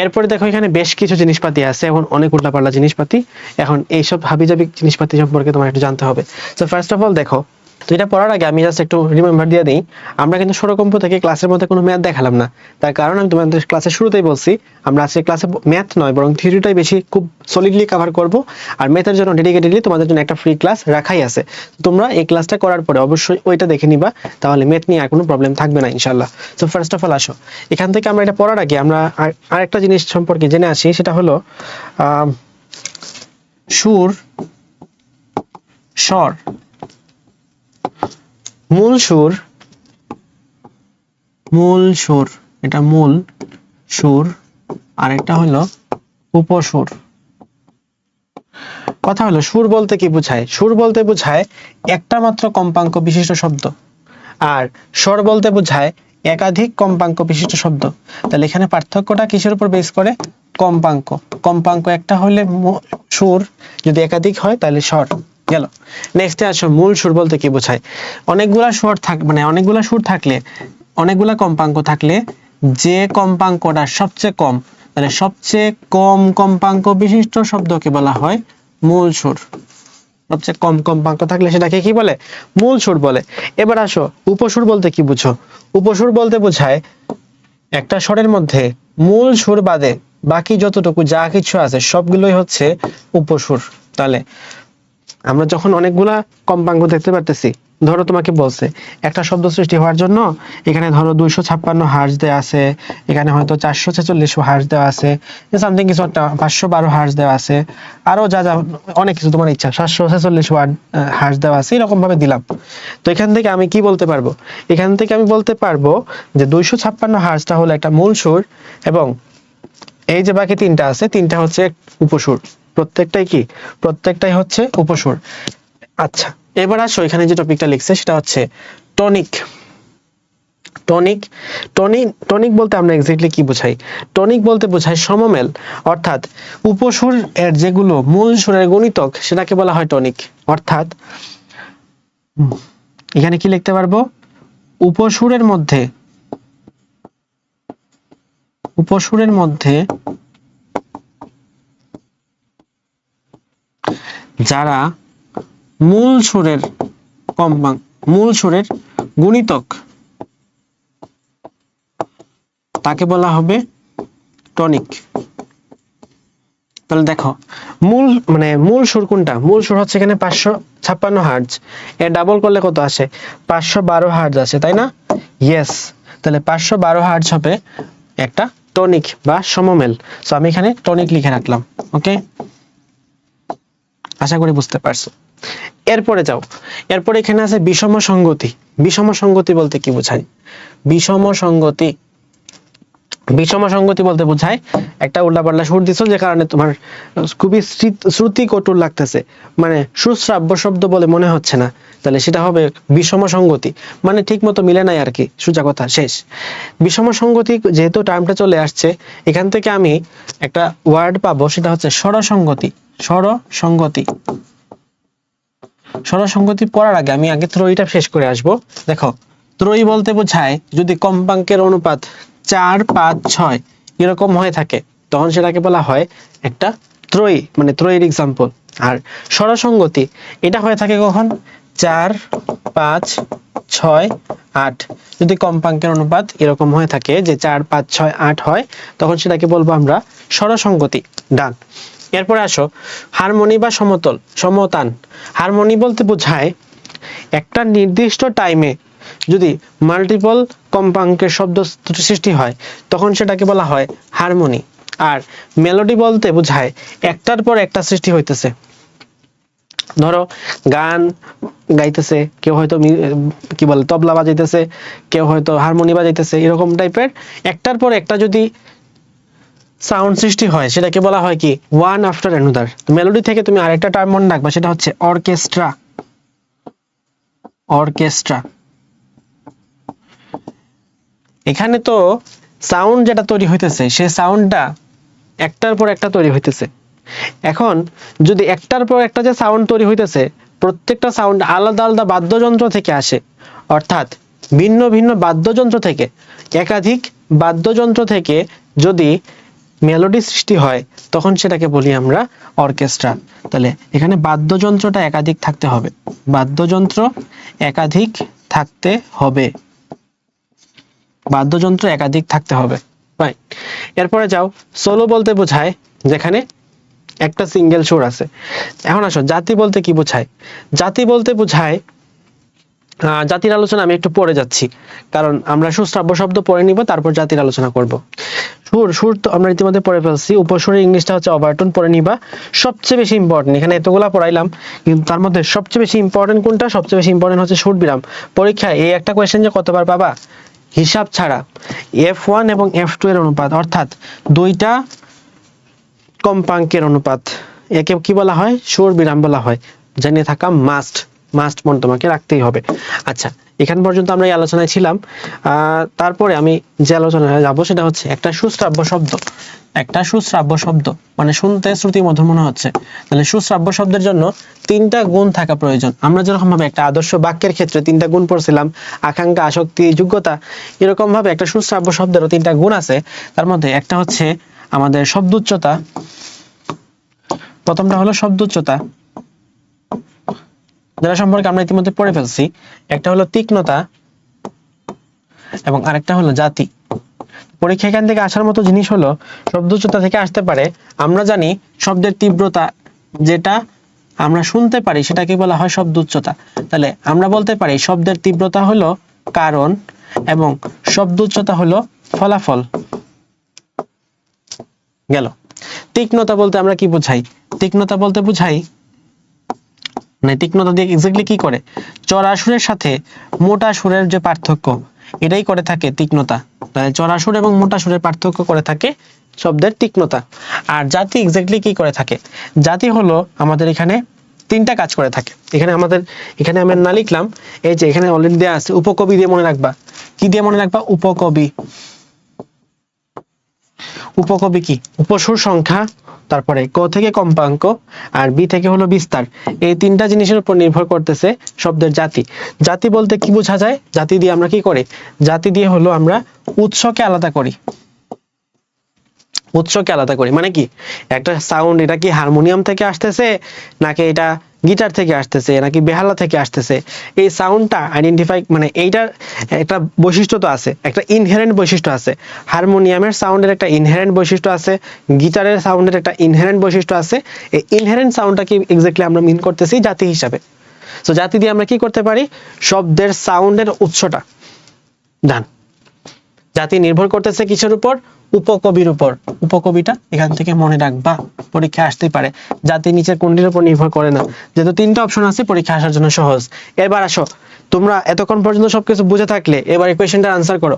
এরপরে দেখো এখানে বেশ কিছু জিনিসপাতি আছে, এখন অনেক উল্টাপাল্টা জিনিসপাতি, এখন এইসব হাবিজাবি জিনিসপাতি সম্পর্কে তোমার একটু জানতে হবে। তো ফার্স্ট অফ অল দেখো, তো এটা পড়ার আগে আমি জাস্ট একটু রিমেম্বার দিয়ে দিই, আমরা কিন্তু স্বরকম্প থেকে ক্লাসের মধ্যে কোনো ম্যাথ দেখালাম না, তার কারণ আমি তোমাদের ক্লাসের শুরুতেই বলছি আমরা আজকে ক্লাসে ম্যাথ নয় বরং থিওরিটাই বেশি খুব সলিডলি কভার করব, আর ম্যাথের জন্য ডেডিকেটেডলি তোমাদের জন্য একটা ফ্রি ক্লাস রাখাই আছে, তোমরা এই ক্লাসটা করার পরে অবশ্যই ওইটা দেখে নিবা, তাহলে ম্যাথ নিয়ে আর কোনো প্রবলেম থাকবে না ইনশাআল্লাহ। তো ফার্স্ট অফ অল আসো, এখান থেকে আমরা এটা পড়ার আগে আমরা আরেকটা জিনিস সম্পর্কে জেনে আসি, সেটা হলো সুর, স্বর, মূল সুর, মূল সুর, এটা মূল সুর, আর এটা হলো উপসুর। কথা হলো সুর বলতে কি বোঝায়, সুর বলতে বোঝায় একটা মাত্র কম্পাঙ্ক বিশিষ্ট শব্দ, আর স্বর বলতে বোঝায় একাধিক কম্পাঙ্ক বিশিষ্ট শব্দ। তাহলে এখানে পার্থক্যটা কিসের উপর বেস করে, কম্পাঙ্ক, কম্পাঙ্ক একটা হলে সুর, যদি একাধিক হয় তাহলে স্বর গেল। নেক্সটে আসো, মূল সুর বলতে কি বোঝায়, অনেকগুলা স্বর মানে অনেকগুলা সুর থাকলে, অনেকগুলা কম্পাঙ্ক থাকলে যে কম্পাঙ্কটা সবচেয়ে কম, তাহলে সবচেয়ে কম কম্পাঙ্ক বিশিষ্ট শব্দকে বলা হয় মূল সুর। সবচেয়ে কম কম্পাঙ্ক থাকলে সেটাকে কি বলে, মূল সুর বলে। এবার আসো, উপসুর বলতে কি বুঝো, উপসুর বলতে বোঝায় একটা স্বরের মধ্যে মূল সুর বাদে বাকি যতটুকু যা কিছু আছে সবগুলোই হচ্ছে উপসুর। তাহলে আমরা যখন অনেকগুলা কম্পাঙ্ক দেখতে পারতেছি, ধরো তোমাকে বলছে একটা শব্দ সৃষ্টি হওয়ার জন্য এখানে ধরো 256 হার্জ দেওয়া আছে, এখানে হয়তো 446 হার্জ দেওয়া আছে, সামথিং কিছু একটা 512 হার্জ দেওয়া আছে, আরো যা যা অনেক কিছু তোমার ইচ্ছা 746 হার্জ দেওয়া আছে, এরকম ভাবে দিলাম। তো এখান থেকে আমি কি বলতে পারবো, এখান থেকে আমি বলতে পারবো যে 256 হার্জটা হলো একটা মূল সুর, এবং এই যে বাকি তিনটা আছে, তিনটা হচ্ছে উপসুর, প্রত্যেকটাই কি, প্রত্যেকটাই হচ্ছে উপসুর। আচ্ছা, এবার আসো এখানে যে টপিকটা লিখছে সেটা হচ্ছে টনিক। টনিক, টনিক, টনিক বলতে আমরা এক্স্যাক্টলি কি বোঝাই, টনিক বলতে বোঝায় সমমেল, অর্থাৎ উপসুর এর যেগুলো মূল সুরের গুণিতক সেটাকে বলা হয় টনিক। অর্থাৎ এখানে কি লিখতে পারবো, উপসুরের মধ্যে, উপসুরের মধ্যে যারা মূল সুরের কম্পাঙ্ক, মূল সুরের গুণিতক, তাকে বলা হবে টনিক। তাহলে দেখো মূল মানে মূল সুর কোনটা, মূল সুর হচ্ছে এখানে 556 হার্জ, এর ডাবল করলে কত আসে, 512 হার্জ আসে, তাই না? ইয়েস, তাহলে 512 হার্জ হবে একটা টনিক বা সমমেল। সো আমি এখানে টনিক লিখে রাখলাম। ওকে, আশা করি বুঝতে পারছো। এরপরে যাও, এরপরে এখানে আছে বিষম সংগতি। বিষম সংগতি বলতে কি বোঝায়, বিষম সংগতি, বিষম সংগতি বলতে বোঝায় একটা উল্টাপাল্টা সুর দিছো যে কারণে তোমার খুবই শ্রুতি কটুর লাগতেছে, মানে সুশ্রাব্য শব্দ বলে মনে হচ্ছে না, তাহলে সেটা হবে বিষম সংগতি, মানে ঠিক মতো মিলে নাই আর কি, সোজা কথা শেষ। বিষম সংগতি যেহেতু টার্মটা চলে আসছে, এখান থেকে আমি একটা ওয়ার্ড পাবো, সেটা হচ্ছে স্বরসংগতি। স্বরসংগতি, স্বরসংগতি পড়ার আগে আমি আগে ত্রয়ীটা শেষ করে আসব। দেখো, ত্রয়ী বলতে বোঝায় যদি কম্পাঙ্কের অনুপাত 4, 5, 6 এরকম হয়ে থাকে তখন সেটাকে বলা হয় একটা ত্রয়ী, মানে ত্রয়ীর এক্সাম্পল। আর স্বরসংগতি এটা হয়ে থাকে কখন, 4, 5, 6, 8 যদি কম্পাঙ্কের অনুপাত এরকম হয়ে থাকে যে 4, 5, 6, 8 হয়, তখন সেটাকে বলবো আমরা স্বরসংগতি। ডান। এরপরে আসো হারমোনি বা সমতল, সমতান। হারমোনি বলতে বোঝায় একটা নির্দিষ্ট টাইমে যদি মাল্টিপল কম্পাঙ্কের শব্দ সৃষ্টি হয় তখন সেটাকে বলা হয় হারমোনি। আর মেলোডি বলতে বোঝায় একটার পর একটা সৃষ্টি হইতেছে, ধরো গান গাইতেছে, কেউ হয়তো কি বলে তবলা বাজাইতেছে, কেউ হয়তো হারমোনি বাজাইতেছে, এরকম টাইপের একটার পর একটা যদি সাউন্ড সৃষ্টি হয় সেটাকে বলা হয় কি ওয়ান আফটার অ্যানাদার। মেলোডি থেকে তুমি আরেকটা টার্ম মনে রাখবা, সেটা হচ্ছে অর্কেস্ট্রা। অর্কেস্ট্রা। এখানে তো সাউন্ড যেটা তৈরি হইতেছে সে সাউন্ডটা একটার পর একটা তৈরি হইতেছে। এখন যদি একটার পর একটা যে সাউন্ড তৈরি হইতেছে প্রত্যেকটা সাউন্ড আলাদা আলাদা বাদ্যযন্ত্র থেকে আসে, অর্থাৎ ভিন্ন ভিন্ন বাদ্যযন্ত্র থেকে, একাধিক বাদ্যযন্ত্র থেকে যদি মেলোডি সৃষ্টি হয় তখন সেটাকে বলি আমরা অর্কেস্ট্রা। তাহলে এখানে বাদ্যযন্ত্রটা একাধিক থাকতে হবে, বাদ্যযন্ত্র একাধিক থাকতে হবে, বাদ্যযন্ত্র একাধিক থাকতে হবে। ফাইন, এরপরে যাও, সোলো বলতে বোঝায় যেখানে একটা সিঙ্গেল সুর আছে। এখন আসো জাতি বলতে কি বোঝায়? জাতি বলতে বোঝায়, জাতির আলোচনা আমি একটু পরে যাচ্ছি, কারণ আমরা সুশ্রাব্য শব্দ পড়ে নিব, তারপর জাতির আলোচনা করব। সুর, সুর তো আমরা ইতিমধ্যে পড়ে ফেলছি। উপস্বরের ইংলিশটা হচ্ছে ওভারটোন, পড়ে নিবা। সবচেয়ে বেশি ইম্পর্টেন্ট, এখানে এতগুলা পড়াইলাম কিন্তু তার মধ্যে সবচেয়ে বেশি ইম্পর্টেন্ট কোনটা? সবচেয়ে বেশি ইম্পর্টেন্ট হচ্ছে সুর বিরাম। পরীক্ষায় এই একটা কোয়েশ্চেন যে কতবার পাবা, হিসাব ছাড়া F1 এবং F2 এর অনুপাত, অর্থাৎ দুইটা কম্পাঙ্কের অনুপাত, একে কি বলা হয়? সুর বিরাম বলা হয়। জেনে থাকা মাস্ট, মাস্ট মনে তোমাকে রাখতেই হবে। আচ্ছা, এখান পর্যন্ত আমরা এই আলোচনায় ছিলাম। তারপরে আমি যে আলোচনায় যাব সেটা হচ্ছে একটা সুশ্রাব্য শব্দ। একটা সুশ্রাব্য শব্দ মানে শুনতে শ্রুতি মধুর মনে হচ্ছে, তাহলে সুশ্রাব্য শব্দের জন্য তিনটা গুণ থাকা প্রয়োজন। আমরা যেরকম ভাবে একটা আদর্শ বাক্যের ক্ষেত্রে তিনটা গুণ পড়ছিলাম, আকাঙ্ক্ষা, আসক্তি, যোগ্যতা, এরকম ভাবে একটা সুশ্রাব্য শব্দেরও তিনটা গুণ আছে। তার মধ্যে একটা হচ্ছে আমাদের শব্দ উচ্চতা, প্রথমটা হলো শব্দ উচ্চতা, যেটা সম্পর্কে আমরা ইতিমধ্যে পড়ে ফেলছি। একটা হলো তীক্ষ্ণতা এবং আরেকটা হলো জাতি। পরীক্ষা এখান থেকে আসার মতো জিনিস হলো শব্দ উচ্চতা থেকে আসতে পারে। আমরা জানি শব্দের তীব্রতা যেটা আমরা শুনতে পারি সেটাকে বলা হয় শব্দ উচ্চতা। তাহলে আমরা বলতে পারি শব্দের তীব্রতা হলো কারণ এবং শব্দ উচ্চতা হলো ফলাফল। গেল। তীক্ষ্ণতা বলতে আমরা কি বুঝাই? তীক্ষ্ণতা বলতে বুঝাই, মানে তীক্ষ্ণতা দিয়ে এক্স্যাক্টলি কি করে? চড়া সুরের সাথে মোটা সুরের যে পার্থক্য, এটাই করে থাকে তীক্ষ্ণতা। তাহলে চড়া সুর এবং মোটা সুরের পার্থক্য করে থাকে শব্দের তীক্ষ্ণতা। আর জাতি এক্স্যাক্টলি কি করে থাকে? জাতি হলো আমাদের এখানে তিনটা কাজ করে থাকে। এখানে আমি না লিখলাম, এই যে এখানে অলরেডি দেওয়া আছে, উপকবি দিয়ে মনে রাখবা। কি দিয়ে মনে রাখবা? উপকবি। উপকবি কি? উপসুর সংখ্যা, তারপরে ক থেকে কম্পাঙ্ক, আর বি থেকে হলো বিস্তার। এই তিনটা জিনিসের উপর নির্ভর করতেছে শব্দের জাতি। জাতি বলতে কি বোঝা যায়? জাতি দিয়ে আমরা কি করি? জাতি দিয়ে হলো আমরা উৎসকে আলাদা করি। উৎসকে আলাদা করি মানে কি? একটা সাউন্ড, এটা কি হারমোনিয়াম থেকে আসতেছে নাকি এটা গিটার থেকে আসতেছে নাকি বেহালা থেকে আসতেছে, এই সাউন্ডটা আইডেন্টিফাই, মানে এইটার একটা বৈশিষ্ট্য তো আছে, একটা ইনহেরেন্ট বৈশিষ্ট্য আছে। হারমোনিয়ামের সাউন্ডের একটা ইনহেরেন্ট বৈশিষ্ট্য আছে, গিটারের সাউন্ডের একটা ইনহেরেন্ট বৈশিষ্ট্য আছে। এই ইনহেরেন্ট সাউন্ডটা কি এক্স্যাক্টলি আমরা মিন করতেছি জাতি হিসাবে। তো জাতি দিয়ে আমরা কি করতে পারি? শব্দের সাউন্ডের উৎসটা জান। জাতি নির্ভর করতেছে কিসের উপর? উপকবির উপর। উপকবিটা এখান থেকে মনে রাখবা, পরীক্ষা আসতেই পারে। জাতি নিচের কোনটির উপর নির্ভর করে না, যেহেতু তিনটা অপশন আছে, পরীক্ষা আসার জন্য সহজ। এবার আসো, তোমরা এতক্ষণ পর্যন্ত সবকিছু বুঝে থাকলে এবার এই কোয়েশ্চেনটার আনসার করো।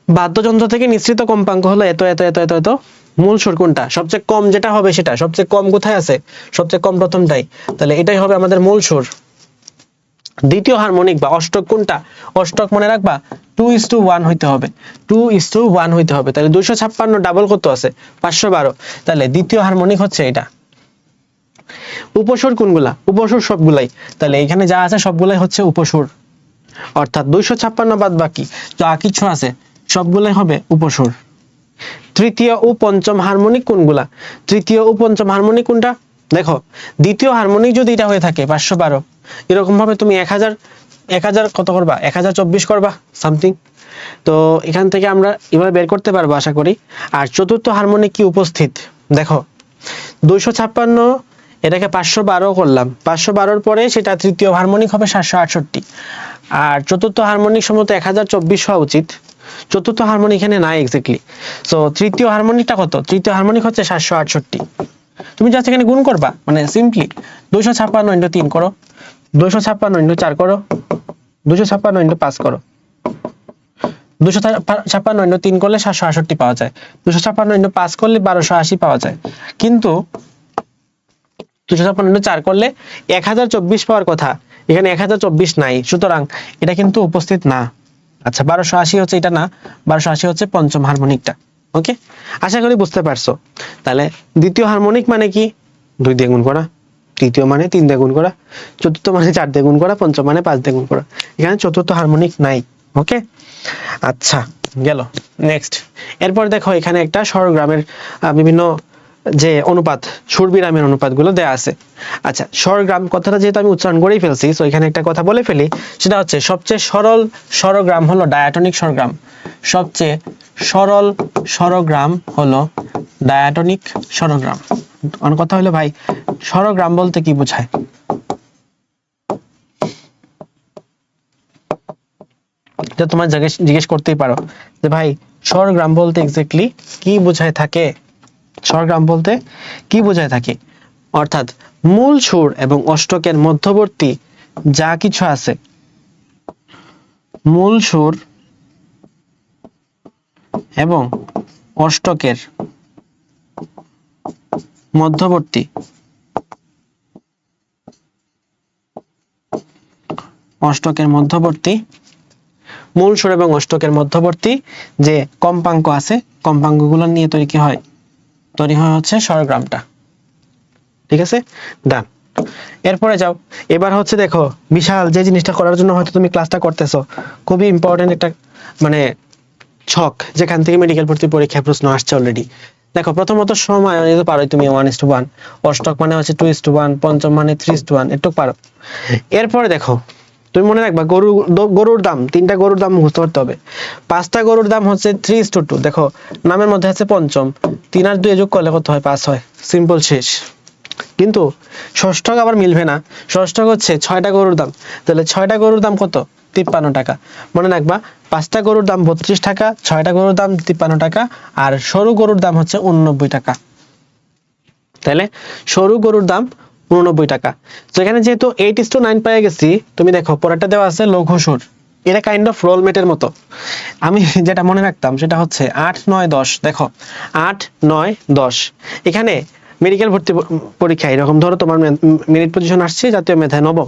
বাদ্যযন্ত্র থেকে নিঃসৃত কম্পাঙ্ক হলো এত এত এত এত এত। মূল সুর কোনটা? সবচেয়ে কম যেটা হবে সেটা। সবচেয়ে কম কোথায় আছে? সবচেয়ে কম প্রথমটাই। তাহলে এটাই হবে আমাদের মূল সুর। দ্বিতীয় হারমোনিক বা অষ্টক কোনটা? অষ্টক মনে রাখবা 2:1 হইতে হবে, 2:1 হইতে হবে। তাহলে 256 ডাবল কত আছে? 512। তাহলে দ্বিতীয় হারমোনিক হচ্ছে এটা। উপসুর কোনগুলা? উপসুর সবগুলাই। তাহলে এখানে যা আছে সবগুলাই হচ্ছে উপসুর, অর্থাৎ 256 বাদ বাকি যা কিছু আছে সবগুলাই হবে উপসুর। তৃতীয় ও পঞ্চম হারমোনিক কোনগুলা? তৃতীয় ও পঞ্চম হারমোনিক কোনটা? দেখো, দ্বিতীয় হারমোনিক যদি এটা হয়ে থাকে 512, এরকম ভাবে তুমি 1000 কত করবা? 1024 করবা সামথিং। তো এখান থেকে আমরা এভাবে বের করতে পারবো আশা করি। আর চতুর্থ হারমোনিক কি উপস্থিত? দেখো 256, এটাকে 512 করলাম, 512 পরে সেটা তৃতীয় হারমোনিক হবে 768, আর চতুর্থ হারমোনিক সম্ভবত 1024 হওয়া উচিত। চতুর্থ হারমোনিক এখানে নাই এক্স্যাক্টলি। সো তৃতীয় হারমোনিকটা কত? তৃতীয় হারমোনিক হচ্ছে 768। তুমি জাস্ট এখানে গুণ করবা, মানে সিম্পলি 256 ইন্টু 3 করো, 256 ইন্টু 4 করো, 256 ইন্টু 5 করো, 256 ইন্টু 3 করলে 768 পাওয়া যায়, 256 ইন্টু 5 করলে 1280 পাওয়া যায়। কিন্তু 256 4 করলে 1024 পাওয়ার কথা, এখানে 1024 নাই, সুতরাং এটা কিন্তু উপস্থিত না। আচ্ছা 1280 হচ্ছে এটা না, 1280 হচ্ছে পঞ্চম হারমোনিকটা। ওকে, আশা করি বুঝতে পারছো। তাহলে দ্বিতীয় হারমোনিক মানে কি, 2 দিয়ে গুণ করা, তৃতীয় মানে 3 দিয়ে গুণ করা, চতুর্থ মানে 4 দিয়ে গুণ করা, পঞ্চম মানে 5 দিয়ে গুণ করা। এখানে চতুর্থ হারমোনিক নাই। ওকে, আচ্ছা গেল। নেক্সট, এরপর দেখো এখানে একটা স্বরগ্রামের বিভিন্ন যে অনুপাত, সুরবিরামের অনুপাতগুলো দেয়া আছে। আচ্ছা, স্বরগ্রাম কথাটা যেহেতু আমি উচ্চারণ করেই ফেলছি, তো এখানে একটা কথা বলে ফেলি, সেটা হচ্ছে সবচেয়ে সরল স্বরগ্রাম হলো ডায়াটনিক স্বরগ্রাম। সবচেয়ে সরল স্বরগ্রাম হলো ডায়াটনিক স্বরগ্রাম। অন্য কথা হলো ভাই, স্বরগ্রাম বলতে কি বোঝায়? এটা তোমার জিজ্ঞেস করতেই পারো যে ভাই স্বরগ্রাম বলতে এক্স্যাক্টলি কি বোঝায় থাকে, স্বরগ্রাম বলতে কি বোঝায় থাকে? অর্থাৎ মূল সুর এবং অষ্টকের মধ্যবর্তী যা কিছু আছে, মূল সুর এবং অষ্টকের মধ্যবর্তী মূল সুর এবং অষ্টকের মধ্যবর্তী যে কম্পাঙ্ক আছে, কম্পাঙ্কগুলো নিয়ে তৈরি হয় হচ্ছে স্বরগ্রামটা। ঠিক আছে, ডান। এরপরে যাও, এবার হচ্ছে দেখো বিশাল যে জিনিসটা করার জন্য হয়তো তুমি ক্লাসটা করতেছো, খুবই ইম্পর্টেন্ট একটা মানে ছক, যেখান থেকে মেডিকেল ভর্তি পরীক্ষায় প্রশ্ন আসছে অলরেডি। দেখো প্রথমত সময় পারো তুমি 1:1, অষ্টক মানে হচ্ছে 2:1, পঞ্চম মানে 3:1, একটু পারো। এরপরে দেখো তুমি মনে রাখবা গরুর দাম, 3টা গরুর দাম মুখস্থ করতে হবে। 5টা গরুর দাম হচ্ছে 3:2। দেখো নামের মধ্যে আছে পঞ্চম, 3 আর 2 যোগ করলে কত হয়? 5 হয়, সিম্পল, শেষ। কিন্তু ষষ্ঠক আবার মিলবে না, ষষ্ঠক হচ্ছে 6টা গরুর দাম, তাহলে 6টা গরুর দাম কত? 53 টাকা। মনে রাখবা 5টা গরুর দাম 32 টাকা, 6টা গরুর দাম 53 টাকা, আর সরু গরুর দাম হচ্ছে 89 টাকা। তাহলে সরু গরুর দাম 89 টাকা। তো এখানে যেহেতু 8:9 পেয়ে গেছি, তুমি দেখো পরেরটা দেওয়া আছে লঘু সুর, এটা কাইন্ড অফ রোলমেটের মতো। আমি যেটা মনে রাখতাম সেটা হচ্ছে 8, 9, 10। দেখো 8, 9, 10, এখানে মেডিকেল ভর্তি পরীক্ষা এরকম ধরো তোমার মেরিট পজিশন আসছে জাতীয় মেধায় নবম,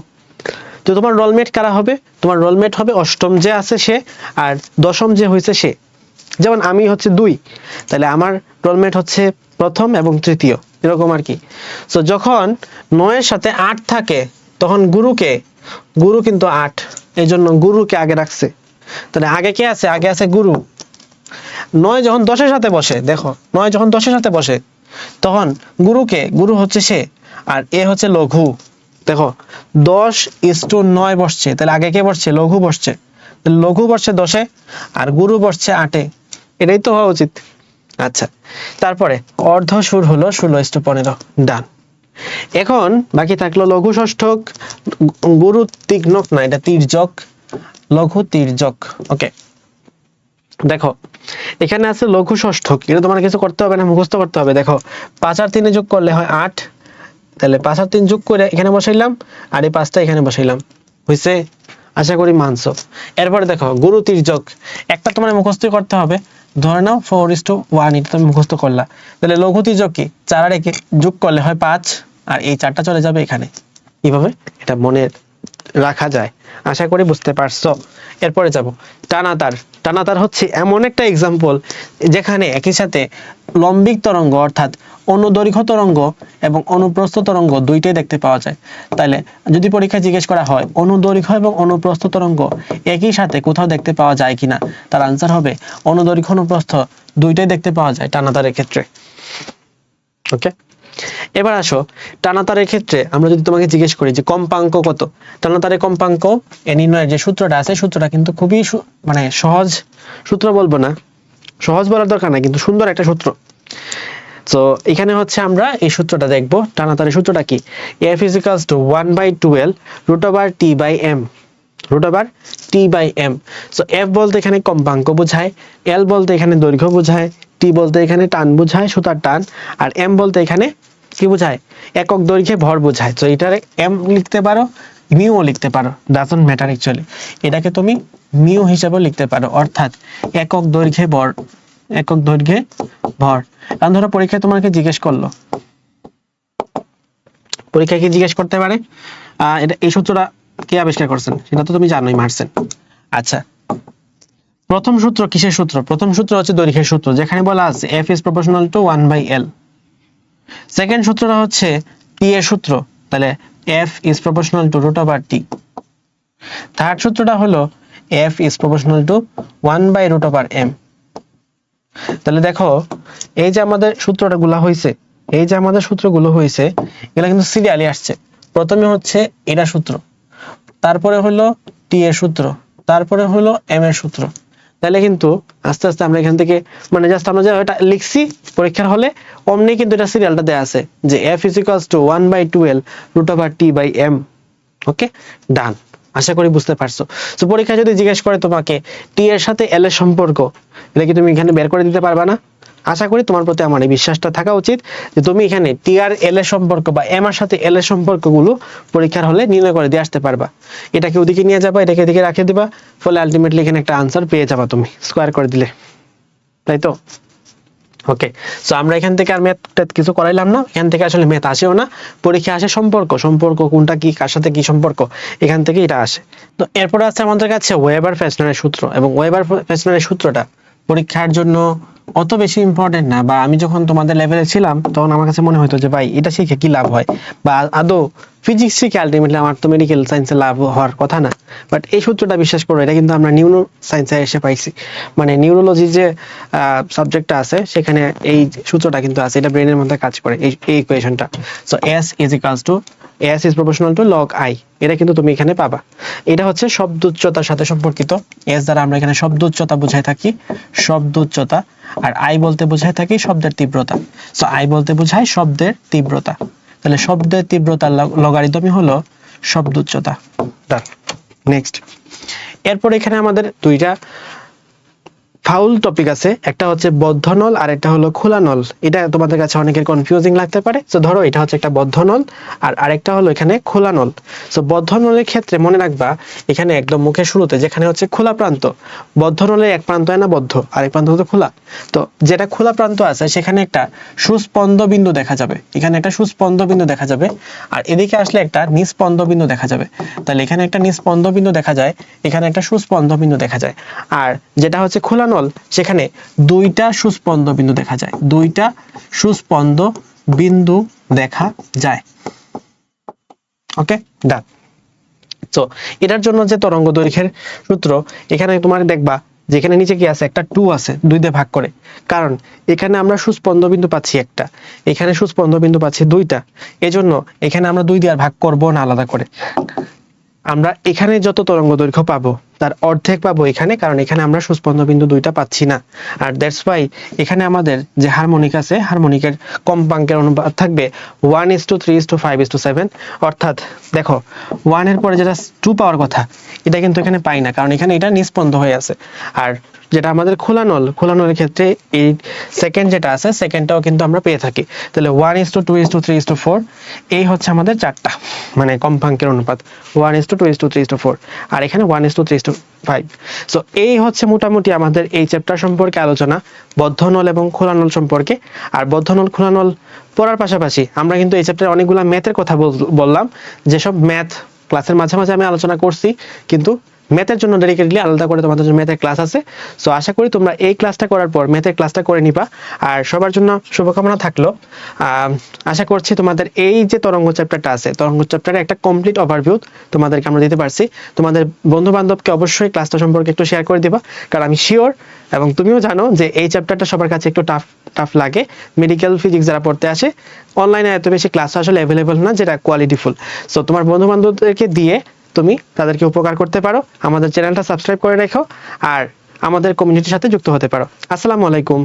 তো তোমার রোলমেট কারা হবে? তোমার রোলমেট হবে অষ্টম যে আছে সে, আর দশম যে হয়েছে সে। যেমন আমি হচ্ছে 2, তাহলে আমার রোলমেট হচ্ছে প্রথম এবং তৃতীয়, এরকম আর কি। তো যখন 9-এর সাথে 8 থাকে তখন গুরু কিন্তু 8, এই জন্য গুরুকে আগে রাখছে। তাহলে আগে কে আছে? আগে আছে গুরু। 9 যখন 10-এর সাথে বসে, দেখো 9 যখন 10-এর সাথে বসে তখন গুরু হচ্ছে সে, আর এ হচ্ছে লঘু। দেখো 10:9 বসছে, তাহলে আগে কে বসছে? লঘু বসছে। লঘু বসছে 10-এ আর গুরু বসছে 8-এ, এটাই তো হওয়া উচিত। আচ্ছা, তারপরে অর্ধ সুর হলো 16:15, ডান। এখন বাকি থাকলো লঘু ষষ্ঠক, গুরু তির্যক, না এটা তির্যক, লঘু তির্যক। ওকে, দেখো এখানে আছে লঘু ষষ্ঠক, এটা তোমার কিছু করতে হবে না, মুখস্থ করতে হবে। দেখো 5 আর 3 যোগ করলে হয় 8, তাহলে 5 আর 3 যোগ করে এখানে বসাইলাম, আর এই 5টা এখানে বসাইলাম, হয়েছে? আশা করি মানছো। এরপরে দেখো গুরু তির্যক, একটা তোমার মুখস্থ করতে হবে, ধরে নাও 4:1, এটা তুমি মুখস্থ করলা। তাহলে লঘু তির্যক কি? 4 আর 1 যোগ করলে হয় 5, আর এই 4টা চলে যাবে এখানে। এইভাবে এটা মনে রাখা যায়, আশা করি বুঝতে পারছো। এরপরে যাব টানাতার। টানাতার হচ্ছে এমন একটা এক্সাম্পল যেখানে একই সাথে লম্বিক তরঙ্গ অর্থাৎ অনুদৈর্ঘ্য তরঙ্গ এবং অনুপ্রস্থ তরঙ্গ দুইটাই দেখতে পাওয়া যায়। তাইলে যদি পরীক্ষায় জিজ্ঞেস করা হয় অনুদৈর্ঘ্য এবং অনুপ্রস্থ তরঙ্গ একই সাথে কোথাও দেখতে পাওয়া যায় কিনা, তার আনসার হবে অনুদৈর্ঘ্য অনুপ্রস্থ দুইটাই দেখতে পাওয়া যায় টানাতারের ক্ষেত্রে। ওকে, এবার আসো টানাতারের ক্ষেত্রে আমরা যদি তোমাকে জিজ্ঞেস করি যে কম্পাঙ্ক কত, টানাতারের কম্পাঙ্ক নির্ণয়ের যে সূত্রটা আছে, সূত্রটা কিন্তু খুবই মানে সহজ সূত্র, বলবো না সহজ বলার দরকার নাই, কিন্তু সুন্দর একটা সূত্র। তো এখানে হচ্ছে আমরা এই সূত্রটা দেখব। টানাতারের সূত্রটা কি? f = 1/12 √t/m, √t/m। So f বলতে এখানে কম্পাঙ্ক বোঝায়, l বলতে এখানে দৈর্ঘ্য বোঝায়, t বলতে এখানে টান বোঝায়, সুতার টান, আর m বলতে এখানে কি বোঝায়? একক দৈর্ঘ্যে ভর বোঝায়। তো এটারে m লিখতে পারো, মিউ লিখতে পারো, ডাজন্ট ম্যাটার অ্যাকচুয়ালি। এটাকে তুমি মিউ হিসাবে লিখতে পারো, অর্থাৎ একক দৈর্ঘ্যে ভর, একক দৈর্ঘ্যে ভর। এখন ধরো পরীক্ষায় তোমাকে জিজ্ঞেস করলো পরীক্ষায় কি জিজ্ঞেস করতে পারে? এটা এই সূত্রটা কে আবিষ্কার করছেন সেটা তো তুমি জানোই, মার্সেন। আচ্ছা, প্রথম সূত্র কিসের সূত্র? প্রথম সূত্র হচ্ছে দৈর্ঘ্যের সূত্র, যেখানে বলা আছে f is proportional to 1/l। Second সূত্রটা হচ্ছে t এর সূত্র, তাহলে f is proportional to √t। Third সূত্রটা হলো f is proportional to 1/√m। তাহলে দেখো, এই যে আমাদের সূত্রগুলো হয়েছে, এগুলো কিন্তু সিরিয়ালি আসছে। প্রথমে হচ্ছে এটা সূত্র, তারপরে হলো t এর সূত্র, তারপরে হলো m এর সূত্র। তাহলে কিন্তু আস্তে আস্তে আমরা এখান থেকে মানে জাস্ট আমরা যেটা লিখছি পরীক্ষার হলে অমনি কিন্তু এটা সিরিয়ালটা দেয়া আছে যে f is equals to 1/2l√t/m। ওকে, ডান। আশা করি বুঝতে পারছো। তো পরীক্ষা যদি জিজ্ঞেস করে তোমাকে t এর সাথে l এর সম্পর্ক, এটা কি তুমি এখানে বের করে দিতে পারবা না? আশা করি তোমার প্রতি আমার এই বিশ্বাসটা থাকা উচিত যে তুমি এখানে t আর l এর সম্পর্ক বা m এর সাথে l এর সম্পর্কগুলো পরীক্ষার হলে নির্ণয় করে দিয়ে আসতে পারবা। এটাকে ওদিকে নিয়ে যাবা, এটাকে এদিকে রেখে দিবা, ফলে আলটিমেটলি এখানে একটা আনসার পেয়ে যাবা তুমি স্কয়ার করে দিলে, তাই তো? ওকে, সো আমরা এখান থেকে আর ম্যাথ কিছু করাইলাম না, এখান থেকে আসলে ম্যাথ আসেও না, পরীক্ষা আসে সম্পর্ক কোনটা কি কার সাথে কি সম্পর্ক, এখান থেকে এটা আসে। তো এরপর আছে আমাদের কাছে ওয়েবার-ফেসনারের সূত্র, এবং ওয়েবার-ফেসনারের সূত্রটা পরীক্ষার জন্য অত বেশি ইম্পর্টেন্ট না, বা আমি যখন তোমাদের লেভেলে ছিলাম তখন আমার কাছে মনে হতো যে ভাই এটা শিখে কি লাভ হয়, বা আদৌ ফিজিক্স শিখে আলটিমেটলি আমার তো মেডিকেল সায়েন্সে লাভ হওয়ার কথা না। বাট এই সূত্রটা বিশ্বাস করো, এটা কিন্তু আমরা নিউরো সায়েন্সে এসে পাইছি, মানে নিউরোলজি যে সাবজেক্টটা আছে সেখানে এই সূত্রটা কিন্তু আছে, এটা ব্রেনের মধ্যে কাজ করে এই ইকুয়েশনটা। So s is proportional to log i, এটা কিন্তু তুমি এখানে পাবা। এটা হচ্ছে শব্দ উচ্চতার সাথে সম্পর্কিত। s দ্বারা আমরা এখানে শব্দ উচ্চতা বোঝাই থাকি, শব্দ উচ্চতা, আর i বলতে বোঝাই থাকি শব্দের তীব্রতা। সো i বলতে বোঝায় শব্দের তীব্রতা, তাহলে শব্দের তীব্রতার লগারিদমই হলো শব্দ উচ্চতা। নেক্সট, এরপর এখানে আমাদের দুইটা ফাউল টপিক আছে, একটা হচ্ছে বদ্ধ নল আর একটা হলো খোলা নল। এটা তোমাদের কাছে অনেকের কনফিউজিং লাগতে পারে। সো ধরো এটা হচ্ছে একটা বদ্ধ নল আর আরেকটা হলো এখানে খোলা নল। সো বদ্ধ নলের ক্ষেত্রে মনে রাখবা এখানে একদম মুখের শুরুতে যেখানে হচ্ছে খোলা প্রান্ত, বদ্ধ নলের এক প্রান্ত হয় না বদ্ধ, আর এক প্রান্ত হচ্ছে খোলা। তো যেটা খোলা প্রান্ত আছে সেখানে একটা সুস্পন্দ বিন্দু দেখা যাবে, এখানে একটা সুস্পন্দ বিন্দু দেখা যাবে, আর এদিকে আসলে একটা নিস্পন্দ বিন্দু দেখা যাবে। তাহলে এখানে একটা নিস্পন্দ বিন্দু দেখা যায়, এখানে একটা সুস্পন্দ বিন্দু দেখা যায়। আর যেটা হচ্ছে খোলা নল সেখানে দুইটা সুস্পন্দ বিন্দু দেখা যায়, দুইটা সুস্পন্দ বিন্দু দেখা যায়। ওকে, ডান। তো এটার জন্য যে তরঙ্গ দৈর্ঘ্যের সূত্র, এখানে তোমার দেখবা যেখানে নিচে কি আছে, একটা 2 আছে 2 দিয়ে ভাগ করে, কারণ এখানে আমরা সুস্পন্দ বিন্দু পাচ্ছি একটা, এখানে সুস্পন্দ বিন্দু পাচ্ছি দুইটা, এজন্য এখানে আমরা 2 দিয়ে আর ভাগ করব না আলাদা করে। আমরা এখানে যত তরঙ্গ দৈর্ঘ্য পাবো তার অর্ধেক পাবো এখানে, কারণ এখানে আমরা সুস্পন্দ বিন্দু দুইটা পাচ্ছি না। আর দ্যাটস ওয়াই এখানে আমাদের যে হারমোনিক আছে, হারমোনিকের কম্পাঙ্কের অনুপাত থাকবে 1:3:5:7। অর্থাৎ দেখো 1 এর পরে যেটা 2 পাওয়ার কথা এটা কিন্তু এখানে পাই না, কারণ এখানে এটা নিস্পন্দ হয়ে আছে। আর যেটা আমাদের খোলা নলের ক্ষেত্রে এই সেকেন্ড যেটা আছে সেকেন্ডটাও কিন্তু আমরা পেয়ে থাকি। তাহলে 1:2:3:4 এই হচ্ছে আমাদের চারটা মানে কম্পাঙ্কের অনুপাত, 1:2:3:4, আর এখানে 1:3:5। সো এই হচ্ছে মোটামুটি আমাদের এই চ্যাপ্টার সম্পর্কে আলোচনা, বদ্ধ নল এবং খোলা নল সম্পর্কে। আর বদ্ধ নল খোলা নল পড়ার পাশাপাশি আমরা কিন্তু এই চ্যাপ্টারে অনেকগুলো ম্যাথের কথা বললাম, যেসব ম্যাথ ক্লাসের মাঝে মাঝে আমি আলোচনা করছি, কিন্তু ম্যাথের জন্য ডেডিকেটলি আলাদা করে তোমাদের জন্য ম্যাথের ক্লাস আছে। সো আশা করি তোমরা এই ক্লাসটা করার পর ম্যাথের ক্লাসটা করে নিবা। আর সবার জন্য শুভকামনা থাকলো। আশা করছি তোমাদের এই যে তরঙ্গ চ্যাপ্টারটা আছে, তরঙ্গ চ্যাপ্টারে একটা কমপ্লিট ওভারভিউ তোমাদেরকে আমরা দিতে পারছি। তোমাদের বন্ধু বান্ধবকে অবশ্যই ক্লাসটা সম্পর্কে একটু শেয়ার করে দিবা, কারণ আমি শিওর এবং তুমিও জানো যে এই চ্যাপ্টারটা সবার কাছে একটু টাফ লাগে। মেডিকেল ফিজিক্স যারা পড়তে আসে অনলাইনে এত বেশি ক্লাস আসলে অ্যাভেলেবল না যেটা কোয়ালিটিফুল। সো তোমার বন্ধু বান্ধবদেরকে দিয়ে তুমি তাদেরকে উপকার করতে পারো, আমাদের চ্যানেলটা সাবস্ক্রাইব করে রেখো আর আমাদের কমিউনিটির সাথে যুক্ত হতে পারো। আসসালামু আলাইকুম।